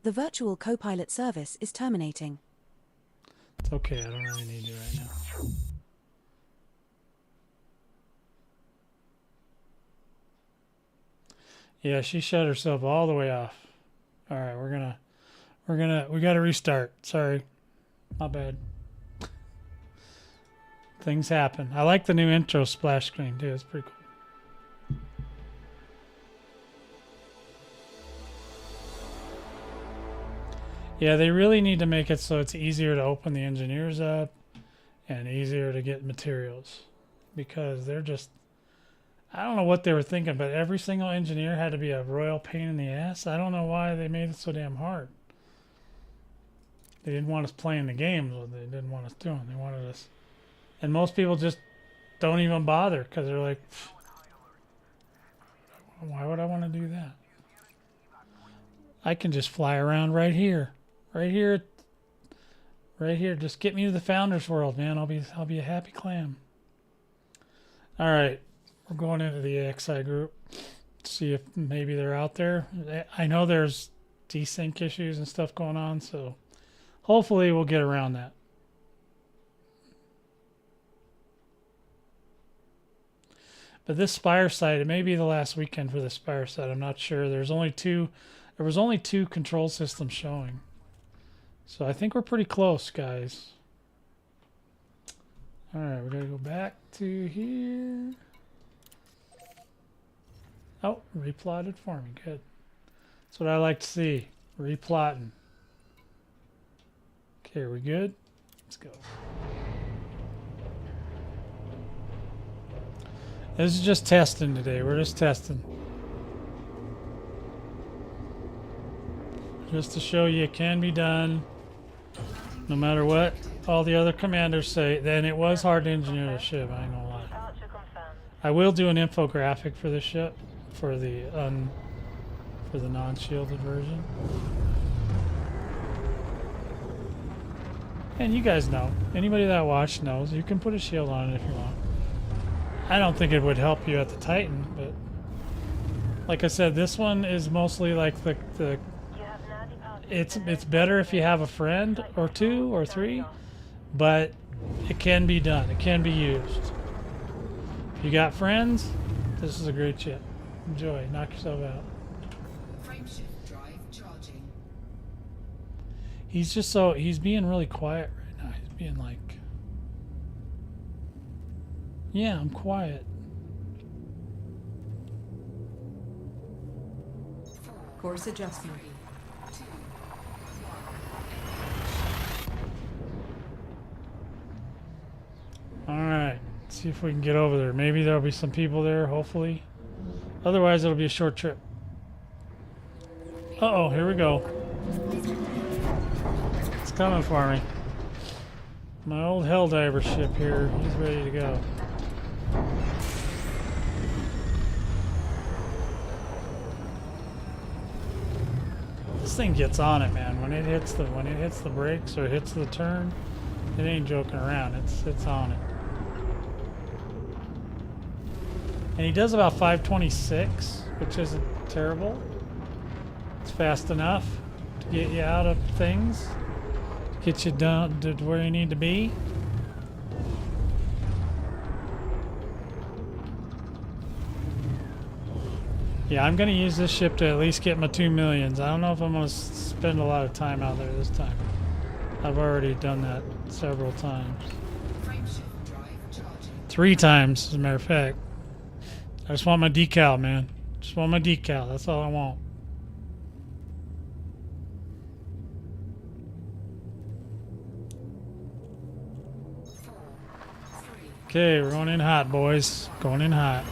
The virtual co-pilot service is terminating. It's okay. I don't really need you right now. Yeah, she shut herself all the way off. All right, we got to restart. Sorry. My bad. Things happen. I like the new intro splash screen too. It's pretty cool. Yeah, they really need to make it so it's easier to open the engineers up and easier to get materials, because they're just, I don't know what they were thinking, but every single engineer had to be a royal pain in the ass. I don't know why they made it so damn hard. They didn't want us playing the games. They didn't want us doing. They wanted us, and most people just don't even bother because they're like, why would I want to do that? I can just fly around right here, right here, right here. Just get me to the Founders World, man. I'll be a happy clam. All right, we're going into the AXI group. See if maybe they're out there. I know there's desync issues and stuff going on, so hopefully we'll get around that. But this Spire site, it may be the last weekend for the Spire site. I'm not sure. There was only two control systems showing. So I think we're pretty close, guys. All right, we're going to go back to here. Oh, replotted for me. Good. That's what I like to see. Replotting. Okay, are we good? Let's go. This is just testing today. We're just testing. Just to show you it can be done. No matter what all the other commanders say. Then it was hard to engineer the ship, I ain't gonna lie. I will do an infographic for the ship. For the non-shielded version. And you guys know. Anybody that watched knows. You can put a shield on it if you want. I don't think it would help you at the Titan, but like I said, this one is mostly like the it's better if you have a friend or two or three, but it can be done. It can be used. If you got friends, this is a great ship. Enjoy. Knock yourself out. Frameshift drive charging. He's being really quiet right now. He's being like, yeah, I'm quiet. Course adjustment. All right, let's see if we can get over there. Maybe there'll be some people there, hopefully. Otherwise, it'll be a short trip. Uh-oh, here we go. It's coming for me. My old Helldiver ship here. He's ready to go. This thing gets on it, man. When it hits the brakes or hits the turn, it ain't joking around. It's on it. And he does about 526, which isn't terrible. It's fast enough to get you out of things, get you down to where you need to be. Yeah, I'm going to use this ship to at least get my 2 millions. I don't know if I'm going to spend a lot of time out there this time. I've already done that several times. 3 times, as a matter of fact. I just want my decal, man. Just want my decal. That's all I want. Okay, we're going in hot, boys. Going in hot.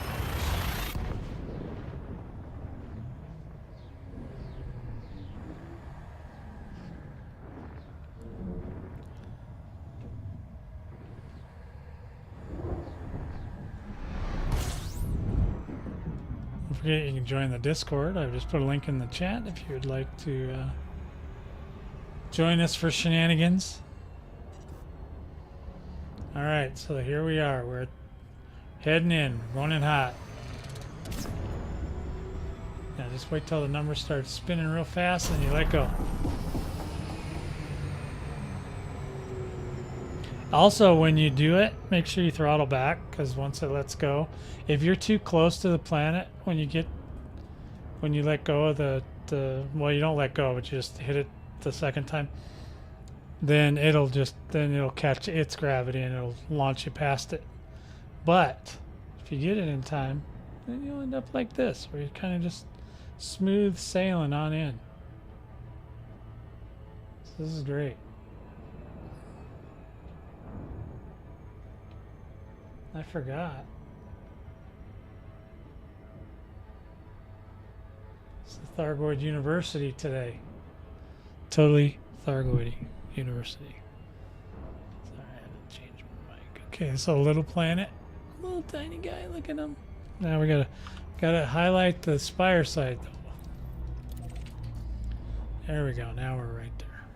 Don't forget you can join the Discord. I've just put a link in the chat if you would like to join us for shenanigans. Alright, so here we are. We're heading in, running hot. Now just wait till the numbers start spinning real fast and you let go. Also, when you do it, make sure you throttle back, because once it lets go, if you're too close to the planet when you let go of the well, you don't let go, but you just hit it the second time, then it'll catch its gravity and it'll launch you past it. But if you get it in time, then you'll end up like this, where you're kind of just smooth sailing on in. So this is great. I forgot. It's the Thargoid University today. Totally Thargoid University. Sorry, I haven't changed my mic. Okay, so little planet. Little tiny guy, look at him. Now we gotta highlight the Spire site though. There we go, now we're right there.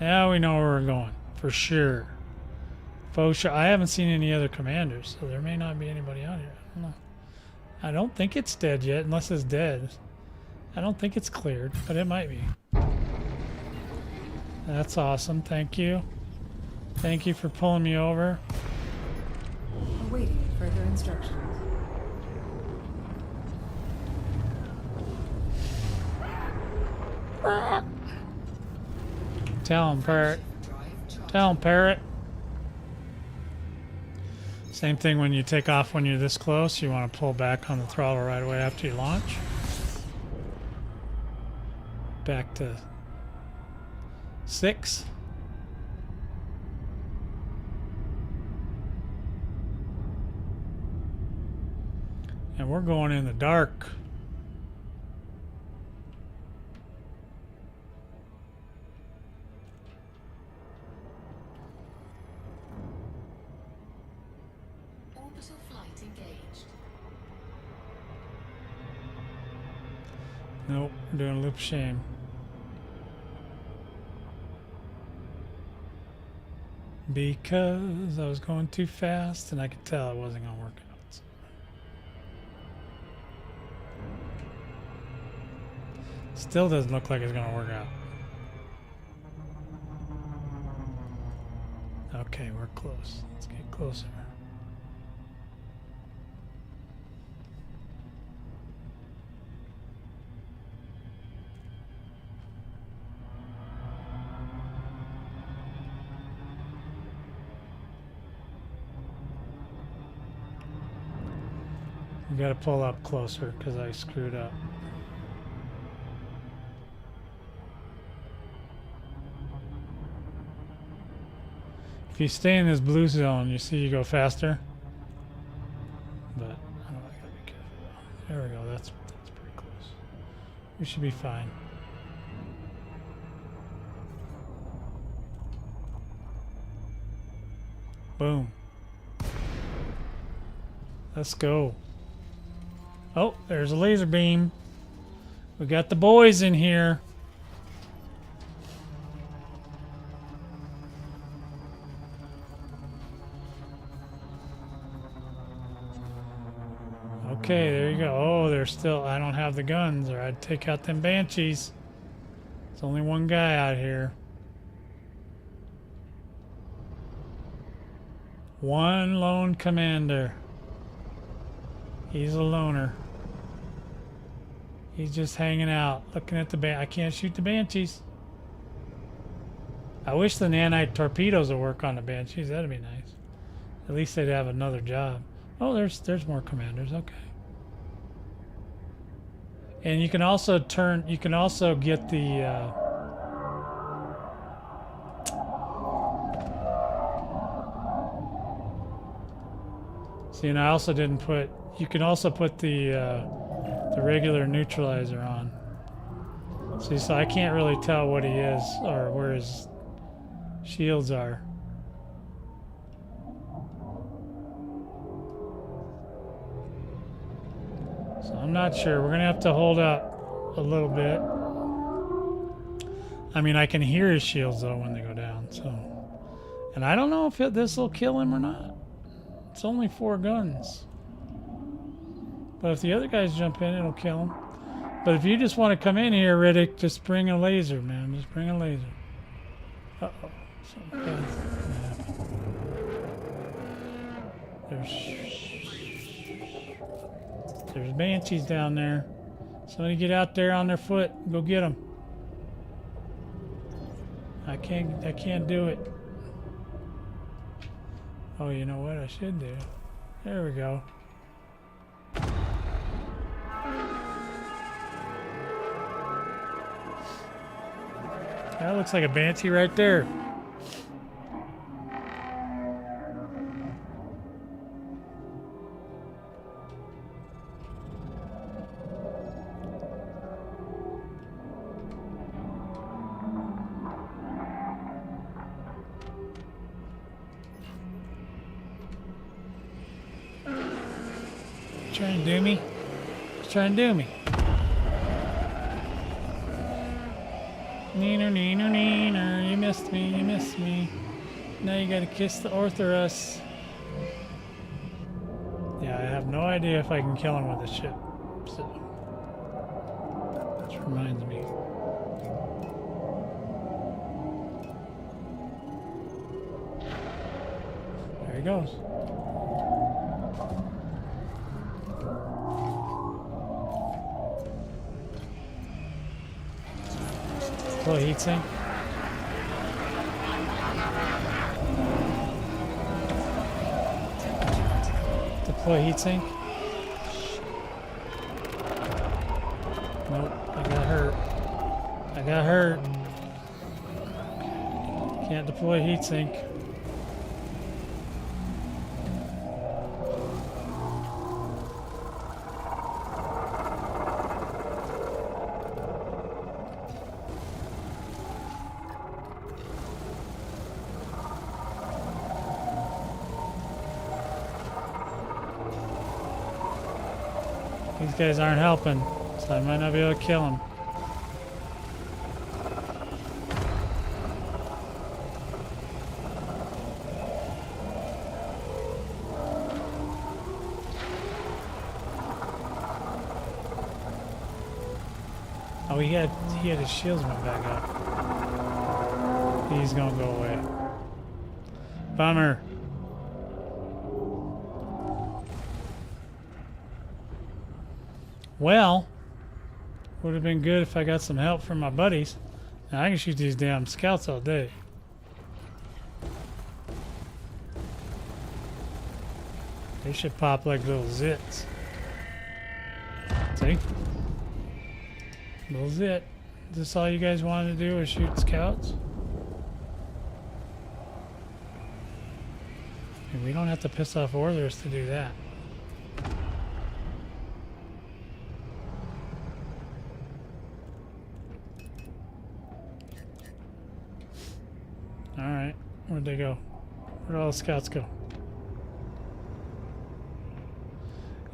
Now we know where we're going, for sure. Faux sure. I haven't seen any other commanders, so there may not be anybody out here. I don't know. I don't think it's dead yet, unless it's dead. I don't think it's cleared, but it might be. That's awesome. Thank you. Thank you for pulling me over. Awaiting further instructions. Tell him, parrot. Drive charging. Tell him, parrot. Same thing when you take off when you're this close. You want to pull back on the throttle right away after you launch. Back to 6. And we're going in the dark. Orbital flight engaged. Nope, we're doing a loop shame. Because I was going too fast and I could tell it wasn't going to work out. So. Still doesn't look like it's going to work out. Okay, we're close. Let's get closer. You gotta pull up closer because I screwed up. If you stay in this blue zone, you see you go faster. But I don't know, I gotta be careful. There we go, that's pretty close. We should be fine. Boom. Let's go. Oh, there's a laser beam. We got the boys in here. Okay, there you go. Oh, they're still... I don't have the guns, or I'd take out them banshees. There's only one guy out here. One lone commander. He's a loner. He's just hanging out, looking at the I can't shoot the banshees. I wish the nanite torpedoes would work on the banshees. That'd be nice. At least they'd have another job. Oh, there's more commanders. Okay. And you can also turn. You can also get the. See, and I also didn't put. You can also put the regular neutralizer on. See, so I can't really tell what he is or where his shields are. So I'm not sure. We're gonna have to hold up a little bit. I mean, I can hear his shields though when they go down. So, and I don't know if this will kill him or not. It's only 4 guns. But if the other guys jump in, it'll kill them. But if you just want to come in here, Riddick, just bring a laser, man. Just bring a laser. Uh-oh. Something bad's gonna happen. There's banshees down there. Somebody get out there on their foot. Go get them. I can't do it. Oh, you know what I should do? There we go. That looks like a banshee right there. trying to do me? He's trying to do me. Neener, neener, neener. You missed me, you missed me. Now you gotta kiss the Orthoros. Yeah, I have no idea if I can kill him with this ship. So, which reminds me. There he goes. Deploy heatsink. Deploy heatsink. Nope, I got hurt. I got hurt. Can't deploy heatsink. These guys aren't helping, so I might not be able to kill him. Oh, he had his shields went back up. He's gonna go away. Bummer. Well, would have been good if I got some help from my buddies. Now I can shoot these damn scouts all day. They should pop like little zits. See? Little zit. Is this all you guys wanted to do was shoot scouts? And we don't have to piss off Orthers to do that. Alright, where'd they go? Where'd all the scouts go?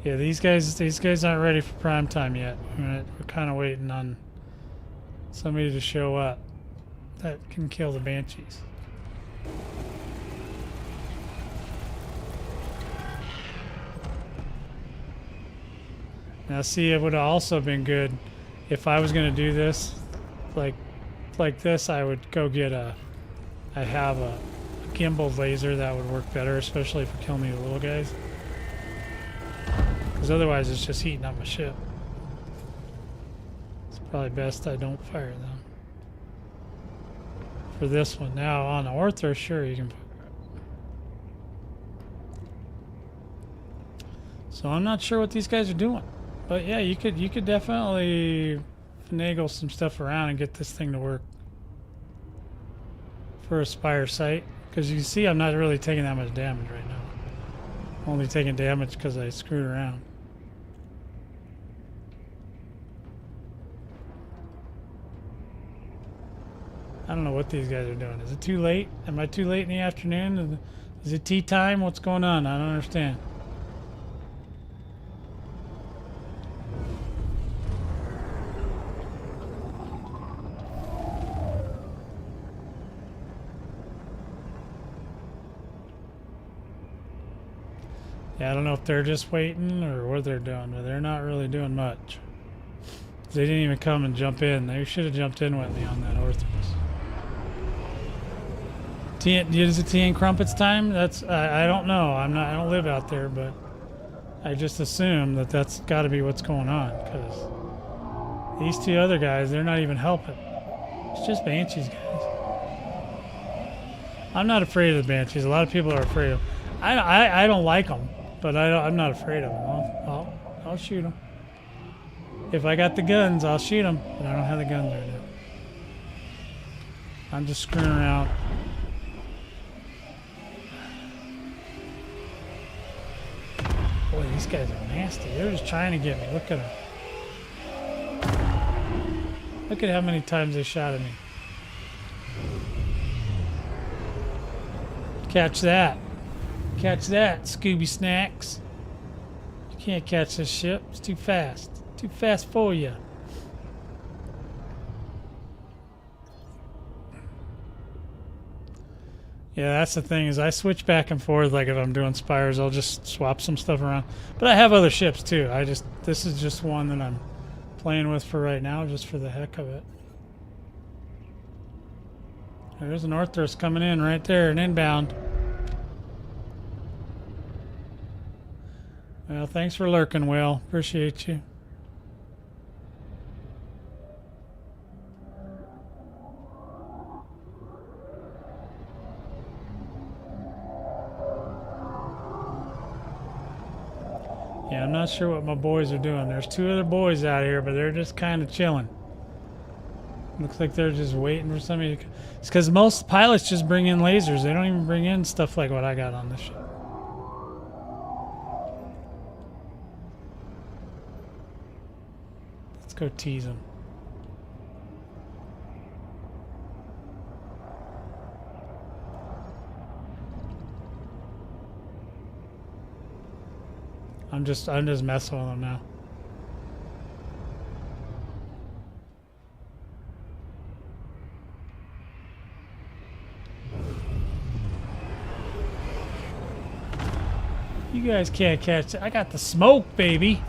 Yeah, these guys aren't ready for prime time yet. We're kind of waiting on somebody to show up that can kill the Banshees. Now see, it would have also been good if I was going to do this like this. I would go get I have a gimbal laser that would work better, especially for killing the little guys. Because otherwise it's just heating up my ship. It's probably best I don't fire them. For this one. Now on the Ortho, sure you can. So I'm not sure what these guys are doing. But yeah, you could definitely finagle some stuff around and get this thing to work for a Spire site. Because you see I'm not really taking that much damage right now. I'm only taking damage because I screwed around. I don't know what these guys are doing. Is it too late? Am I too late in the afternoon? Is it tea time? What's going on? I don't understand. Yeah, I don't know if they're just waiting or what they're doing, but they're not really doing much. They didn't even come and jump in. They should have jumped in with me on that Orthos. Is it tea and crumpets time? That's I don't know. I don't live out there, but I just assume that that's got to be what's going on, because these two other guys, they're not even helping. It's just Banshees, guys. I'm not afraid of the Banshees. A lot of people are afraid of them. I don't like them, but I'm not afraid of them. I'll shoot them. If I got the guns, I'll shoot them, but I don't have the guns right now. I'm just screwing around. Boy, these guys are nasty. They're just trying to get me. Look at them. Look at how many times they shot at me. Catch that. Catch that, Scooby Snacks. You can't catch this ship. It's too fast. Too fast for you. Yeah, that's the thing is I switch back and forth. Like if I'm doing Spires, I'll just swap some stuff around. But I have other ships too. This is just one that I'm playing with for right now, just for the heck of it. There's an Orthros coming in right there, an inbound. Well, thanks for lurking, Will. Appreciate you. Yeah, I'm not sure what my boys are doing. There's two other boys out here, but they're just kind of chilling. Looks like they're just waiting for somebody to... It's because most pilots just bring in lasers. They don't even bring in stuff like what I got on this ship. Let's go tease them. I'm just messing with them now. You guys can't catch it. I got the smoke, baby.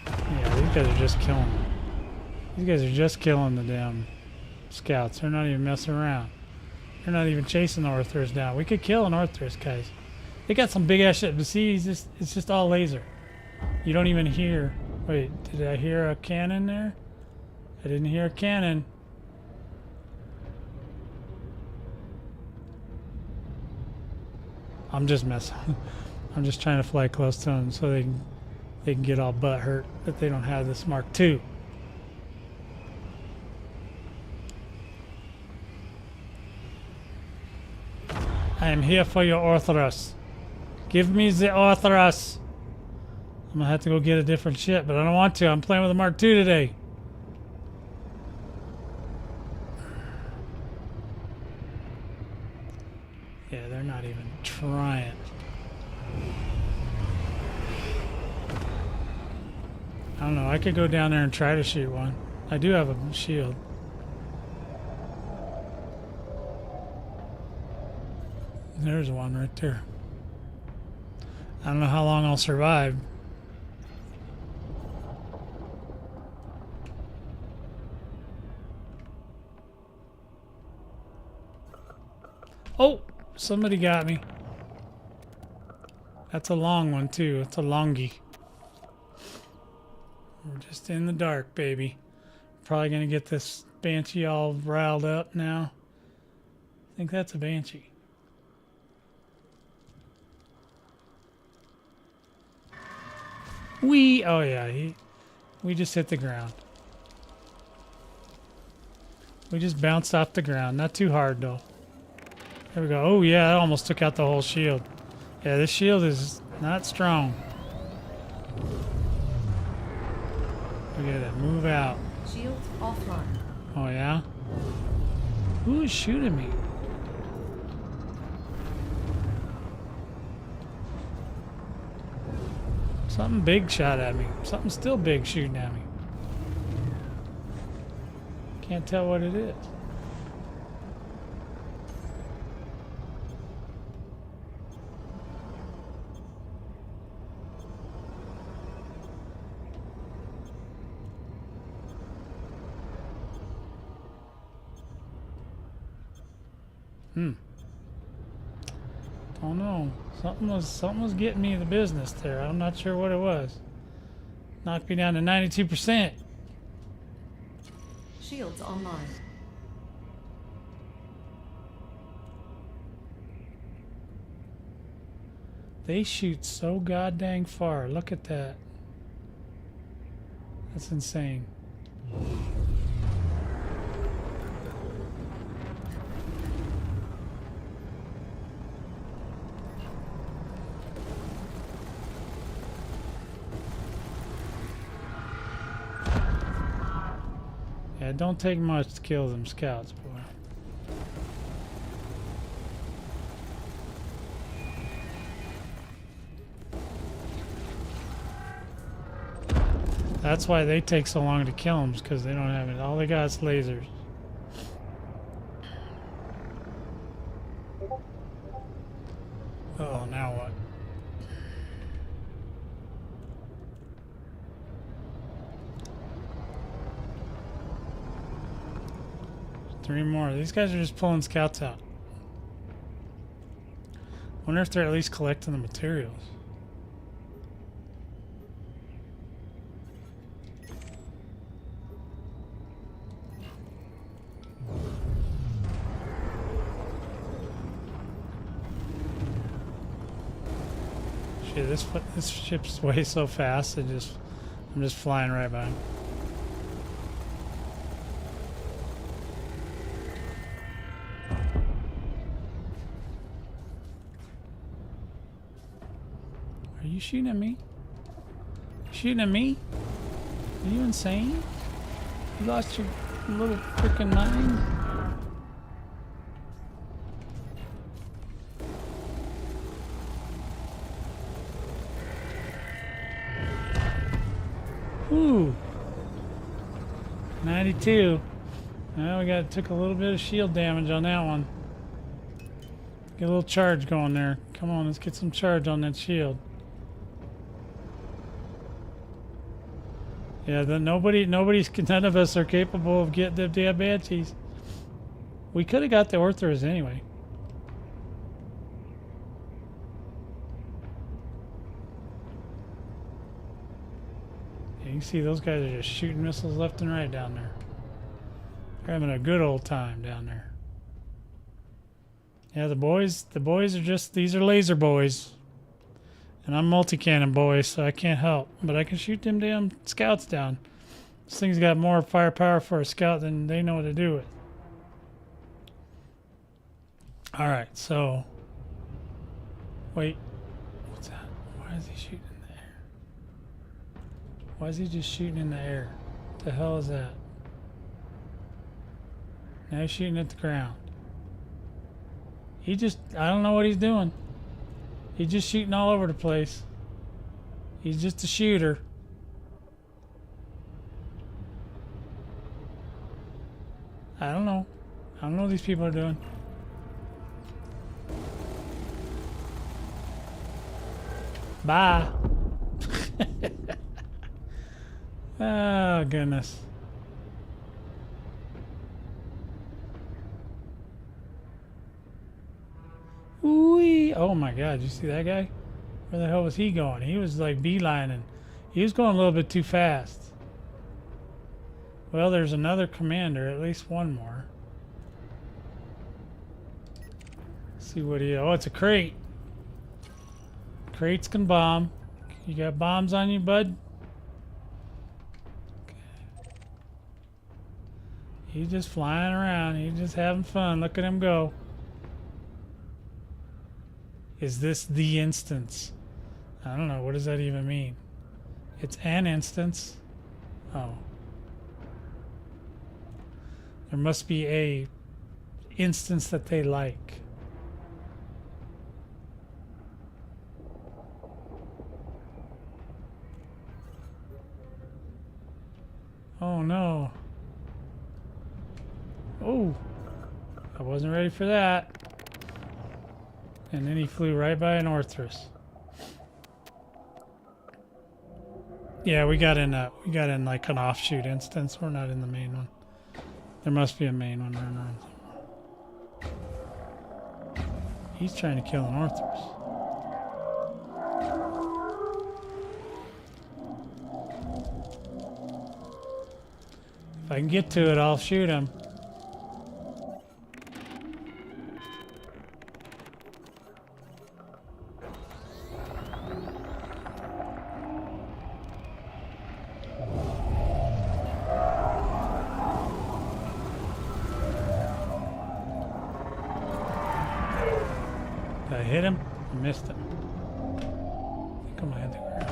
Yeah, these guys are just killing them. These guys are just killing the damn scouts. They're not even messing around. They're not even chasing the Orthros down. We could kill an Orthros, guys. They got some big ass shit, but see, it's just all laser. You don't even hear. Wait, did I hear a cannon there? I didn't hear a cannon. I'm just messing. I'm just trying to fly close to them so they can get all butt hurt that they don't have this Mark II. I am here for your Orthros. Give me the Orthros. I'm gonna have to go get a different ship, but I don't want to. I'm playing with a Mark II today. Yeah, they're not even trying. I don't know. I could go down there and try to shoot one. I do have a shield. There's one right there. I don't know how long I'll survive. Oh, somebody got me. That's a long one too. It's a longie. We're just in the dark, baby. Probably gonna get this Banshee all riled up now. I think that's a Banshee. Oh yeah, we just hit the ground. We just bounced off the ground. Not too hard though. There we go. Oh yeah, that almost took out the whole shield. Yeah, this shield is not strong. Look at it, move out. Shields offline. Oh yeah? Who is shooting me? Something big shot at me. Something still big shooting at me. Can't tell what it is. Don't know. Something was getting me the business there. I'm not sure what it was. Knocked me down to 92%. Shields online. They shoot so goddamn far. Look at that. That's insane. Yeah, it don't take much to kill them scouts, boy. That's why they take so long to kill them, because they don't have it. All they got is lasers. Oh, now what? Three more. These guys are just pulling scouts out. Wonder if they're at least collecting the materials. Shit, this ship's way so fast. I'm just flying right by 'em. Are you shooting at me? Shooting at me? Are you insane? You lost your little freaking mind? Ooh. 92. Well, we took a little bit of shield damage on that one. Get a little charge going there. Come on, let's get some charge on that shield. Yeah, none of us are capable of getting the damn banshees. We could have got the Orthers anyway. Yeah, you can see those guys are just shooting missiles left and right down there. They're having a good old time down there. Yeah, the boys are just, these are laser boys. And I'm multi-cannon boy, so I can't help. But I can shoot them damn scouts down. This thing's got more firepower for a scout than they know what to do with. Alright, so... Wait. What's that? Why is he shooting in the air? Why is he just shooting in the air? What the hell is that? Now he's shooting at the ground. I don't know what he's doing. He's just shooting all over the place. He's just a shooter. I don't know. I don't know what these people are doing. Bye. Oh, goodness. Ooh-wee. Oh my God, you see that guy? Where the hell was he going? He was like beelining. He was going a little bit too fast. Well, there's another commander, at least one more. Let's see what oh, it's a crate. Crates can bomb. You got bombs on you, bud? Okay. He's just flying around. He's just having fun. Look at him go. Is this the instance? I don't know. What does that even mean? It's an instance. Oh. There must be a instance that they like. Oh no. Oh. I wasn't ready for that. And then he flew right by an Orthrus. Yeah, we got in like an offshoot instance. We're not in the main one. There must be a main one running around somewhere. He's trying to kill an Orthrus. If I can get to it, I'll shoot him. Did I hit him? I missed him. I think I might hit the ground.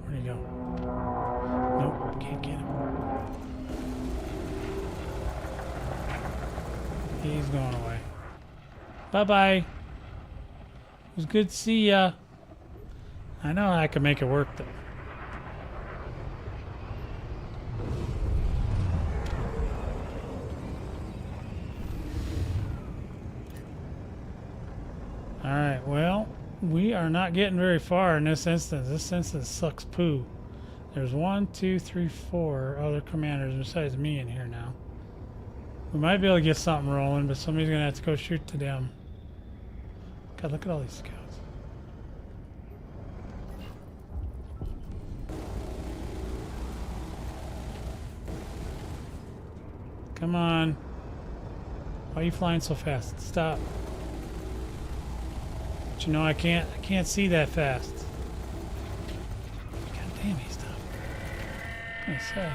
Where'd he go? Nope, can't get him. He's going away. Bye-bye. It was good to see ya. I know I can make it work though. Alright, well, we are not getting very far in this instance. This instance sucks poo. There's 1, 2, 3, 4 other commanders besides me in here now. We might be able to get something rolling, but somebody's gonna have to go shoot to them. God, look at all these scouts. Come on. Why are you flying so fast? Stop. But you know I can't see that fast. God damn, he stopped. What can I say?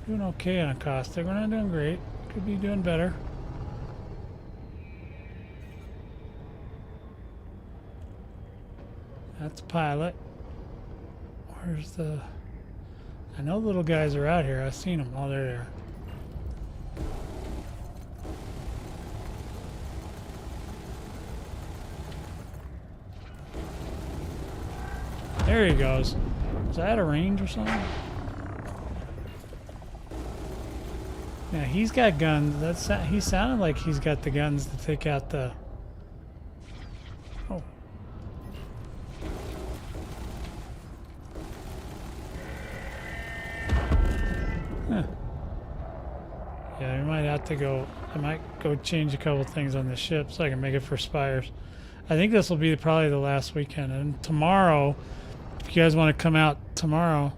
Doing okay on caustic. We're not doing great. Could be doing better. That's pilot. Where's the... I know little guys are out here. I've seen them. Oh, they're there. There he goes. Is that a range or something? Yeah, he's got guns. He sounded like he's got the guns to take out the... Oh. Huh. Yeah, we might have to go... I might go change a couple things on the ship so I can make it for Spires. I think this will be probably the last weekend. And tomorrow, if you guys want to come out tomorrow...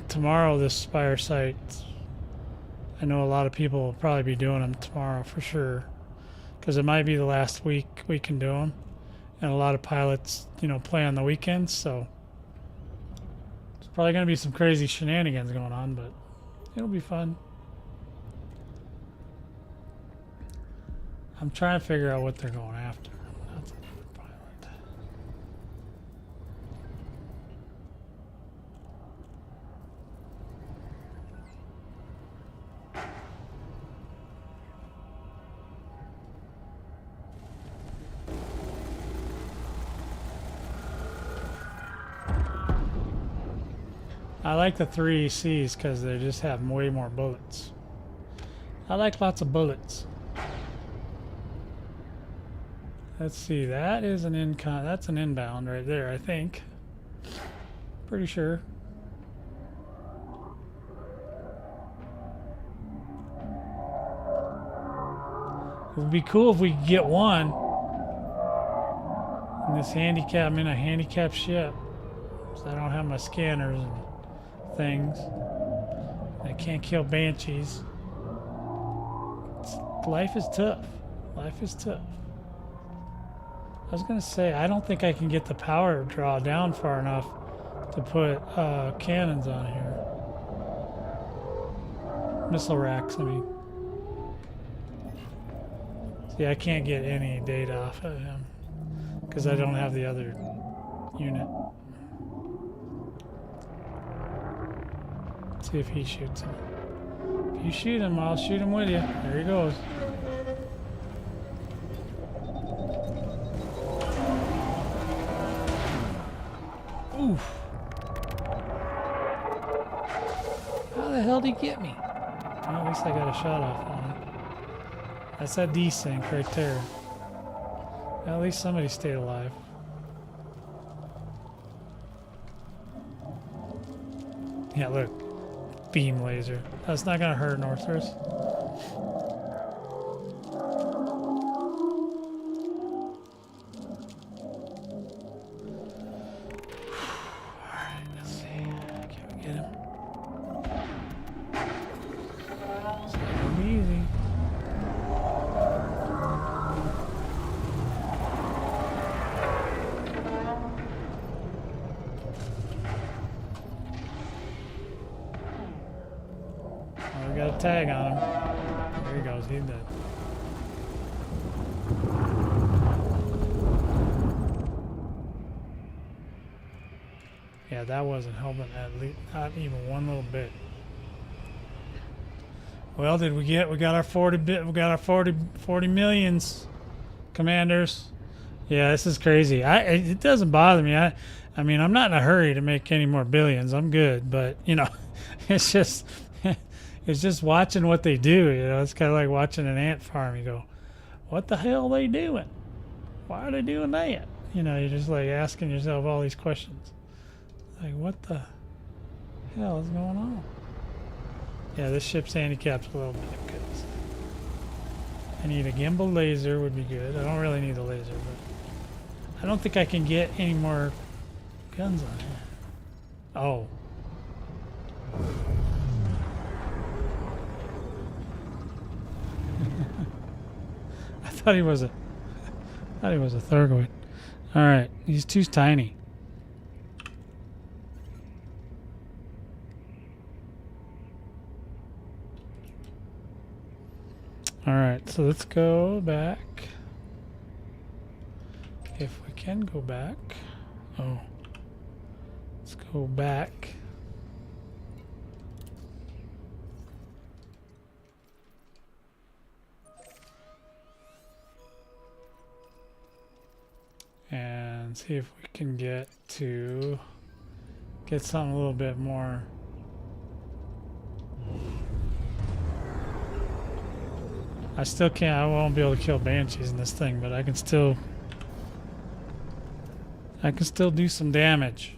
tomorrow, this Spire site, I know a lot of people will probably be doing them tomorrow for sure, because it might be the last week we can do them, and a lot of pilots, you know, play on the weekends, so it's probably going to be some crazy shenanigans going on, but it'll be fun. I'm trying to figure out what they're going after. That's a pilot. I like the 3ECs because they just have way more bullets. I like lots of bullets. Let's see, that is an that's an inbound right there, I think. Pretty sure. It would be cool if we could get one in this handicap. I'm in a handicap ship, so I don't have my scanners and things. I can't kill banshees. Life is tough. Life is tough. I was gonna say, I don't think I can get the power draw down far enough to put cannons on here. Missile racks, I mean. See, I can't get any data off of him because I don't have the other unit. Let's see if he shoots him. If you shoot him, I'll shoot him with you. There he goes. Oof. How the hell did he get me? Well, at least I got a shot off on him. That's that desync right there. Well, at least somebody stayed alive. Yeah, look. Beam laser. That's not gonna hurt Northers. Tag on him. There he goes, he's dead. Yeah, that wasn't helping at least, not even one little bit. Well, did we get? We got our 40 millions, commanders. Yeah, this is crazy. It doesn't bother me. I mean, I'm not in a hurry to make any more billions. I'm good, but you know, it's just. It's just watching what they do. You know, it's kind of like watching an ant farm. You go, what the hell are they doing? Why are they doing that? You know, you're just like asking yourself all these questions. Like, what the hell is going on? Yeah, this ship's handicapped a little bit because I need a gimbal laser would be good. I don't really need a laser, but I don't think I can get any more guns on here. Oh. I thought he was a Thargoid. Alright, he's too tiny. Alright, so let's go back. If we can go back. Oh. Let's go back. And see if we can get something a little bit more. I still can't, I won't be able to kill banshees in this thing, but I can still do some damage.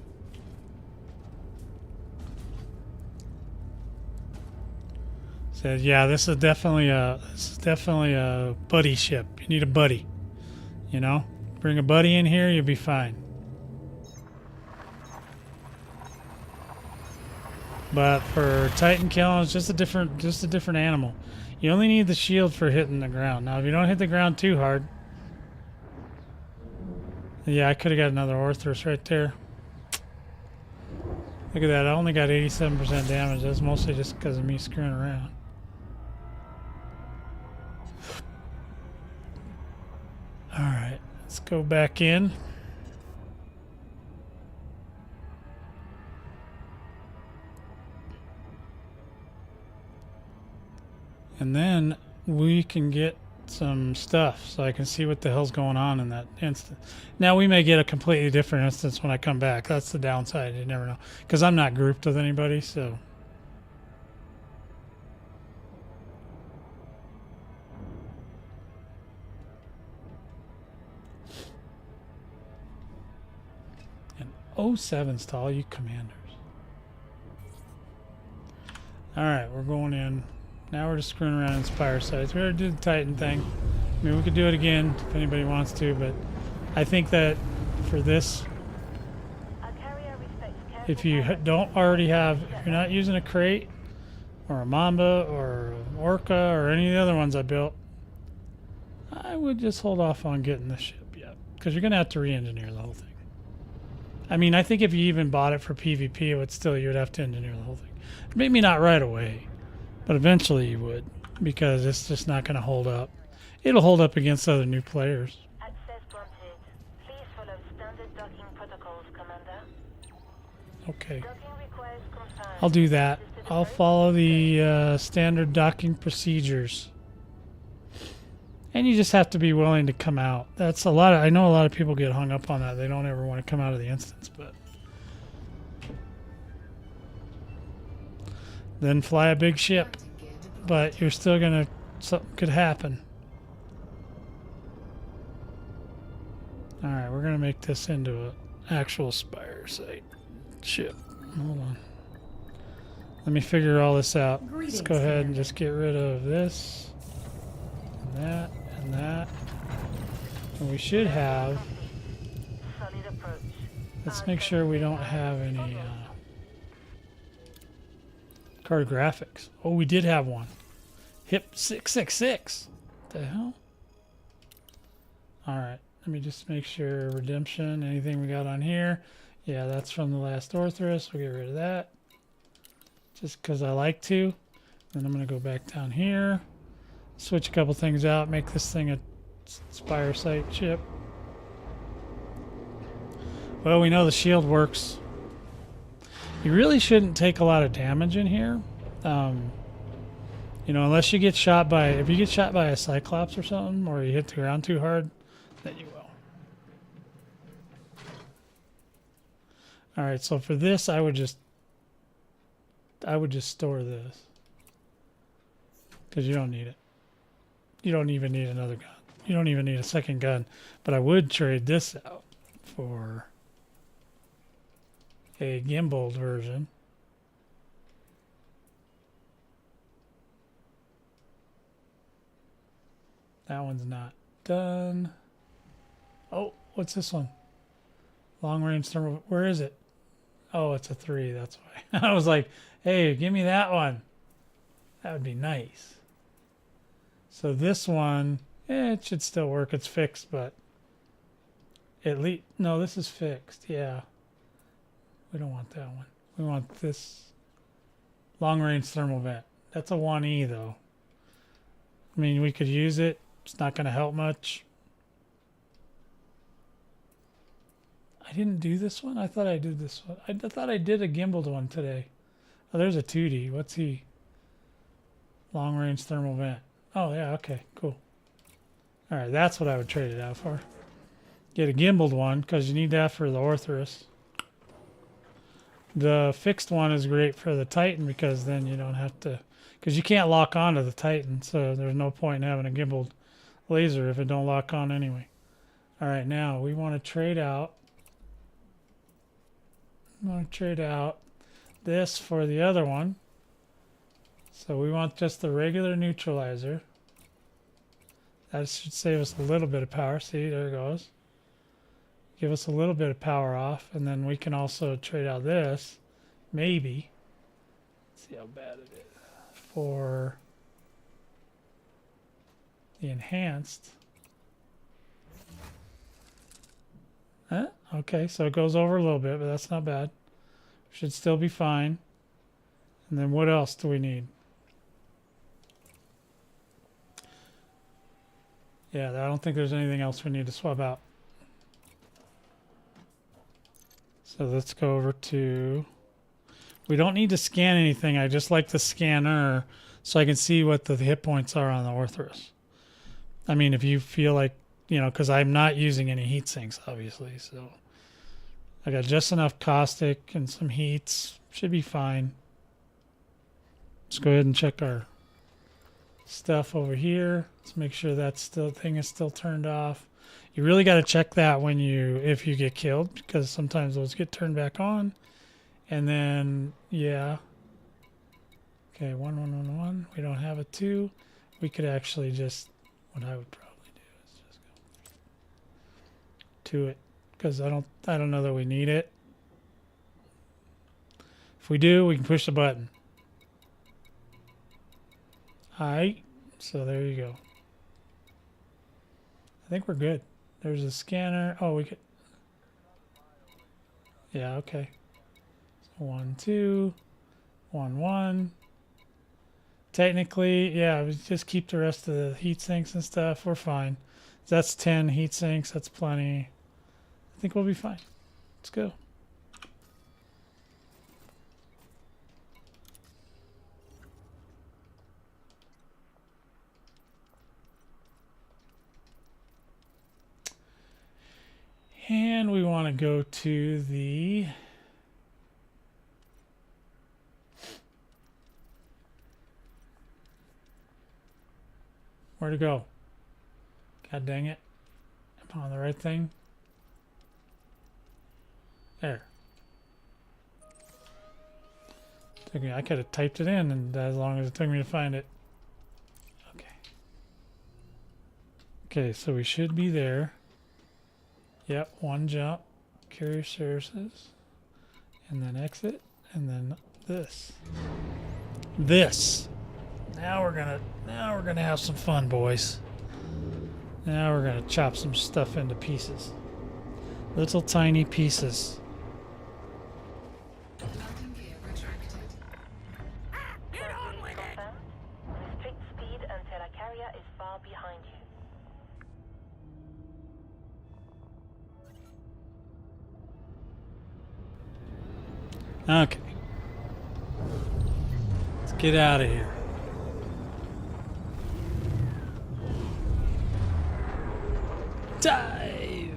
So yeah, this is definitely a buddy ship. You need a buddy, you know? Bring a buddy in here, you'll be fine. But for Titan killing, it's just a different animal. You only need the shield for hitting the ground. Now, if you don't hit the ground too hard, yeah, I could have got another Orthrus right there. Look at that! I only got 87% damage. That's mostly just because of me screwing around. All right. Let's go back in. And then we can get some stuff so I can see what the hell's going on in that instance. Now we may get a completely different instance when I come back. That's the downside. You never know. Because I'm not grouped with anybody, so. And 07's to all you commanders. Alright, we're going in. Now we're just screwing around in Spire sites. We already did the Titan thing. I mean, we could do it again if anybody wants to, but I think that for this, if you don't already have, if you're not using a crate or a Mamba or an Orca or any of the other ones I built, I would just hold off on getting this ship yet, because you're going to have to re-engineer the whole thing. I mean, I think if you even bought it for PvP, it would still, you would have to engineer the whole thing. Maybe not right away. But eventually you would, because it's just not going to hold up. It'll hold up against other new players. Access granted. Please follow standard docking protocols, Commander. Okay. Docking requires confirmed. I'll do that. I'll follow the standard docking procedures. And you just have to be willing to come out. That's a lot of, I know a lot of people get hung up on that. They don't ever want to come out of the instance, but then fly a big ship, but you're still gonna, something could happen. All right, we're gonna make this into an actual Spire site ship. Hold on. Let me figure all this out. Let's go ahead and just get rid of this, and that, and that. And we should have, Solid approach. let's make sure we don't have any cartographics. Oh, we did have one. HIP 666. What the hell? Alright, let me just make sure redemption, anything we got on here. Yeah, that's from the last Orthrus. We'll get rid of that. Just because I like to. Then I'm going to go back down here. Switch a couple things out. Make this thing a Spire site ship. Well, we know the shield works. You really shouldn't take a lot of damage in here. You know, unless you get shot by, if you get shot by a Cyclops or something, or you hit the ground too hard, then you will. Alright, so for this, I would just store this. because you don't need it. You don't even need another gun. You don't even need a second gun. But I would trade this out for a gimbaled version. That one's not done. Oh, what's this one? Long range thermal. Where is it? Oh, it's a 3. That's why. I was like, hey, give me that one. That would be nice. So this one, it should still work. It's fixed, but at least, no, this is fixed. Yeah. We don't want that one. We want this long range thermal vent. That's a 1E though. I mean, we could use it. It's not going to help much. I didn't do this one. I thought I did this one. I thought I did a gimbaled one today. Oh, there's a 2D. What's he? Long range thermal vent. Oh, yeah. Okay, cool. All right, that's what I would trade it out for. Get a gimbaled one because you need that for the Orthrus. The fixed one is great for the Titan because then you don't have to, because you can't lock onto the Titan, so there's no point in having a gimbaled laser if it don't lock on anyway. All right, now we want to trade out. We want to trade out this for the other one. So we want just the regular neutralizer. That should save us a little bit of power. See, there it goes. Give us a little bit of power off, and then we can also trade out this, maybe. Let's see how bad it is. For the enhanced. Okay, so it goes over a little bit, but that's not bad. Should still be fine. And then what else do we need? Yeah, I don't think there's anything else we need to swap out. So let's go over to... We don't need to scan anything. I just like the scanner so I can see what the hit points are on the Orthrus. I mean, if you feel like, you know, because I'm not using any heat sinks, obviously. So I got just enough caustic and some heats. Should be fine. Let's go ahead and check our stuff over here. Let's make sure that thing is still turned off. You really got to check that when if you get killed, because sometimes those get turned back on. And then, yeah. Okay, 1. We don't have a 2. We could actually just, what I would probably do is just go to it, because I don't know that we need it. If we do, we can push the button. Alright, so there you go. I think we're good. There's a scanner. Oh, we could. Yeah, okay. So 1, 2, 1, 1. Technically, yeah, we just keep the rest of the heat sinks and stuff. We're fine. That's 10 heat sinks. That's plenty. I think we'll be fine. Let's go. And we want to go to the where to go? God dang it. Am I on the right thing? There. Took me, I could have typed it in, and as long as it took me to find it. Okay. Okay, so we should be there. Yep, 1 jump, carrier services, and then exit, and then this. Now we're gonna have some fun, boys. Now we're gonna chop some stuff into pieces. Little tiny pieces. Landing gear retracted. Confirmed. Restrict speed until a carrier is far behind you. Okay. Let's get out of here. Dive!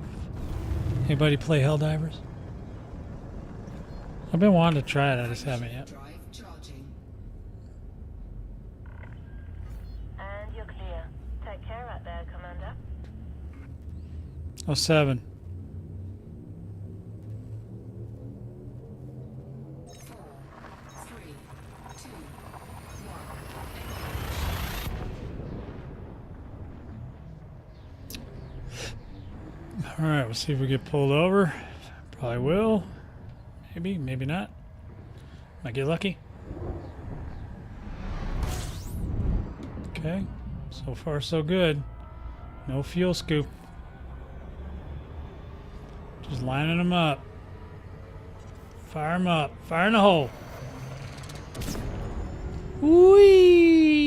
Anybody play Helldivers? I've been wanting to try it, I just haven't yet. Drive charging. Oh, 7. 4, 3, 2, 1. All right, we'll see if we get pulled over. Probably will. Maybe, maybe not. Might get lucky. Okay, so far so good. No fuel scoop. Just lining them up. Fire them up. Fire in the hole. Whee!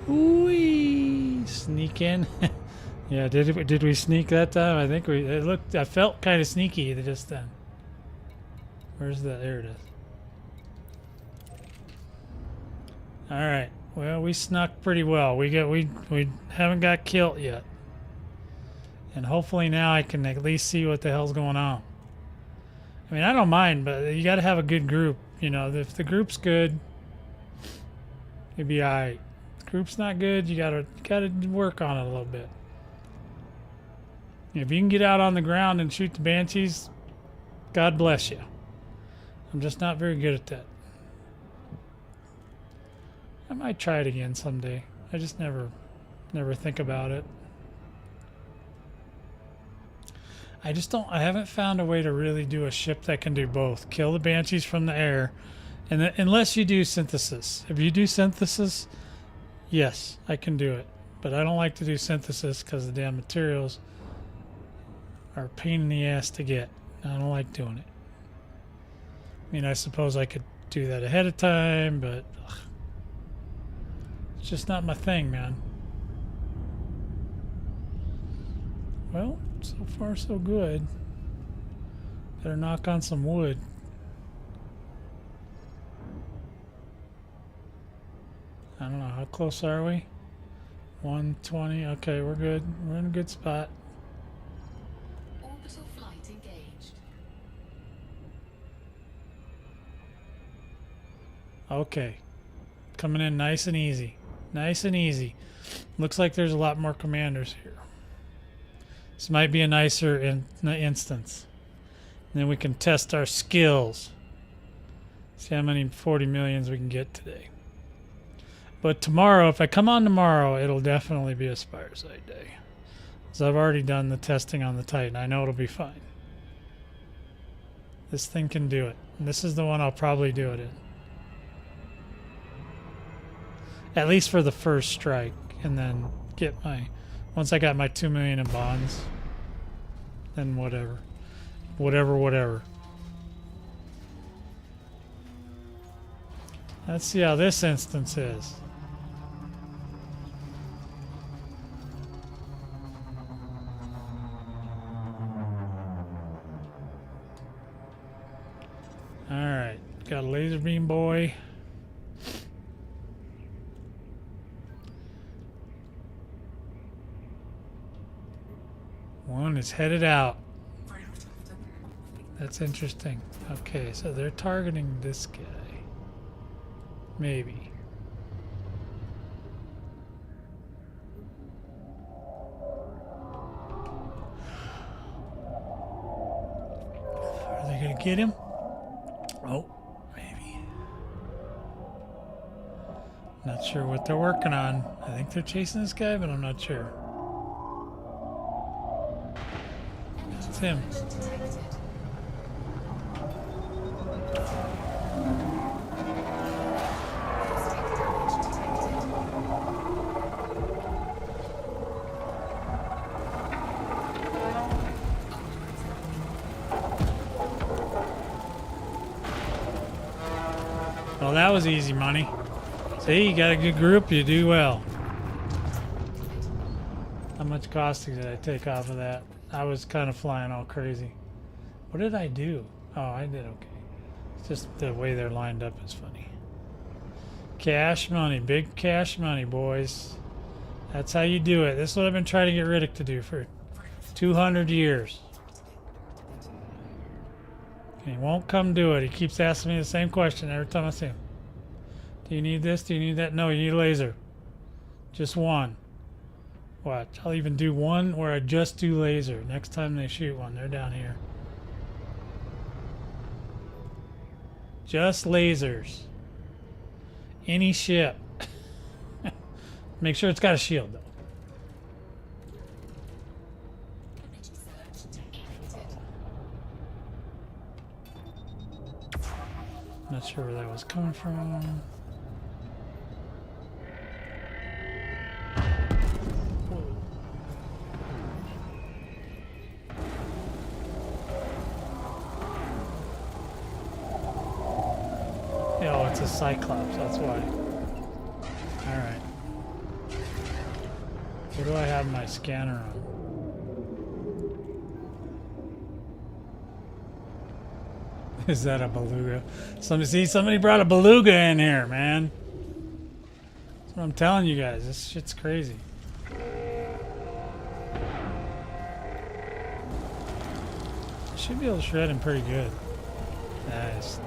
Whee! Sneak in. Yeah, did we sneak that time? I think we. It looked. I felt kind of sneaky just then. Where's that? There it is. All right. Well, we snuck pretty well. We haven't got killed yet, and hopefully now I can at least see what the hell's going on. I mean, I don't mind, but you got to have a good group. You know, if the group's good, it'd be all right. If the group's not good, you gotta work on it a little bit. If you can get out on the ground and shoot the banshees, God bless you. I'm just not very good at that. I might try it again someday. I just never think about it. I haven't found a way to really do a ship that can do both. Kill the banshees from the air, and unless you do synthesis. If you do synthesis, yes, I can do it. But I don't like to do synthesis because the damn materials are a pain in the ass to get. I don't like doing it. I mean, I suppose I could do that ahead of time, but it's just not my thing, man. Well, so far so good. Better knock on some wood. I don't know, how close are we? 120. Okay, we're good. We're in a good spot. Orbital flight engaged. Okay. Coming in nice and easy. Nice and easy. Looks like there's a lot more commanders here. This might be a nicer instance. And then we can test our skills. See how many 40 millions we can get today. But tomorrow, if I come on tomorrow, it'll definitely be a Spire side day. Because I've already done the testing on the Titan. I know it'll be fine. This thing can do it. And this is the one I'll probably do it in. At least for the first strike. And then get once I got my 2 million in bonds, then whatever. Whatever. Let's see how this instance is. Alright, got a laser beam boy. One is headed out. That's interesting. Okay, so they're targeting this guy. Maybe. Are they gonna get him? Oh, maybe. Not sure what they're working on. I think they're chasing this guy, but I'm not sure. It's him. Well, that was easy money. See, you got a good group, you do well. How much costing did I take off of that? I was kind of flying all crazy. What did I do? Oh, I did okay. It's just the way they're lined up is funny. Cash money, big cash money, boys. That's how you do it. This is what I've been trying to get Riddick to do for 200 years. And he won't come do it. He keeps asking me the same question every time I see him. Do you need this? Do you need that? No, you need a laser. Just one. Watch. I'll even do one where I just do laser. Next time they shoot one, they're down here. Just lasers. Any ship. Make sure it's got a shield, though. Energy surge detected. Not sure where that was coming from. Oh, it's a Cyclops, that's why. Alright. Where do I have my scanner on? Is that a beluga? Somebody brought a beluga in here, man. That's what I'm telling you guys. This shit's crazy. I should be able to shred him pretty good. Nice.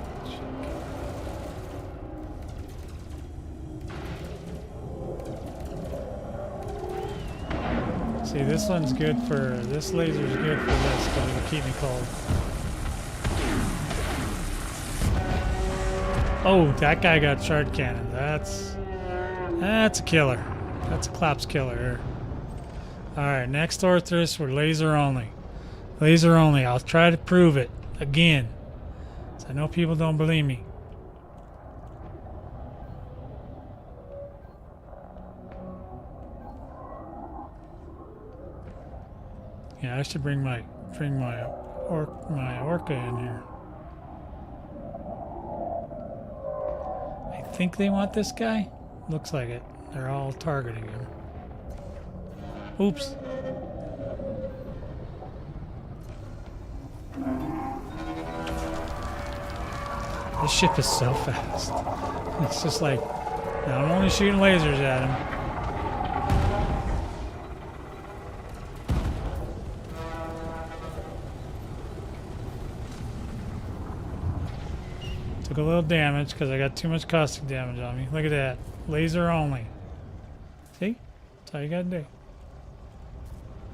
See, this one's good for, this laser's good for this, because it'll keep me cold. Oh, that guy got shard cannon. That's a killer. That's a Claps killer. Alright, next Orthrus, we're laser only. Laser only. I'll try to prove it again. So I know people don't believe me. Yeah, I should bring my orca in here. I think they want this guy. Looks like it. They're all targeting him. Oops. This ship is so fast. It's just like, now I'm only shooting lasers at him. Took a little damage because I got too much caustic damage on me. Look at that. Laser only. See? That's all you gotta do.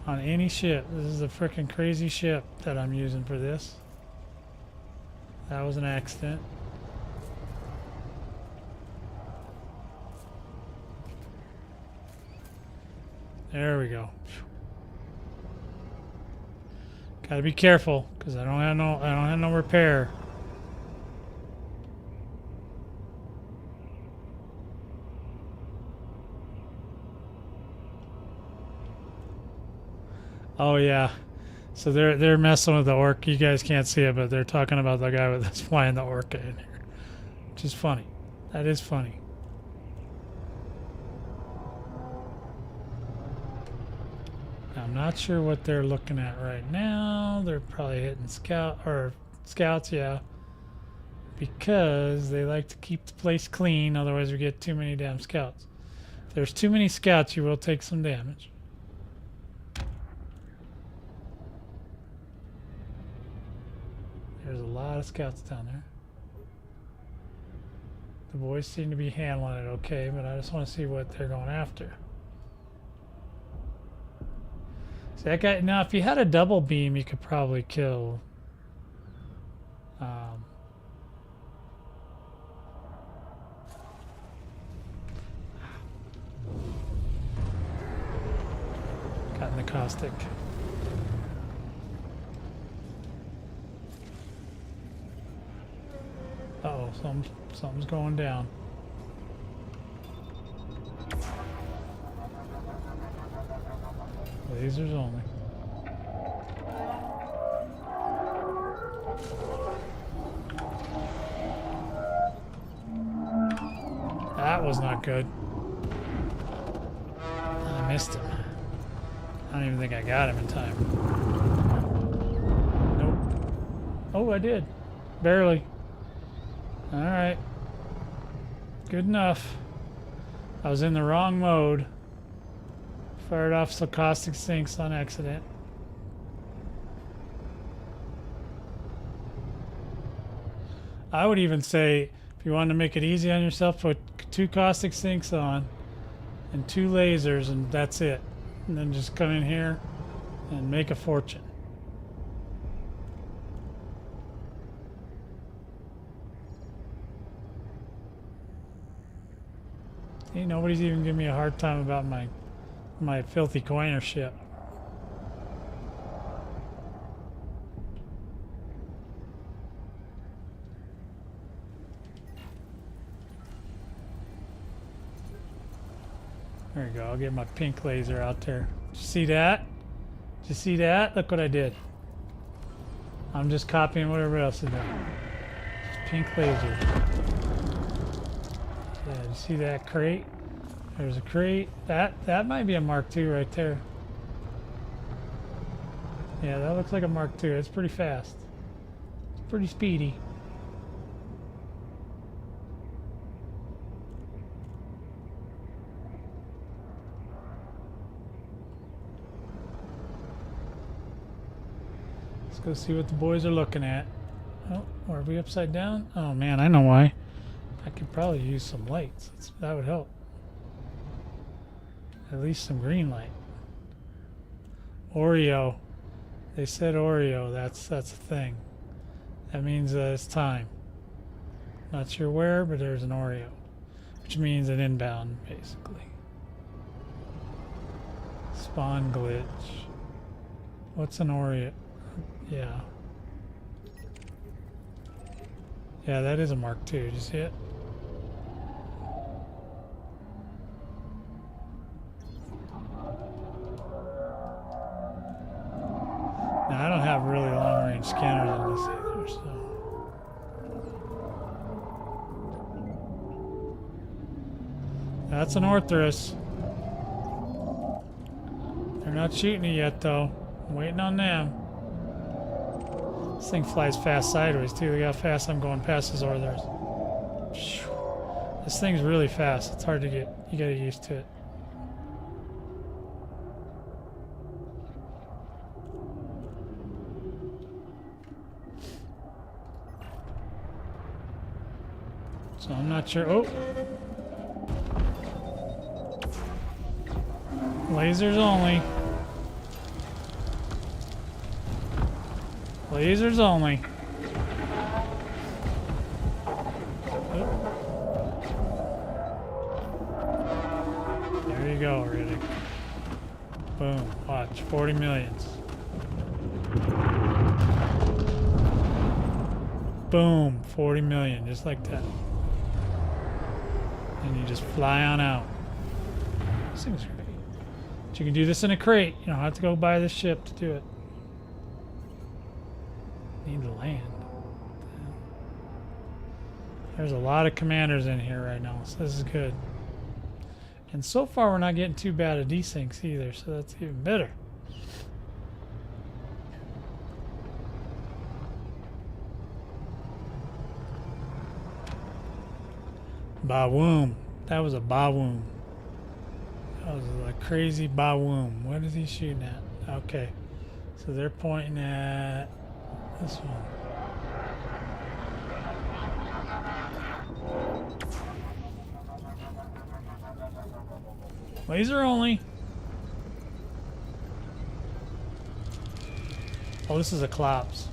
On any ship. This is a freaking crazy ship that I'm using for this. That was an accident. There we go. Gotta be careful because I don't have no repair. Oh yeah, so they're messing with the orc. You guys can't see it, but they're talking about the guy that's flying the orca in here, which is funny. That is funny. I'm not sure what they're looking at right now. They're probably hitting scouts, yeah, because they like to keep the place clean. Otherwise, we get too many damn scouts. If there's too many scouts, you will take some damage. There's a lot of scouts down there. The boys seem to be handling it okay, but I just want to see what they're going after. See that guy, now if you had a double beam, you could probably kill got in the caustic. Uh-oh, something's going down. Lasers only. That was not good. I missed him. I don't even think I got him in time. Nope. Oh, I did. Barely. Alright. Good enough. I was in the wrong mode. Fired off stochastic sinks on accident. I would even say, if you want to make it easy on yourself, put 2 caustic sinks on and 2 lasers, and that's it. And then just come in here and make a fortune. See, nobody's even giving me a hard time about my filthy coiner ship. There you go. I'll get my pink laser out there. Did you see that? Did you see that? Look what I did. I'm just copying what everybody else is doing. Pink laser. Yeah, did you see that crate? There's a crate. That might be a Mark II right there. Yeah, that looks like a Mark II. It's pretty fast. It's pretty speedy. Let's go see what the boys are looking at. Oh, are we upside down? Oh man, I know why. I could probably use some lights. That would help. At least some green light. Oreo. They said Oreo. That's a thing. That means it's time. Not sure where, but there's an Oreo, which means an inbound, basically. Spawn glitch. What's an Oreo? Yeah. Yeah, that is a Mark II. Did you see it? Now, I don't have really long-range scanners in this either, so... That's an Orthrus. They're not shooting it yet, though. I'm waiting on them. This thing flies fast sideways, too. Look how fast I'm going past his Orthrus. This thing's really fast. It's hard to get. You gotta get used to it. So I'm not sure. Oh! Lasers only. Lasers only. Oh. There you go, Riddick. Boom. Watch. 40 millions. Boom. 40 million. Just like that. And you just fly on out. This thing's great. But you can do this in a crate. You don't have to go buy the ship to do it. Need to land. There's a lot of commanders in here right now, so this is good. And so far we're not getting too bad at desyncs either, so that's even better. Bawoom. That was a bawoom. That was a crazy bawoom. What is he shooting at? Okay. So they're pointing at this one. Laser only. Oh, this is a Klops.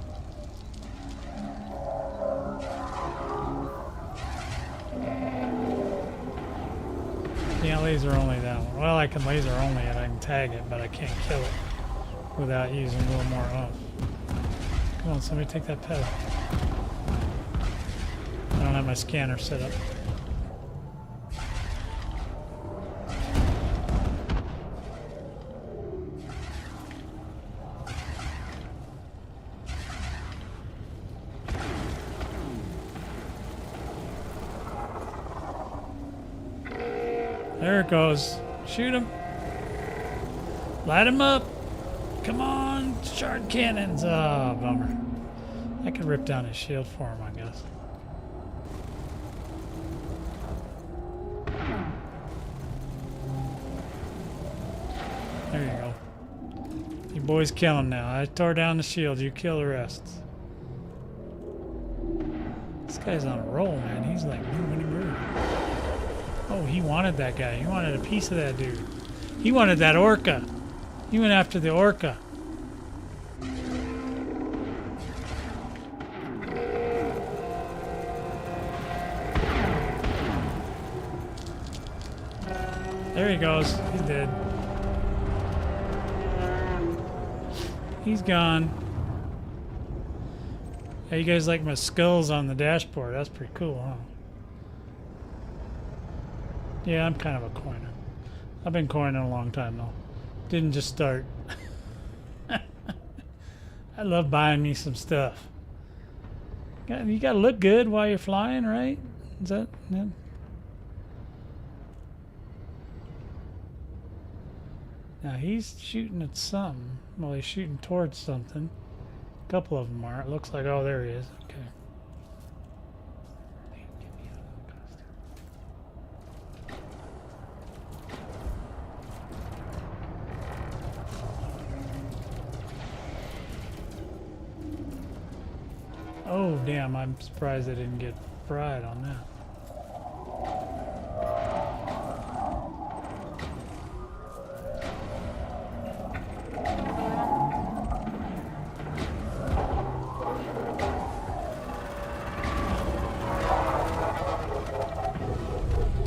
Can't laser only that one. Well, I can laser only it. I can tag it, but I can't kill it without using a little more oomph. Come on, somebody take that pedal. I don't have my scanner set up. There it goes. Shoot him. Light him up. Come on, shard cannons. Oh, bummer. I could rip down his shield for him, I guess. There you go. You boys kill him now. I tore down the shield. You kill the rest. This guy's on a roll, man. He's like moving and grooving. Oh, he wanted that guy. He wanted a piece of that dude. He wanted that orca. He went after the orca. There he goes. He's dead. He's gone. Hey, you guys like my skulls on the dashboard? That's pretty cool, huh? Yeah, I'm kind of a coiner. I've been coining a long time, though. Didn't just start. I love buying me some stuff. You gotta look good while you're flying, right? Is that... Yeah. Now he's shooting at something. Well, he's shooting towards something. A couple of them are. It looks like, oh, there he is. Okay. Oh, damn. I'm surprised I didn't get fried on that.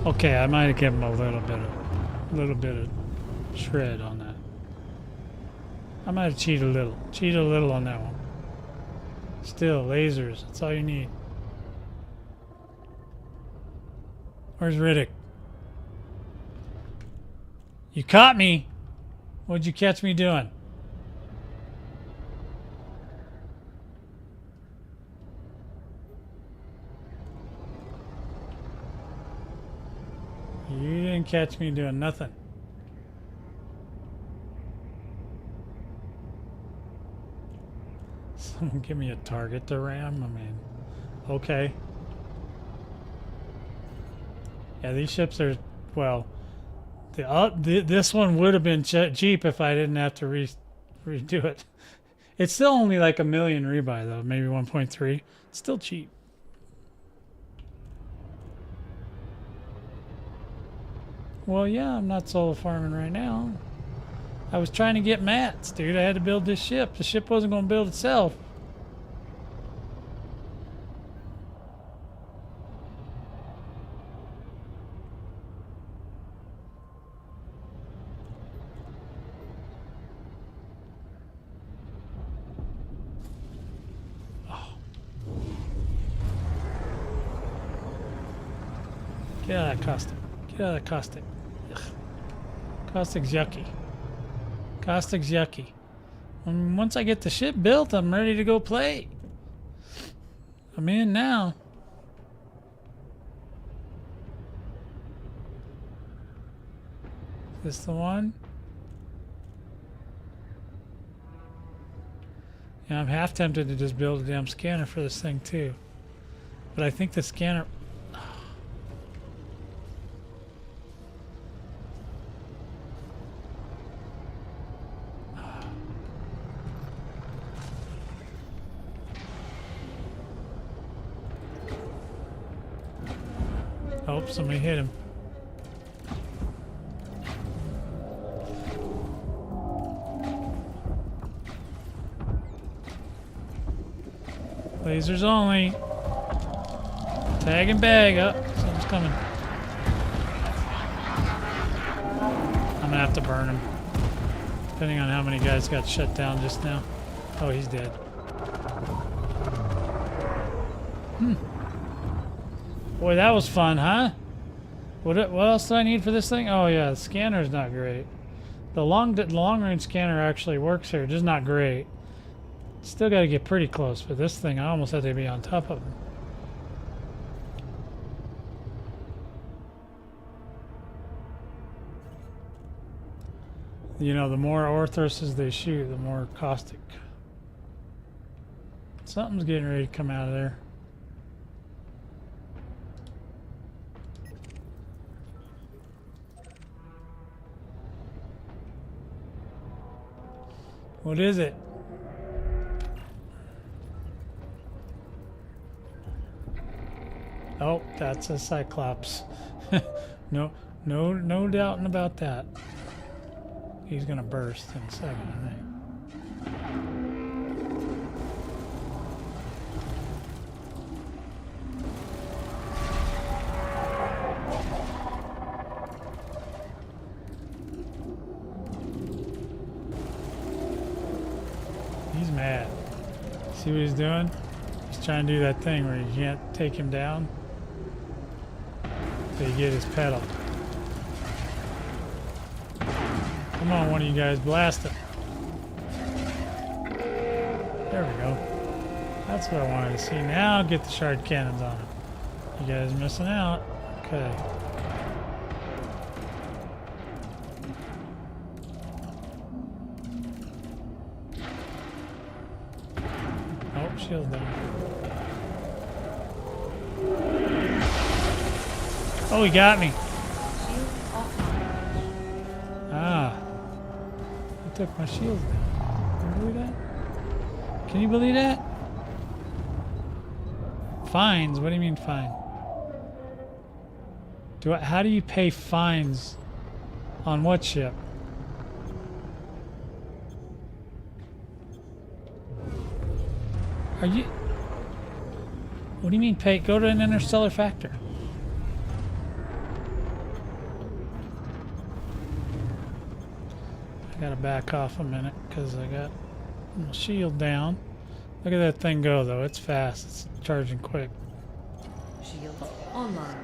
Okay, I might have given him a little bit of shred on that. I might have cheated a little on that one. Still, lasers, that's all you need. Where's Riddick? You caught me. What'd you catch me doing? You didn't catch me doing nothing. Someone give me a target to ram? I mean, okay. Yeah, these ships are, well, this one would have been cheap if I didn't have to redo it. It's still only like 1 million rebuy though, maybe 1.3. It's still cheap. Well, yeah, I'm not solo farming right now. I was trying to get mats, dude. I had to build this ship. The ship wasn't going to build itself. Oh. Get out of that caustic. Get out of that caustic. Ugh. Caustic's yucky. Caustic's yucky. Once I get the ship built, I'm ready to go play. I'm in now. Is this the one? Yeah, I'm half tempted to just build a damn scanner for this thing too. But I think the scanner... Oh, somebody hit him. Lasers only. Tag and bag up. Something's coming. I'm gonna have to burn him. Depending on how many guys got shut down just now. Oh, he's dead. Boy, that was fun, huh? What else do I need for this thing? Oh yeah, the scanner's not great. The long range scanner actually works here, just not great. Still got to get pretty close, but this thing I almost had to be on top of him. You know, the more Orthoses they shoot, the more caustic. Something's getting ready to come out of there. What is it? Oh, that's a Cyclops. No doubting about that. He's gonna burst in a second, I think. He's mad. See what he's doing? He's trying to do that thing where you can't take him down. So you get his pedal. Come on, one of you guys, blast him. There we go. That's what I wanted to see. Now get the shard cannons on him. You guys missing out. Okay. Oh, shield's down. Oh, he got me. Shield offline. Ah. He took my shields down. Can you believe that? Can you believe that? Fines? What do you mean fine? How do you pay fines on what ship? Are you... What do you mean pay? Go to an interstellar factor. I gotta back off a minute because I got my shield down. Look at that thing go though. It's fast. It's charging quick. Shield online.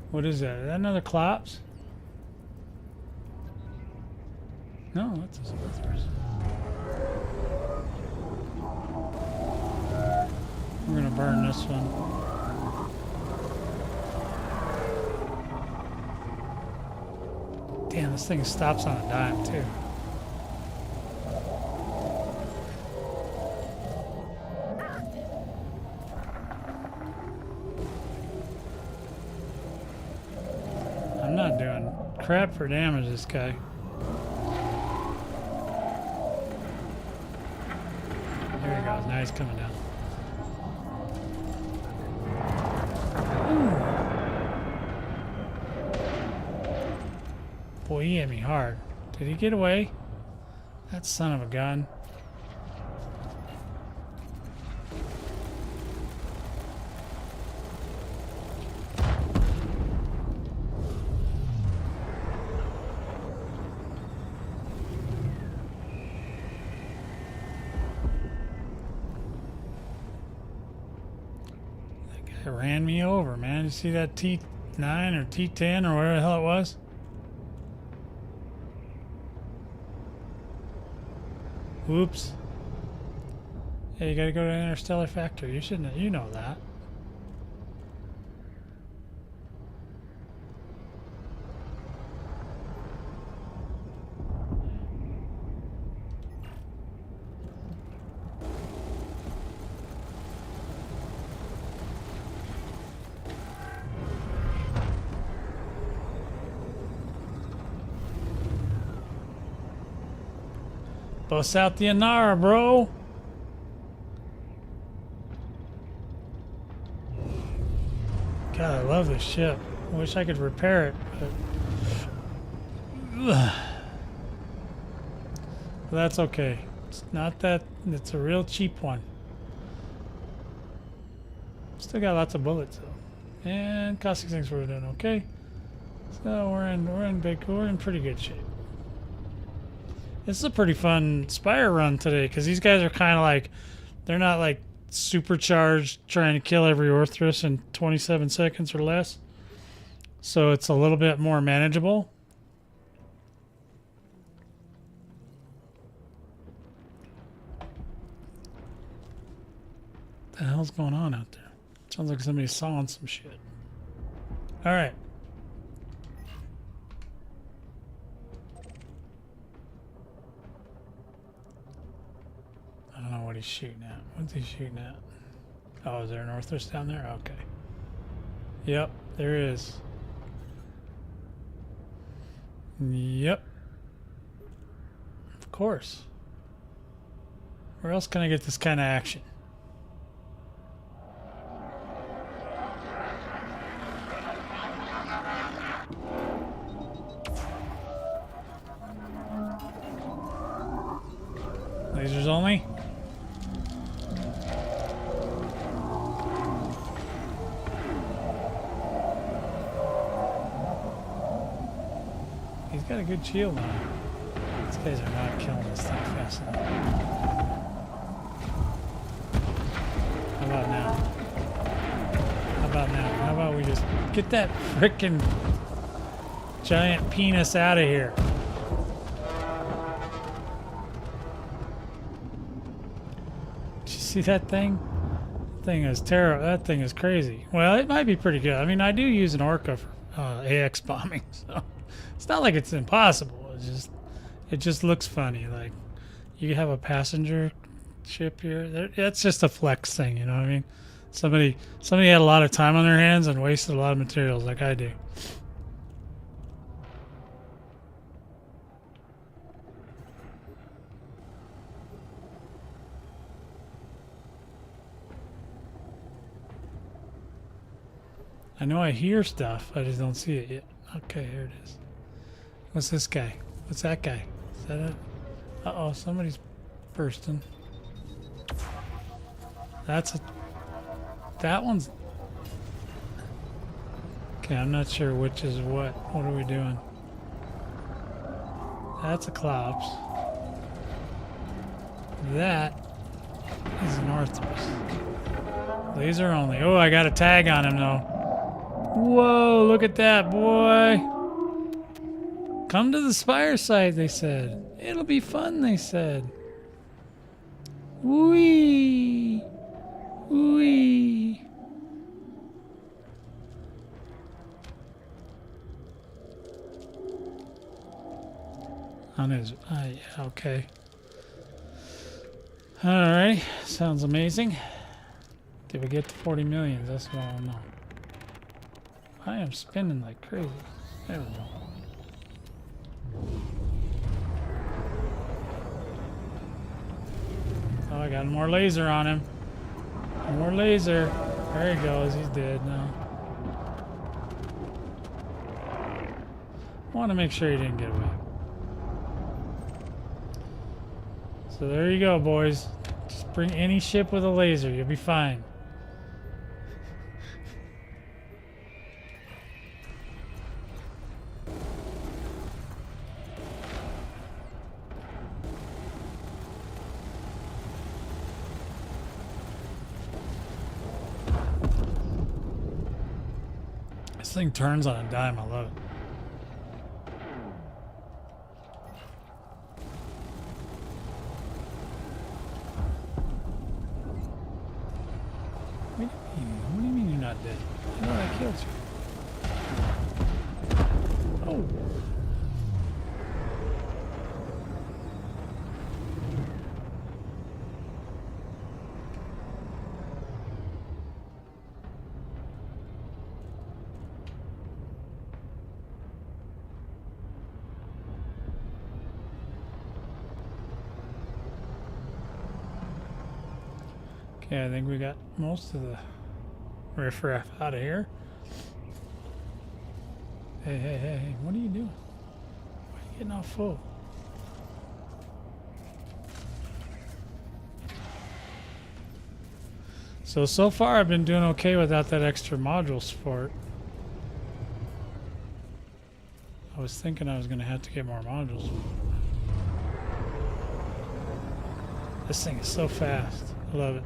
What is that? Is that another Clops? No, that's a Smithers. We're gonna burn this one. Damn, this thing stops on a dime too. I'm not doing crap for damage, this guy. There he goes. Now he's coming down. Ooh. Boy, he hit me hard. Did he get away? That son of a gun. It ran me over, man. You see that T9 or T10 or whatever the hell it was? Whoops. Hey, you gotta go to an interstellar factory. You shouldn't. You know that. Bust out the Anara, bro. God, I love this ship. I wish I could repair it, but that's okay. It's not that. It's a real cheap one. Still got lots of bullets though, and caustic things we're doing okay. So we're in pretty good shape. This is a pretty fun Spire run today because these guys are kind of like, they're not like supercharged trying to kill every Orthrus in 27 seconds or less. So it's a little bit more manageable. What the hell's going on out there? Sounds like somebody's sawing some shit. All right. I don't know what he's shooting at. What's he shooting at? Oh, is there an Orthos down there? Okay. Yep, there is. Yep. Of course. Where else can I get this kind of action? Lasers only? He's got a good shield on him. These guys are not killing this thing fast enough. How about now? How about now? How about we just get that frickin' giant penis out of here? Did you see that thing? That thing is terrible. That thing is crazy. Well, it might be pretty good. I mean, I do use an Orca for AX bombing, so it's not like it's impossible. It just looks funny. Like, you have a passenger ship here. That's just a flex thing, you know what I mean? Somebody had a lot of time on their hands and wasted a lot of materials like I do. I know I hear stuff, I just don't see it yet. Okay, here it is. What's this guy? What's that guy? Is that it? Uh-oh, somebody's bursting. That one's... Okay, I'm not sure which is what. What are we doing? That's a Clops. That is an Orthos. Laser only. Oh, I got a tag on him though. Whoa, look at that, boy. Come to the Spire site, they said. It'll be fun, they said. Wee. Wee. On his... yeah, okay. Alright, sounds amazing. Did we get to 40 million? That's what I don't know. I am spinning like crazy. There we go. Oh, I got more laser on him. More laser. There he goes. He's dead now. I want to make sure he didn't get away. So there you go, boys. Just bring any ship with a laser. You'll be fine. This thing turns on a dime. I love it. What do you mean you're not dead? I know I killed you. Oh. Okay, I think we got most of the riffraff out of here. Hey, what are you doing? Why are you getting all full? So far I've been doing okay without that extra module support. I was thinking I was going to have to get more modules. This thing is so fast. I love it.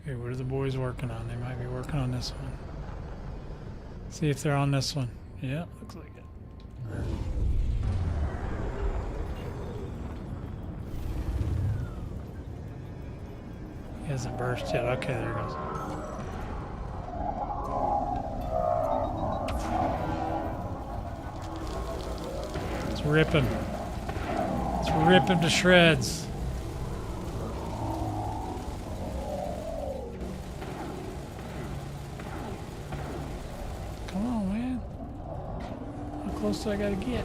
Okay, what are the boys working on? They might be working on this one. See if they're on this one. Yeah, looks like it. He hasn't burst yet. Okay, there he goes. Let's rip him. Let's rip him to shreds. Come on, man. How close do I gotta get?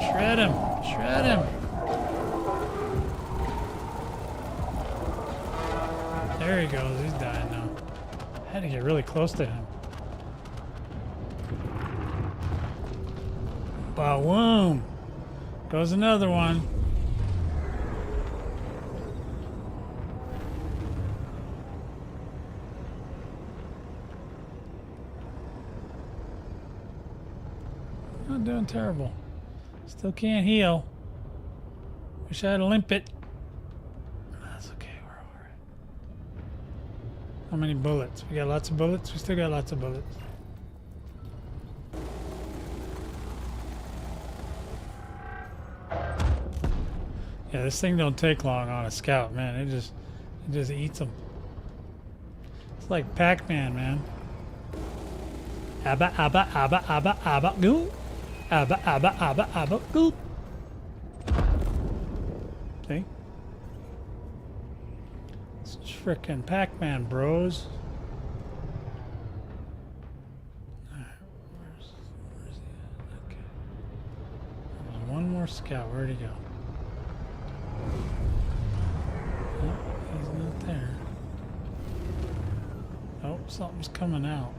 Shred him. Shred him. There he goes. He's dying now. I had to get really close to him. Boom. Goes another one. Not doing terrible. Still can't heal. Wish I had a limpet. That's okay. We're alright. How many bullets? We got lots of bullets? We still got lots of bullets. Yeah, this thing don't take long on a scout, man. It just eats them. It's like Pac-Man, man. Abba, abba, abba, abba, abba, goo. Abba, abba, abba, abba, goo. See? It's frickin' Pac-Man, bros. Alright, where's he at? Okay. There's one more scout. Where'd he go? Oh, he's not there. Oh, something's coming out.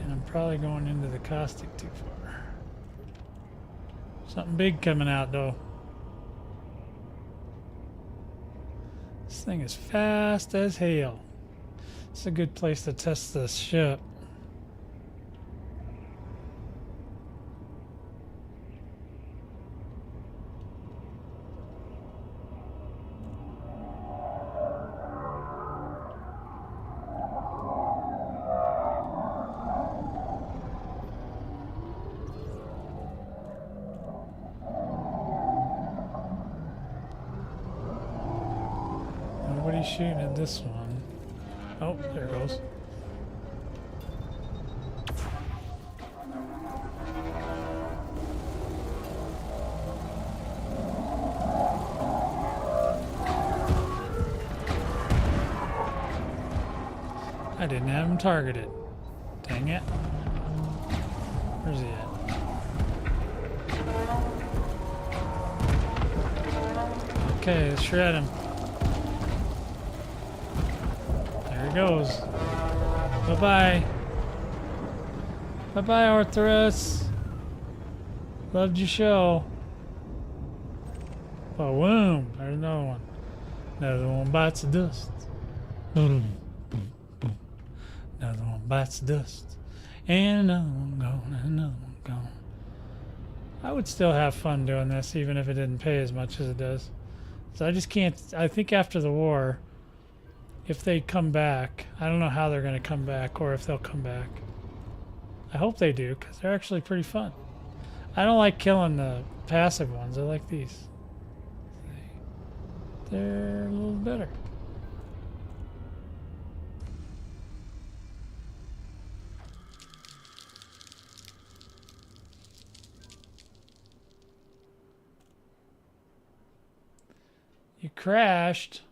And I'm probably going into the caustic too far. Something big coming out though. This thing is fast as hell. It's a good place to test this ship. Nobody's shooting at this one. Oh, there it goes. I didn't have him targeted. Dang it. Where's he at? Okay, let's shred him. There he goes. Bye-bye. Bye-bye, Arthurus. Loved your show. Boom. There's another one. Another one bites the dust. Boom. Another one bites the dust. And another one gone. And another one gone. I would still have fun doing this, even if it didn't pay as much as it does. So I just can't... I think after the war, if they come back, I don't know how they're going to come back or if they'll come back. I hope they do, because they're actually pretty fun. I don't like killing the passive ones. I like these. They're a little better. You crashed.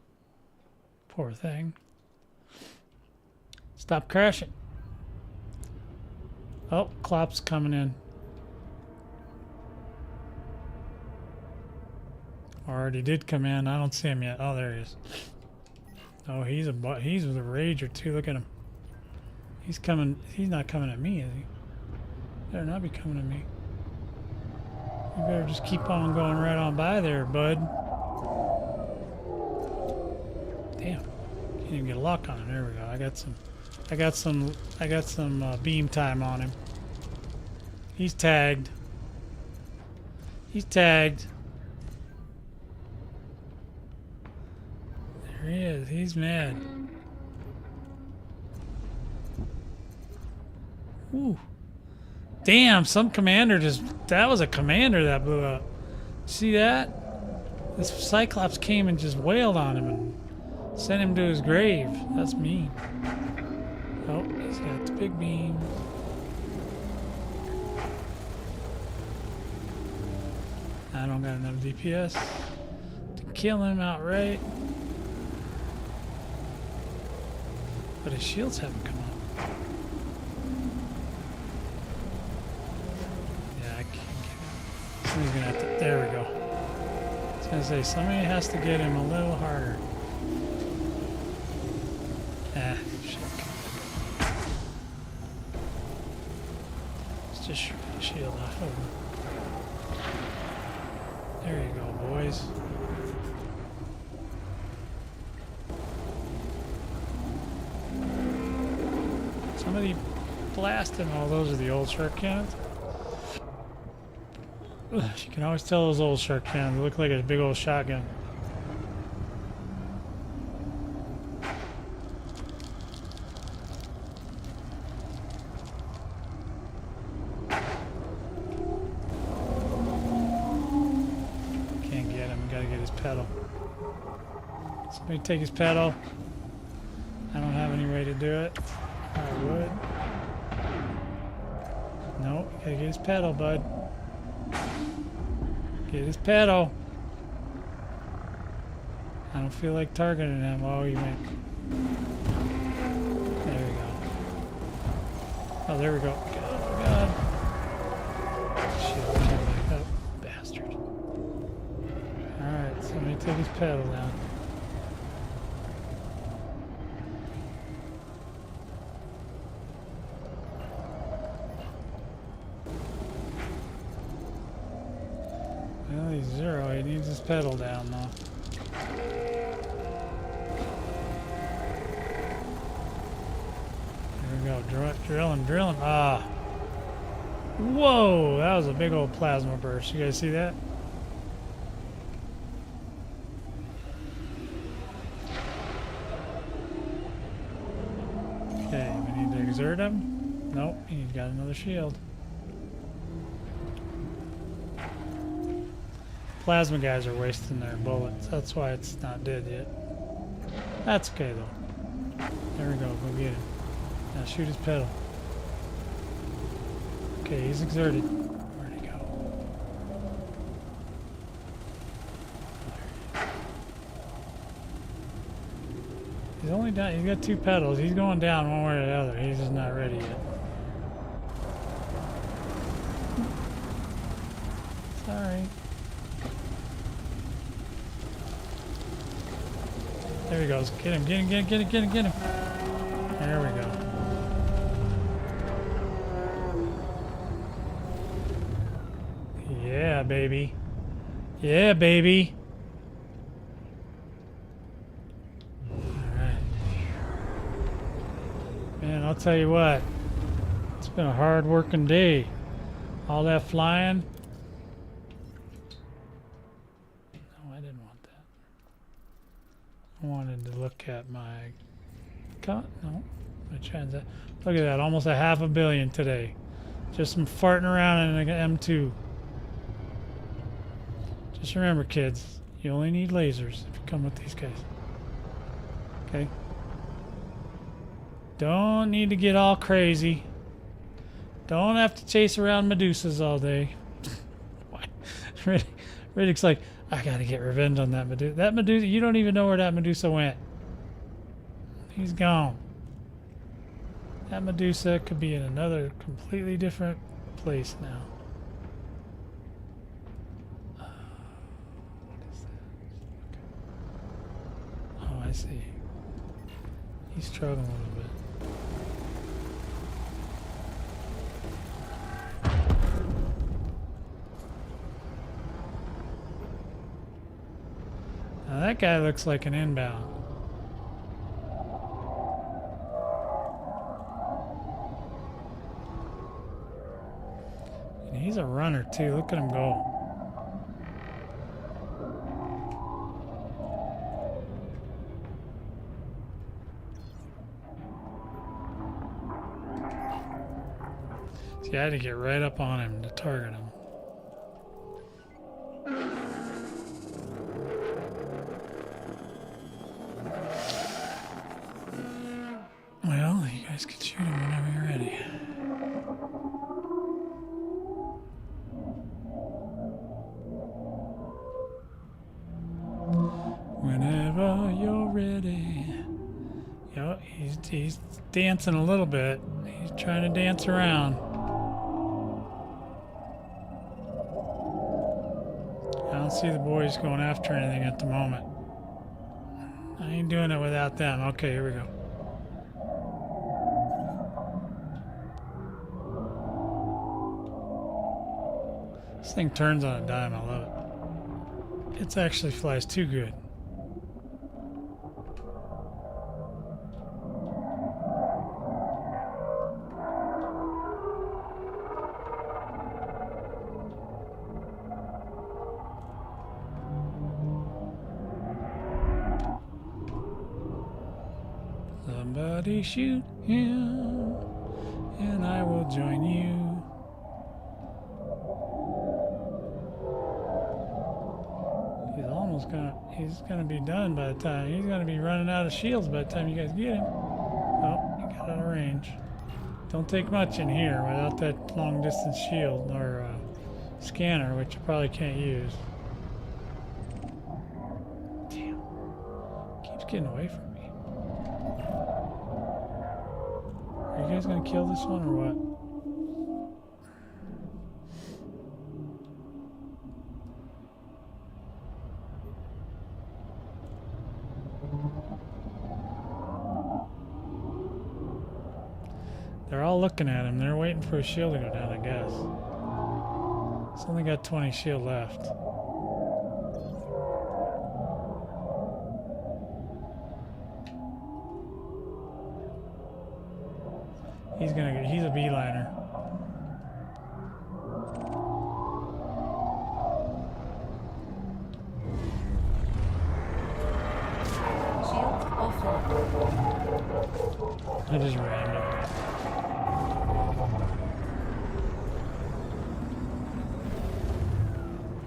Poor thing. Stop crashing. Oh, Klopp's coming in. Already did come in. I don't see him yet. Oh, there he is. Oh, he's with a rager too. Look at him. He's coming. He's not coming at me, is he? Better not be coming at me. You better just keep on going right on by there, bud. Damn. Can't even get a lock on him. There we go. I got some beam time on him. He's tagged. He's tagged. There he is. He's mad. Ooh. Damn, some commander just... That was a commander that blew up. See that? This Cyclops came and just wailed on him and sent him to his grave. That's mean. Oh, he's got the big beam. I don't got enough DPS to kill him outright. But his shields haven't come up. Yeah, I can't get him. Somebody's gonna have to. There we go. I was gonna say, somebody has to get him a little harder. Ah, shit. Let's just shoot the shield off of him. There you go, boys. Somebody blast him. Oh, those are the old shark cannons. Ugh, you can always tell those old shark cannons. They look like a big old shotgun. Can't get him. Gotta get his pedal. Somebody take his pedal. I don't have any way to do it. I would. Nope, gotta get his pedal, bud. Get his pedal. I don't feel like targeting him. Oh, you went. There we go. Oh, there we go. Oh, God. Shit, come back up. Bastard. Alright, somebody take his pedal down. Well, he's 0. He needs his pedal down, though. There we go. Drilling. Ah. Whoa! That was a big old plasma burst. You guys see that? Okay, we need to exert him. Nope, he's got another shield. Plasma guys are wasting their bullets. That's why it's not dead yet. That's okay though. There we go. Go get him. Now shoot his pedal. Okay, he's exerted. Where'd he go? He's only down. He's got 2 pedals. He's going down one way or the other. He's just not ready yet. Sorry. There he goes. Get him. There we go. Yeah, baby. Yeah, baby. Alright. Man, I'll tell you what. It's been a hard working day. All that flying. I wanted to look at my my transit. Look at that, almost a $500 million today. Just from farting around in an M2. Just remember, kids, you only need lasers if you come with these guys. Okay? Don't need to get all crazy. Don't have to chase around Medusas all day. Riddick's like, I gotta get revenge on that Medusa. That Medusa, you don't even know where that Medusa went. He's gone. That Medusa could be in another completely different place now. What is that? Okay. Oh, I see. He's struggling a little bit. Now that guy looks like an inbound. And he's a runner too. Look at him go. See, I had to get right up on him to target him. Well, you guys can shoot him whenever you're ready. know, he's dancing a little bit. He's trying to dance around. I don't see the boys going after anything at the moment. I ain't doing it without them. Okay, here we go. This thing turns on a dime. I love it. It actually flies too good. Somebody shoot him, and I will join you. He's gonna be done by the time. He's gonna be running out of shields by the time you guys get him. Oh, he got out of range. Don't take much in here without that long distance shield or scanner, which you probably can't use. Damn. Keeps getting away from me. Are you guys gonna kill this one or what? They're all looking at him. They're waiting for a shield to go down, I guess. It's only got 20 shield left. He's a beeliner. Shield offline. I just ran over.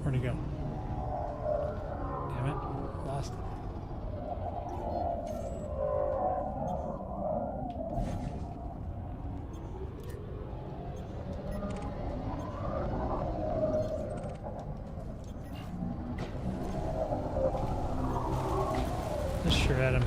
Where'd he go? Damn it. Lost him. Just shred him.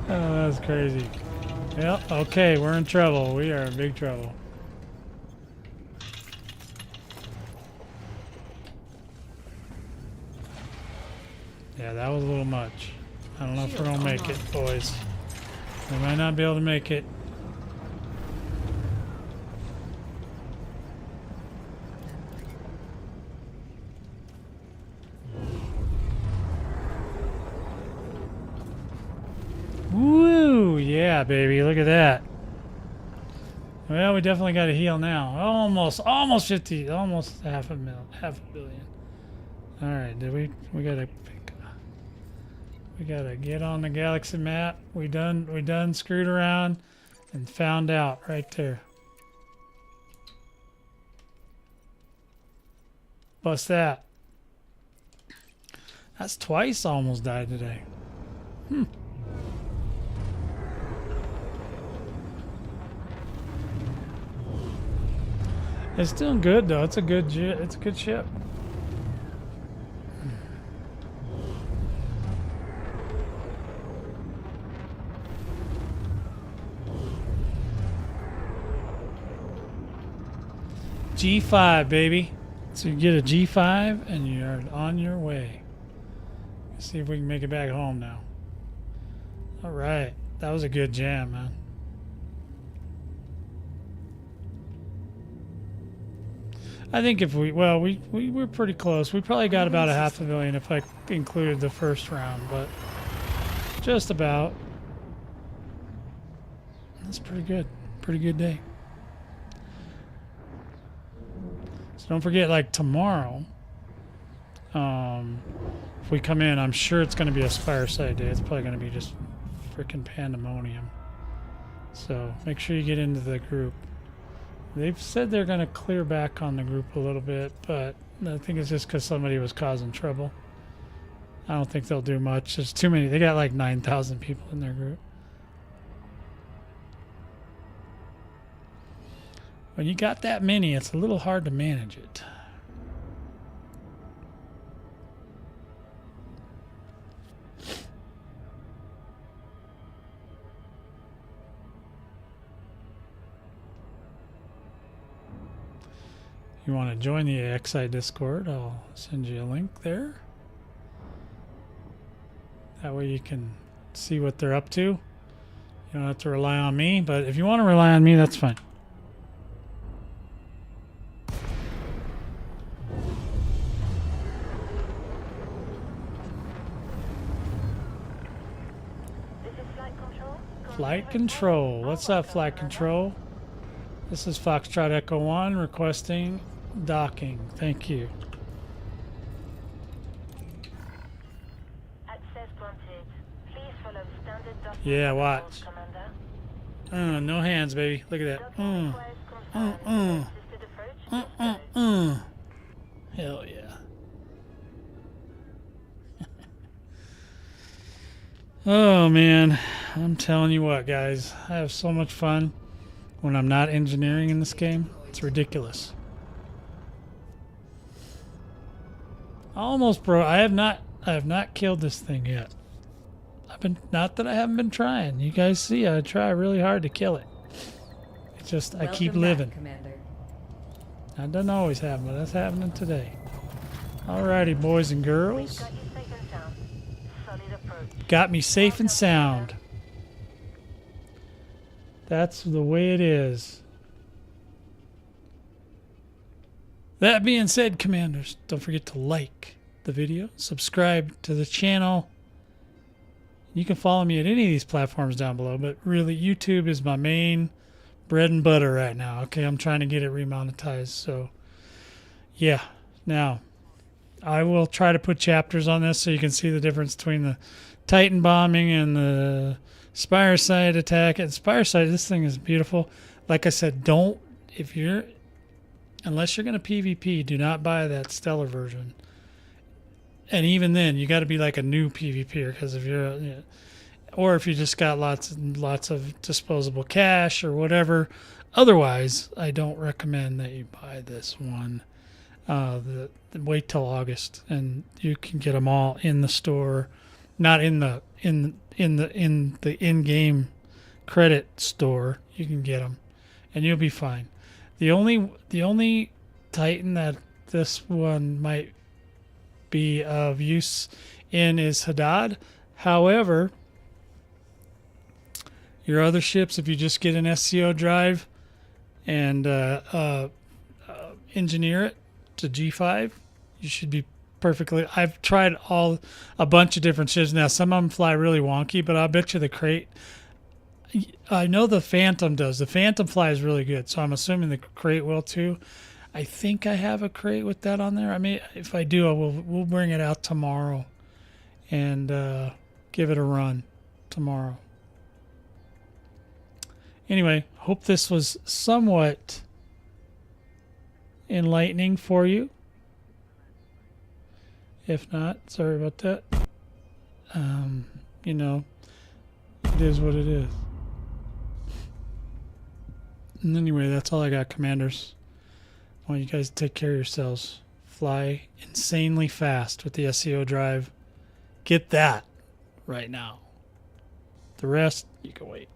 Oh, that's crazy. Yep, okay, we're in trouble. We are in big trouble. Yeah, that was a little much. I don't know if we're gonna make it, boys. We might not be able to make it. Woo! Yeah, baby, look at that. Well, we definitely got to heal now. Almost 50, almost half a billion. All right, we gotta get on the galaxy map. We done screwed around and found out right there. Bust that. That's twice almost died today. It's doing good though. It's a good ship. G5, baby. So you get a G5 and you're on your way. Let's see if we can make it back home now. All right. That was a good jam, man. I think if we're pretty close. We probably got about a half a billion if I included the first round, but just about. That's pretty good. Pretty good day. So don't forget, like tomorrow, if we come in, I'm sure it's going to be a Spire side day. It's probably going to be just freaking pandemonium. So make sure you get into the group. They've said they're going to clear back on the group a little bit, but I think it's just because somebody was causing trouble. I don't think they'll do much. There's too many. They got like 9,000 people in their group. When you got that many, it's a little hard to manage it. You want to join the AXI Discord, I'll send you a link there. That way you can see what they're up to. You don't have to rely on me, but if you want to rely on me, that's fine. This is flight control. Flight control. What's up, flight control? This is Foxtrot Echo 1 requesting docking. Thank you. Access granted. Please follow standard docking Yeah, protocols, watch. Commander. No hands, baby. Look at that. Docking requires confirmed assisted approach. Hell yeah. Oh man, I'm telling you what, guys. I have so much fun when I'm not engineering in this game. It's ridiculous. Almost, bro. I have not killed this thing yet. Not that I haven't been trying. You guys see, I try really hard to kill it. It's just I keep Welcome back, living. Commander. That doesn't always happen, but that's happening today. Alrighty, boys and girls. Got you safe and sound. Solid approach. Got me safe and sound. That's the way it is. That being said, Commanders, don't forget to like the video, subscribe to the channel. You can follow me at any of these platforms down below, but really YouTube is my main bread and butter right now. Okay, I'm trying to get it remonetized, so yeah. Now, I will try to put chapters on this so you can see the difference between the Titan bombing and the Spire side attack. And Spire side, this thing is beautiful. Like I said, unless you're going to PvP, do not buy that Stellar version. And even then, you got to be like a new PvPer, because if you're, or if you just got lots of disposable cash or whatever. Otherwise, I don't recommend that you buy this one. Wait till August, and you can get them all in the store, not in the in-game credit store. You can get them, and you'll be fine. The only Titan that this one might be of use in is Hadad. However, your other ships, if you just get an SCO drive and engineer it to G5, you should be perfectly. I've tried a bunch of different ships now. Some of them fly really wonky, but I'll bet you the crate. I know the Phantom does. The Phantom flies really good, so I'm assuming the crate will too. I think I have a crate with that on there. I mean, if I do, we'll bring it out tomorrow and give it a run tomorrow. Anyway, hope this was somewhat enlightening for you. If not, sorry about that. It is what it is. And anyway, that's all I got, Commanders. I want you guys to take care of yourselves. Fly insanely fast with the SEO drive. Get that right now. The rest, you can wait.